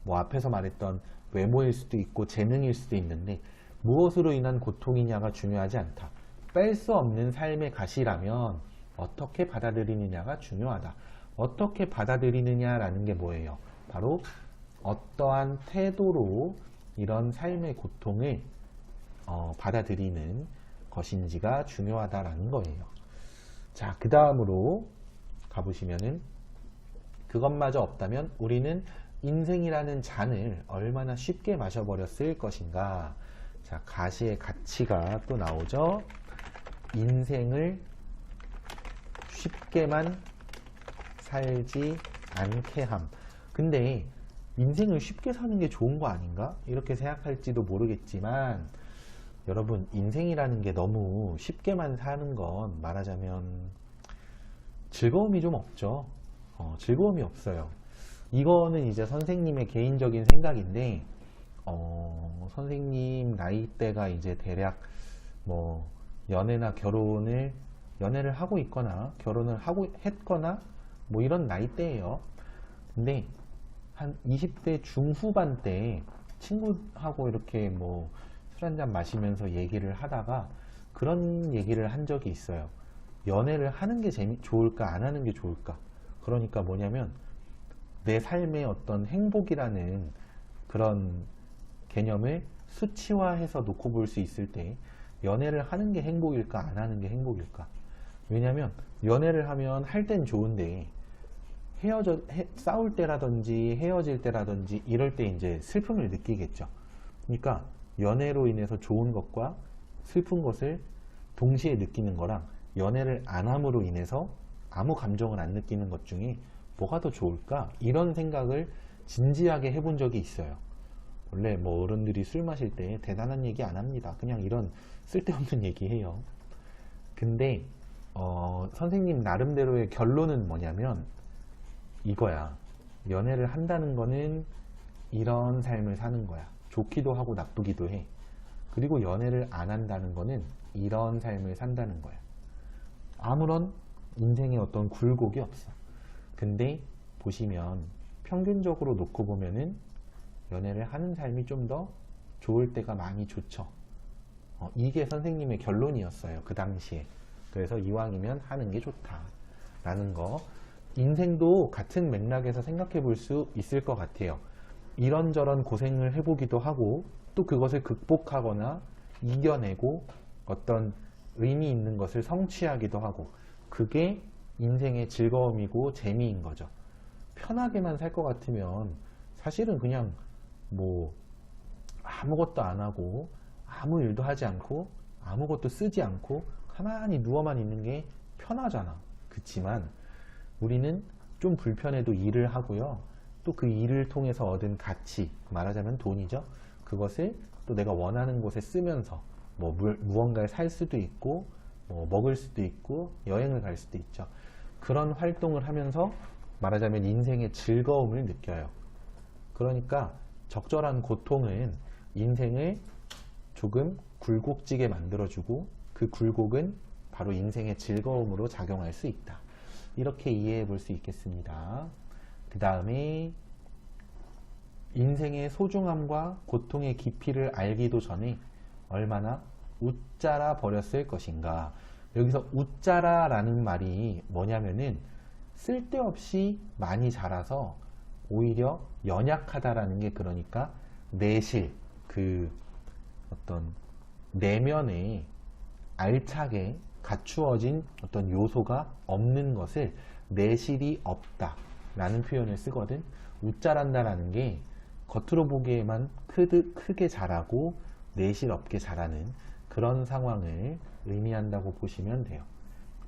뭐 앞에서 말했던 외모일 수도 있고 재능일 수도 있는데 무엇으로 인한 고통이냐가 중요하지 않다. 뺄 수 없는 삶의 가시라면 어떻게 받아들이느냐가 중요하다. 어떻게 받아들이느냐라는 게 뭐예요? 바로 어떠한 태도로 이런 삶의 고통을 받아들이는 것인지가 중요하다라는 거예요. 자, 그 다음으로 가보시면은 그것마저 없다면 우리는 인생이라는 잔을 얼마나 쉽게 마셔버렸을 것인가. 자, 가시의 가치가 또 나오죠. 인생을 쉽게만 살지 않게 함. 근데 인생을 쉽게 사는 게 좋은 거 아닌가? 이렇게 생각할지도 모르겠지만 여러분, 인생이라는 게 너무 쉽게만 사는 건 말하자면 즐거움이 좀 없죠. 즐거움이 없어요. 이거는 이제 선생님의 개인적인 생각인데 선생님 나이대가 이제 대략 뭐 연애를 하고 있거나 결혼을 하고 했거나 뭐 이런 나이대예요. 근데 한 20대 중후반 때 친구하고 이렇게 뭐 술 한잔 마시면서 얘기를 하다가 그런 얘기를 한 적이 있어요. 연애를 하는 게 좋을까 안 하는 게 좋을까? 그러니까 뭐냐면 내 삶의 어떤 행복이라는 그런 개념을 수치화해서 놓고 볼 수 있을 때 연애를 하는 게 행복일까 안 하는 게 행복일까? 왜냐면 연애를 하면 할 땐 좋은데 싸울 때라든지 헤어질 때라든지 이럴 때 이제 슬픔을 느끼겠죠. 그러니까 연애로 인해서 좋은 것과 슬픈 것을 동시에 느끼는 거랑 연애를 안 함으로 인해서 아무 감정을 안 느끼는 것 중에 뭐가 더 좋을까? 이런 생각을 진지하게 해본 적이 있어요. 원래 뭐 어른들이 술 마실 때 대단한 얘기 안 합니다. 그냥 이런 쓸데없는 얘기 해요. 근데 선생님 나름대로의 결론은 뭐냐면 이거야. 연애를 한다는 거는 이런 삶을 사는 거야. 좋기도 하고 나쁘기도 해. 그리고 연애를 안 한다는 거는 이런 삶을 산다는 거야. 아무런 인생에 어떤 굴곡이 없어. 근데 보시면 평균적으로 놓고 보면은 연애를 하는 삶이 좀 더 좋을 때가 많이 좋죠. 이게 선생님의 결론이었어요. 그 당시에. 그래서 이왕이면 하는 게 좋다라는 거. 인생도 같은 맥락에서 생각해 볼 수 있을 것 같아요. 이런저런 고생을 해보기도 하고 또 그것을 극복하거나 이겨내고 어떤 의미 있는 것을 성취하기도 하고 그게 인생의 즐거움이고 재미인 거죠. 편하게만 살 것 같으면 사실은 그냥 뭐 아무것도 안 하고 아무 일도 하지 않고 아무것도 쓰지 않고 가만히 누워만 있는 게 편하잖아. 그치만 우리는 좀 불편해도 일을 하고요. 또 그 일을 통해서 얻은 가치, 말하자면 돈이죠. 그것을 또 내가 원하는 곳에 쓰면서 뭐 무언가를 살 수도 있고 뭐 먹을 수도 있고 여행을 갈 수도 있죠. 그런 활동을 하면서 말하자면 인생의 즐거움을 느껴요. 그러니까 적절한 고통은 인생을 조금 굴곡지게 만들어주고 그 굴곡은 바로 인생의 즐거움으로 작용할 수 있다. 이렇게 이해해 볼 수 있겠습니다. 그 다음에 인생의 소중함과 고통의 깊이를 알기도 전에 얼마나 웃자라 버렸을 것인가. 여기서 웃자라 라는 말이 뭐냐면은 쓸데없이 많이 자라서 오히려 연약하다라는 게 그러니까 내실, 그 어떤 내면에 알차게 갖추어진 어떤 요소가 없는 것을 내실이 없다 라는 표현을 쓰거든. 웃자란다 라는 게 겉으로 보기에만 크게 자라고 내실 없게 자라는 그런 상황을 의미한다고 보시면 돼요.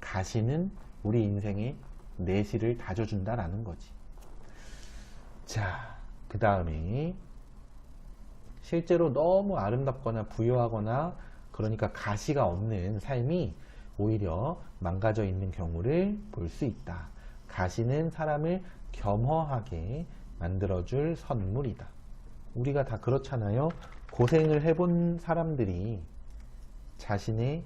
가시는 우리 인생의 내실을 다져준다 라는 거지. 자, 그 다음에 실제로 너무 아름답거나 부유하거나 그러니까 가시가 없는 삶이 오히려 망가져 있는 경우를 볼 수 있다. 가시는 사람을 겸허하게 만들어줄 선물이다. 우리가 다 그렇잖아요. 고생을 해본 사람들이 자신의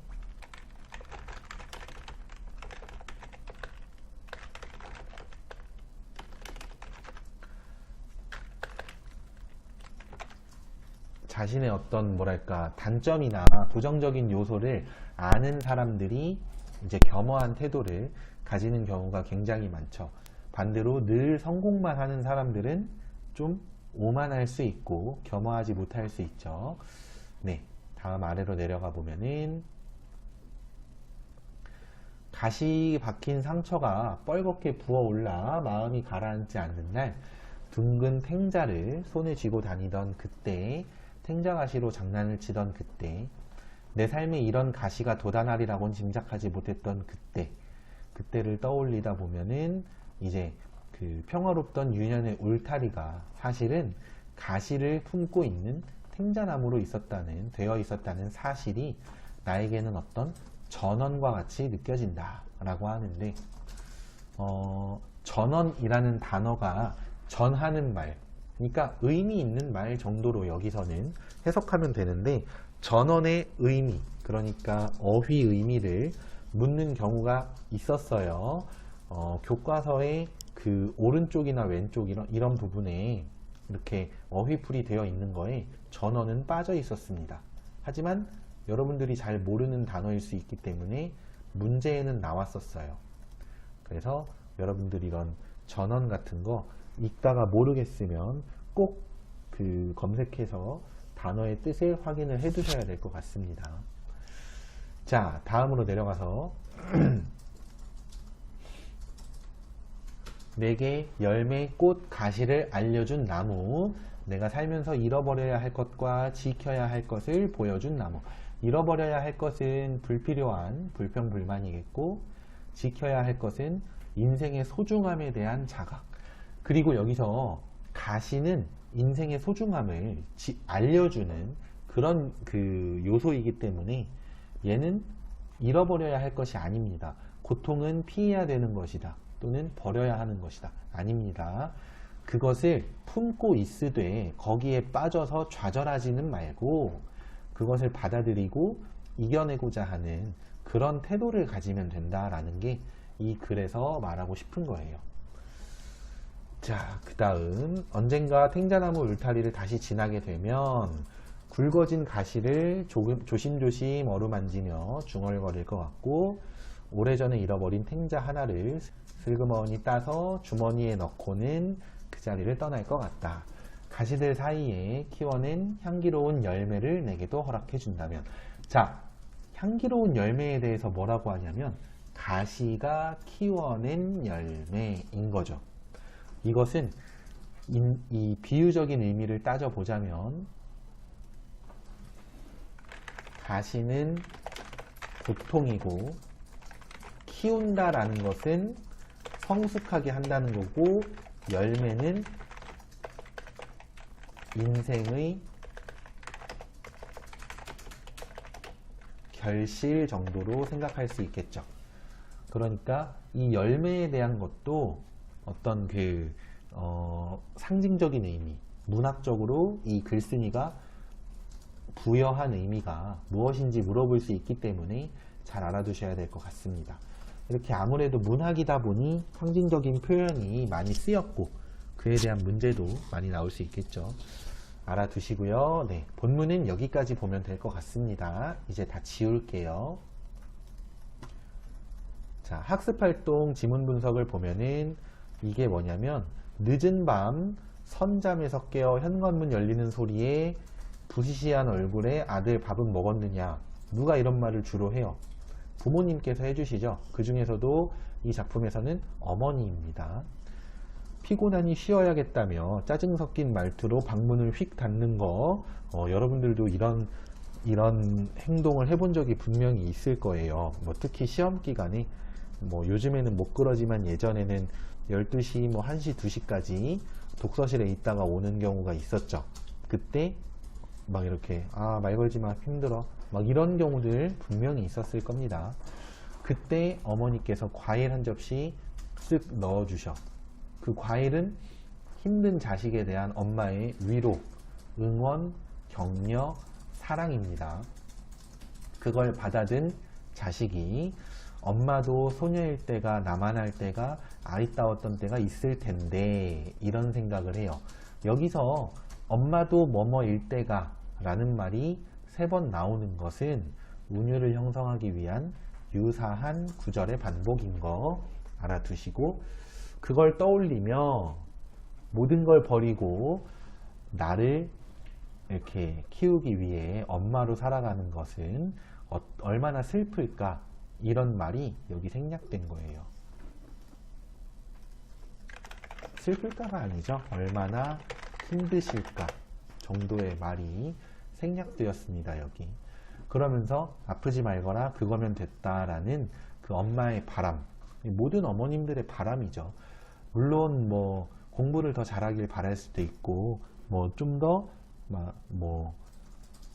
자신의 어떤 뭐랄까 단점이나 부정적인 요소를 아는 사람들이 이제 겸허한 태도를 가지는 경우가 굉장히 많죠. 반대로 늘 성공만 하는 사람들은 좀 오만할 수 있고 겸허하지 못할 수 있죠. 네, 다음 아래로 내려가 보면은 가시 박힌 상처가 뻘겋게 부어올라 마음이 가라앉지 않는 날 둥근 탱자를 손에 쥐고 다니던 그때, 탱자가시로 장난을 치던 그때, 내 삶에 이런 가시가 도단하리라고는 짐작하지 못했던 그때, 그때를 떠올리다 보면은 이제 그 평화롭던 유년의 울타리가 사실은 가시를 품고 있는 탱자나무로 되어 있었다는 사실이 나에게는 어떤 전언과 같이 느껴진다 라고 하는데, 전언이라는 단어가 전하는 말, 그러니까 의미 있는 말 정도로 여기서는 해석하면 되는데, 전언의 의미, 그러니까 어휘 의미를 묻는 경우가 있었어요. 교과서의 그 오른쪽이나 왼쪽 이런 부분에 이렇게 어휘풀이 되어 있는 거에 전언은 빠져 있었습니다. 하지만 여러분들이 잘 모르는 단어일 수 있기 때문에 문제에는 나왔었어요. 그래서 여러분들이 이런 전언 같은 거 읽다가 모르겠으면 꼭 그 검색해서 단어의 뜻을 확인을 해 두셔야 될 것 같습니다. 자, 다음으로 내려가서 내게 열매, 꽃, 가시를 알려준 나무, 내가 살면서 잃어버려야 할 것과 지켜야 할 것을 보여준 나무. 잃어버려야 할 것은 불필요한 불평불만이겠고, 지켜야 할 것은 인생의 소중함에 대한 자각. 그리고 여기서 가시는 인생의 소중함을 알려주는 그런 그 요소이기 때문에 얘는 잃어버려야 할 것이 아닙니다. 고통은 피해야 되는 것이다. 또는 버려야 하는 것이다. 아닙니다. 그것을 품고 있으되 거기에 빠져서 좌절하지는 말고 그것을 받아들이고 이겨내고자 하는 그런 태도를 가지면 된다라는 게 이 글에서 말하고 싶은 거예요. 자, 그 다음 언젠가 탱자나무 울타리를 다시 지나게 되면 굵어진 가시를 조심조심 어루만지며 중얼거릴 것 같고, 오래전에 잃어버린 탱자 하나를 슬그머니 따서 주머니에 넣고는 그 자리를 떠날 것 같다. 가시들 사이에 키워낸 향기로운 열매를 내게도 허락해 준다면. 자, 향기로운 열매에 대해서 뭐라고 하냐면 가시가 키워낸 열매인 거죠. 이것은 이 비유적인 의미를 따져보자면 가시는 고통이고 키운다라는 것은 성숙하게 한다는 거고, 열매는 인생의 결실 정도로 생각할 수 있겠죠. 그러니까 이 열매에 대한 것도 어떤 상징적인 의미, 문학적으로 이 글쓴이가 부여한 의미가 무엇인지 물어볼 수 있기 때문에 잘 알아두셔야 될 것 같습니다. 이렇게 아무래도 문학이다 보니 상징적인 표현이 많이 쓰였고 그에 대한 문제도 많이 나올 수 있겠죠. 알아두시고요. 네, 본문은 여기까지 보면 될 것 같습니다. 이제 다 지울게요. 자, 학습활동 지문 분석을 보면은 이게 뭐냐면, 늦은 밤 선잠에서 깨어 현관문 열리는 소리에 부시시한 얼굴에 아들 밥은 먹었느냐, 누가 이런 말을 주로 해요? 부모님께서 해주시죠. 그 중에서도 이 작품에서는 어머니입니다. 피곤하니 쉬어야겠다며 짜증 섞인 말투로 방문을 휙 닫는 거, 여러분들도 이런 행동을 해본 적이 분명히 있을 거예요. 특히 시험 기간에 요즘에는 못 그러지만 예전에는 12시, 1시, 2시까지 독서실에 있다가 오는 경우가 있었죠. 그때 막 이렇게 말 걸지 마, 힘들어, 막 이런 경우들 분명히 있었을 겁니다. 그때 어머니께서 과일 한 접시 쓱 넣어주셔. 그 과일은 힘든 자식에 대한 엄마의 위로, 응원, 격려, 사랑입니다. 그걸 받아든 자식이 엄마도 소녀일 때가, 나만할 때가, 아리따웠던 때가 있을 텐데, 이런 생각을 해요. 여기서 엄마도 뭐뭐일 때가 라는 말이 3번 나오는 것은 운율을 형성하기 위한 유사한 구절의 반복인 거 알아두시고, 그걸 떠올리며 모든 걸 버리고 나를 이렇게 키우기 위해 엄마로 살아가는 것은 얼마나 슬플까, 이런 말이 여기 생략된 거예요. 슬플까가 아니죠. 얼마나 힘드실까 정도의 말이 생략되었습니다, 여기. 그러면서 아프지 말거나 그거면 됐다라는 그 엄마의 바람, 모든 어머님들의 바람이죠. 물론 뭐 공부를 더 잘하길 바랄 수도 있고, 뭐 좀 더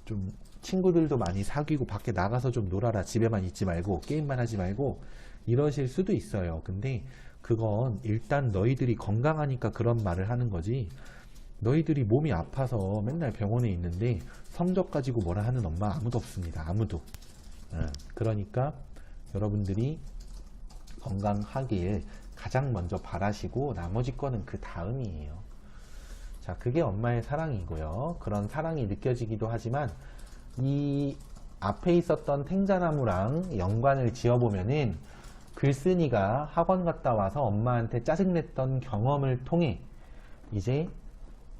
좀 친구들도 많이 사귀고 밖에 나가서 좀 놀아라, 집에만 있지 말고 게임만 하지 말고, 이러실 수도 있어요. 근데 그건 일단 너희들이 건강하니까 그런 말을 하는 거지, 너희들이 몸이 아파서 맨날 병원에 있는데 성적 가지고 뭐라 하는 엄마 아무도 없습니다. 아무도. 그러니까 여러분들이 건강하길 가장 먼저 바라시고 나머지 거는 그 다음이에요. 자, 그게 엄마의 사랑이고요. 그런 사랑이 느껴지기도 하지만 이 앞에 있었던 탱자나무랑 연관을 지어보면은 글쓴이가 학원 갔다 와서 엄마한테 짜증냈던 경험을 통해 이제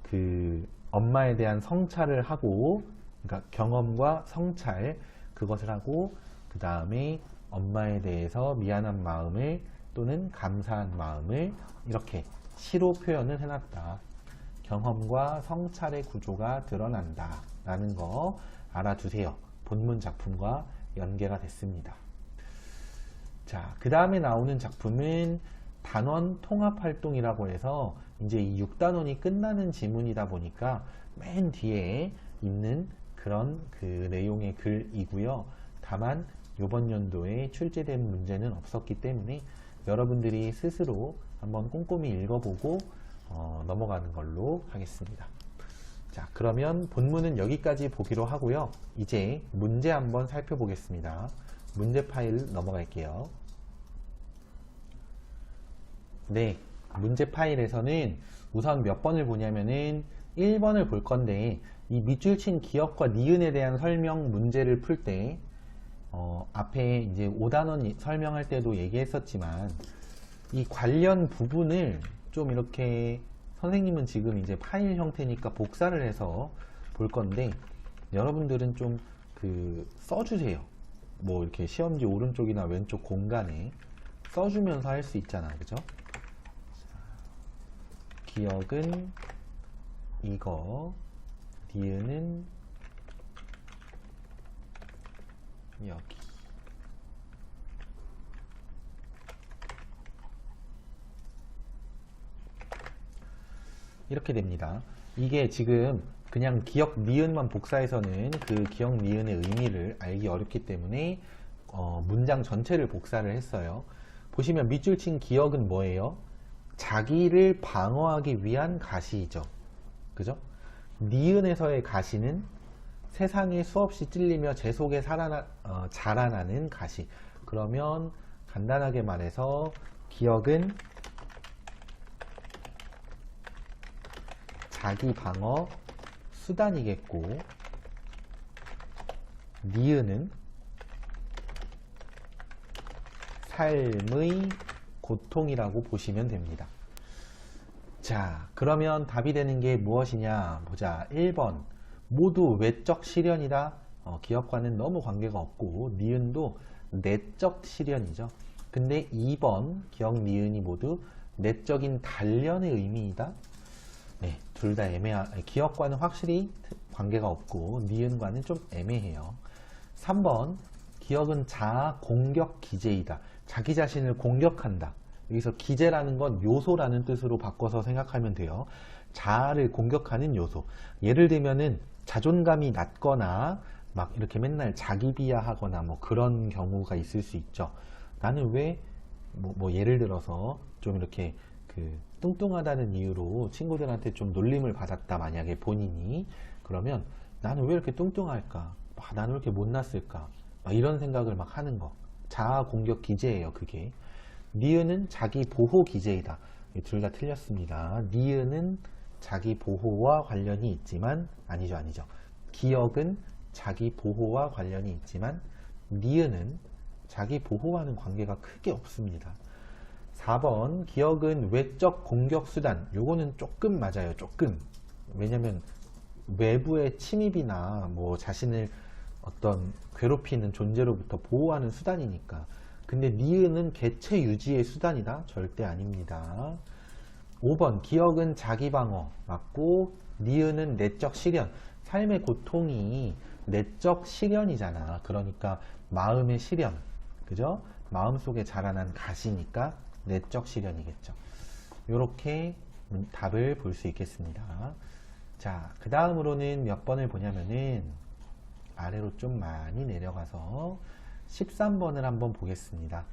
그 엄마에 대한 성찰을 하고, 그러니까 경험과 성찰, 그것을 하고 그 다음에 엄마에 대해서 미안한 마음을 또는 감사한 마음을 이렇게 시로 표현을 해놨다. 경험과 성찰의 구조가 드러난다 라는 거 알아두세요. 본문 작품과 연계가 됐습니다. 자, 그 다음에 나오는 작품은 단원 통합활동이라고 해서 이제 이 6단원이 끝나는 지문이다 보니까 맨 뒤에 있는 그런 그 내용의 글이고요. 다만 이번 연도에 출제된 문제는 없었기 때문에 여러분들이 스스로 한번 꼼꼼히 읽어보고 넘어가는 걸로 하겠습니다. 자, 그러면 본문은 여기까지 보기로 하고요. 이제 문제 한번 살펴보겠습니다. 문제 파일 넘어갈게요. 네, 문제 파일에서는 우선 몇 번을 보냐면은 1번을 볼 건데, 이 밑줄 친 기억과 니은에 대한 설명 문제를 풀 때 앞에 이제 5단원 설명할 때도 얘기했었지만 이 관련 부분을 좀 이렇게, 선생님은 지금 이제 파일 형태니까 복사를 해서 볼 건데 여러분들은 좀 써주세요. 뭐 이렇게 시험지 오른쪽이나 왼쪽 공간에 써주면서 할 수 있잖아, 그죠? 기억은 이거, 니은은 여기. 이렇게 됩니다. 이게 지금 그냥 기억 니은만 복사해서는 그 기억 니은의 의미를 알기 어렵기 때문에 문장 전체를 복사를 했어요. 보시면 밑줄 친 기억은 뭐예요? 자기를 방어하기 위한 가시이죠. 그죠? 니은에서의 가시는 세상에 수없이 찔리며 제 속에 자라나는 가시. 그러면 간단하게 말해서 기억은 자기 방어 수단이겠고, 니은은 삶의 고통이라고 보시면 됩니다. 자, 그러면 답이 되는 게 무엇이냐 보자. 1번 모두 외적 실현이다. 기억과는 너무 관계가 없고 니은도 내적 실현이죠. 근데 2번 기억 니은이 모두 내적인 단련의 의미이다. 네, 둘 다 기억과는 확실히 관계가 없고 니은과는 좀 애매해요. 3번 기억은 자아 공격 기제이다. 자기 자신을 공격한다. 여기서 기제라는 건 요소라는 뜻으로 바꿔서 생각하면 돼요. 자아를 공격하는 요소. 예를 들면은 자존감이 낮거나 막 이렇게 맨날 자기 비하하거나 뭐 그런 경우가 있을 수 있죠. 나는 왜 뭐 예를 들어서 좀 이렇게 뚱뚱하다는 이유로 친구들한테 좀 놀림을 받았다, 만약에 본인이. 그러면 나는 왜 이렇게 뚱뚱할까? 나는 왜 이렇게 못났을까? 막 이런 생각을 막 하는 거. 자아 공격 기제예요, 그게. 니은은 자기 보호 기제이다. 둘 다 틀렸습니다. 니은은 자기 보호와 관련이 있지만 아니죠. 기억은 자기 보호와 관련이 있지만 니은은 자기 보호와는 관계가 크게 없습니다. 4번 기억은 외적 공격 수단. 요거는 조금 맞아요. 조금. 왜냐면 외부의 침입이나 뭐 자신을 어떤 괴롭히는 존재로부터 보호하는 수단이니까. 근데 니은은 개체 유지의 수단이다? 절대 아닙니다. 5번 기억은 자기 방어. 맞고 니은은 내적 시련. 삶의 고통이 내적 시련이잖아. 그러니까 마음의 시련. 그죠? 마음속에 자라난 가시니까 내적 시련이겠죠. 이렇게 답을 볼 수 있겠습니다. 자, 그 다음으로는 몇 번을 보냐면은 아래로 좀 많이 내려가서 13번을 한번 보겠습니다.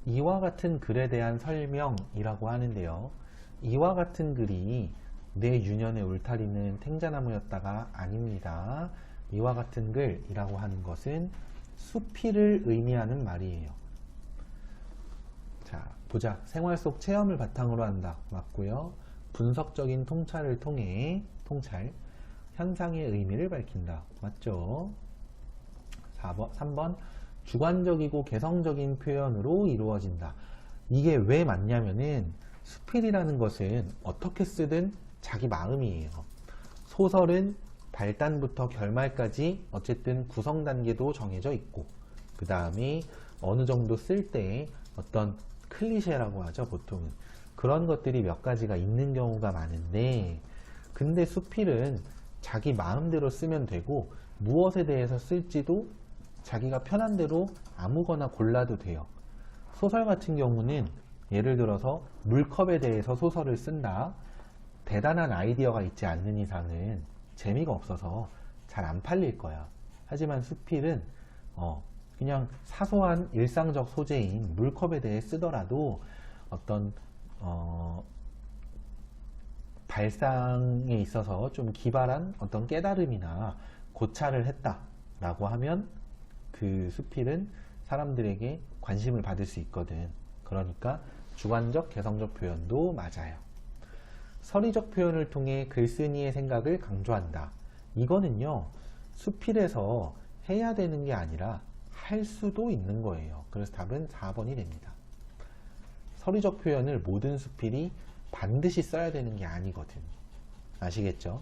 이와 같은 글에 대한 설명이라고 하는데요. 이와 같은 글이 내 유년의 울타리는 탱자나무였다가 아닙니다. 이와 같은 글이라고 하는 것은 수필을 의미하는 말이에요. 자, 보자. 생활 속 체험을 바탕으로 한다. 맞고요. 분석적인 통찰을 통해 현상의 의미를 밝힌다. 맞죠? 3번 주관적이고 개성적인 표현으로 이루어진다. 이게 왜 맞냐면은 수필이라는 것은 어떻게 쓰든 자기 마음이에요. 소설은 발단부터 결말까지 어쨌든 구성 단계도 정해져 있고, 그 다음에 어느 정도 쓸 때 어떤 클리셰라고 하죠, 보통은. 그런 것들이 몇 가지가 있는 경우가 많은데, 근데 수필은 자기 마음대로 쓰면 되고, 무엇에 대해서 쓸지도 자기가 편한 대로 아무거나 골라도 돼요. 소설 같은 경우는 예를 들어서 물컵에 대해서 소설을 쓴다. 대단한 아이디어가 있지 않는 이상은 재미가 없어서 잘 안 팔릴 거야. 하지만 수필은 그냥 사소한 일상적 소재인 물컵에 대해 쓰더라도 어떤 발상에 있어서 좀 기발한 어떤 깨달음이나 고찰을 했다라고 하면 그 수필은 사람들에게 관심을 받을 수 있거든. 그러니까 주관적, 개성적 표현도 맞아요. 서리적 표현을 통해 글쓴이의 생각을 강조한다. 이거는요, 수필에서 해야 되는 게 아니라 할 수도 있는 거예요. 그래서 답은 4번이 됩니다. 서리적 표현을 모든 수필이 반드시 써야 되는 게 아니거든. 아시겠죠?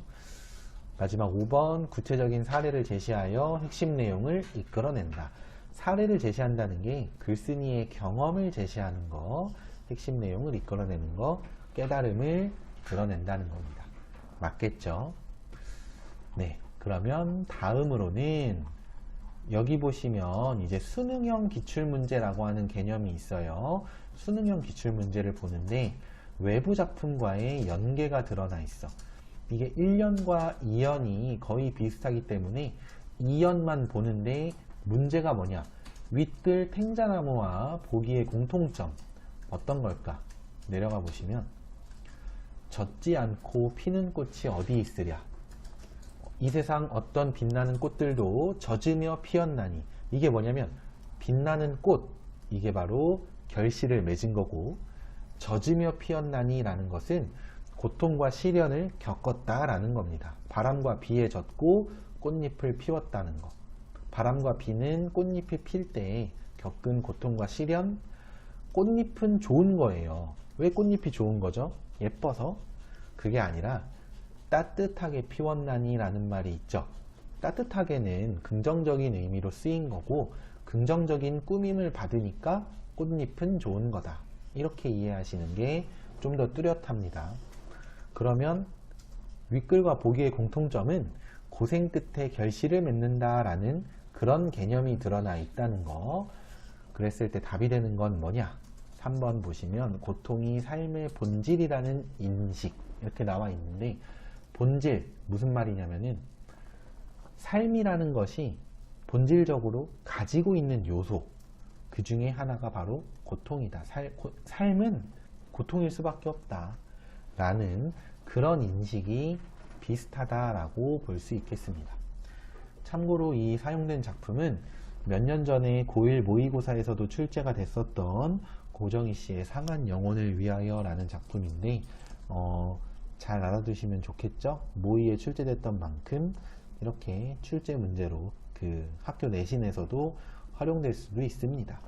마지막 5번 구체적인 사례를 제시하여 핵심 내용을 이끌어낸다. 사례를 제시한다는 게 글쓴이의 경험을 제시하는 거, 핵심 내용을 이끌어내는 거, 깨달음을 드러낸다는 겁니다. 맞겠죠? 네, 그러면 다음으로는 여기 보시면 이제 수능형 기출문제라고 하는 개념이 있어요. 수능형 기출문제를 보는데 외부 작품과의 연계가 드러나 있어. 이게 1년과 2년이 거의 비슷하기 때문에 2년만 보는데 문제가 뭐냐? 윗글 탱자나무와 보기의 공통점 어떤 걸까? 내려가 보시면 젖지 않고 피는 꽃이 어디 있으랴? 이 세상 어떤 빛나는 꽃들도 젖으며 피었나니. 이게 뭐냐면 빛나는 꽃, 이게 바로 결실을 맺은 거고, 젖으며 피었나니 라는 것은 고통과 시련을 겪었다라는 겁니다. 바람과 비에 젖고 꽃잎을 피웠다는 거. 바람과 비는 꽃잎이 필 때 겪은 고통과 시련. 꽃잎은 좋은 거예요. 왜 꽃잎이 좋은 거죠? 예뻐서? 그게 아니라 따뜻하게 피웠나니 라는 말이 있죠. 따뜻하게는 긍정적인 의미로 쓰인 거고, 긍정적인 꾸밈을 받으니까 꽃잎은 좋은 거다. 이렇게 이해하시는 게 좀 더 뚜렷합니다. 그러면 윗글과 보기의 공통점은 고생 끝에 결실을 맺는다 라는 그런 개념이 드러나 있다는 거. 그랬을 때 답이 되는 건 뭐냐? 3번 보시면 고통이 삶의 본질이라는 인식, 이렇게 나와 있는데, 본질, 무슨 말이냐면은 삶이라는 것이 본질적으로 가지고 있는 요소, 그 중에 하나가 바로 고통이다. 삶은 고통일 수밖에 없다 라는 그런 인식이 비슷하다라고 볼 수 있겠습니다. 참고로 이 사용된 작품은 몇 년 전에 고1 모의고사에서도 출제가 됐었던 고정희 씨의 상한 영혼을 위하여 라는 작품인데 잘 알아두시면 좋겠죠? 모의에 출제됐던 만큼 이렇게 출제 문제로 그 학교 내신에서도 활용될 수도 있습니다.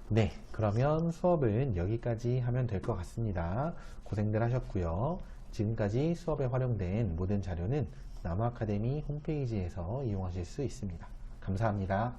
네, 그러면 수업은 여기까지 하면 될 것 같습니다. 고생들 하셨고요. 지금까지 수업에 활용된 모든 자료는 나무아카데미 홈페이지에서 이용하실 수 있습니다. 감사합니다.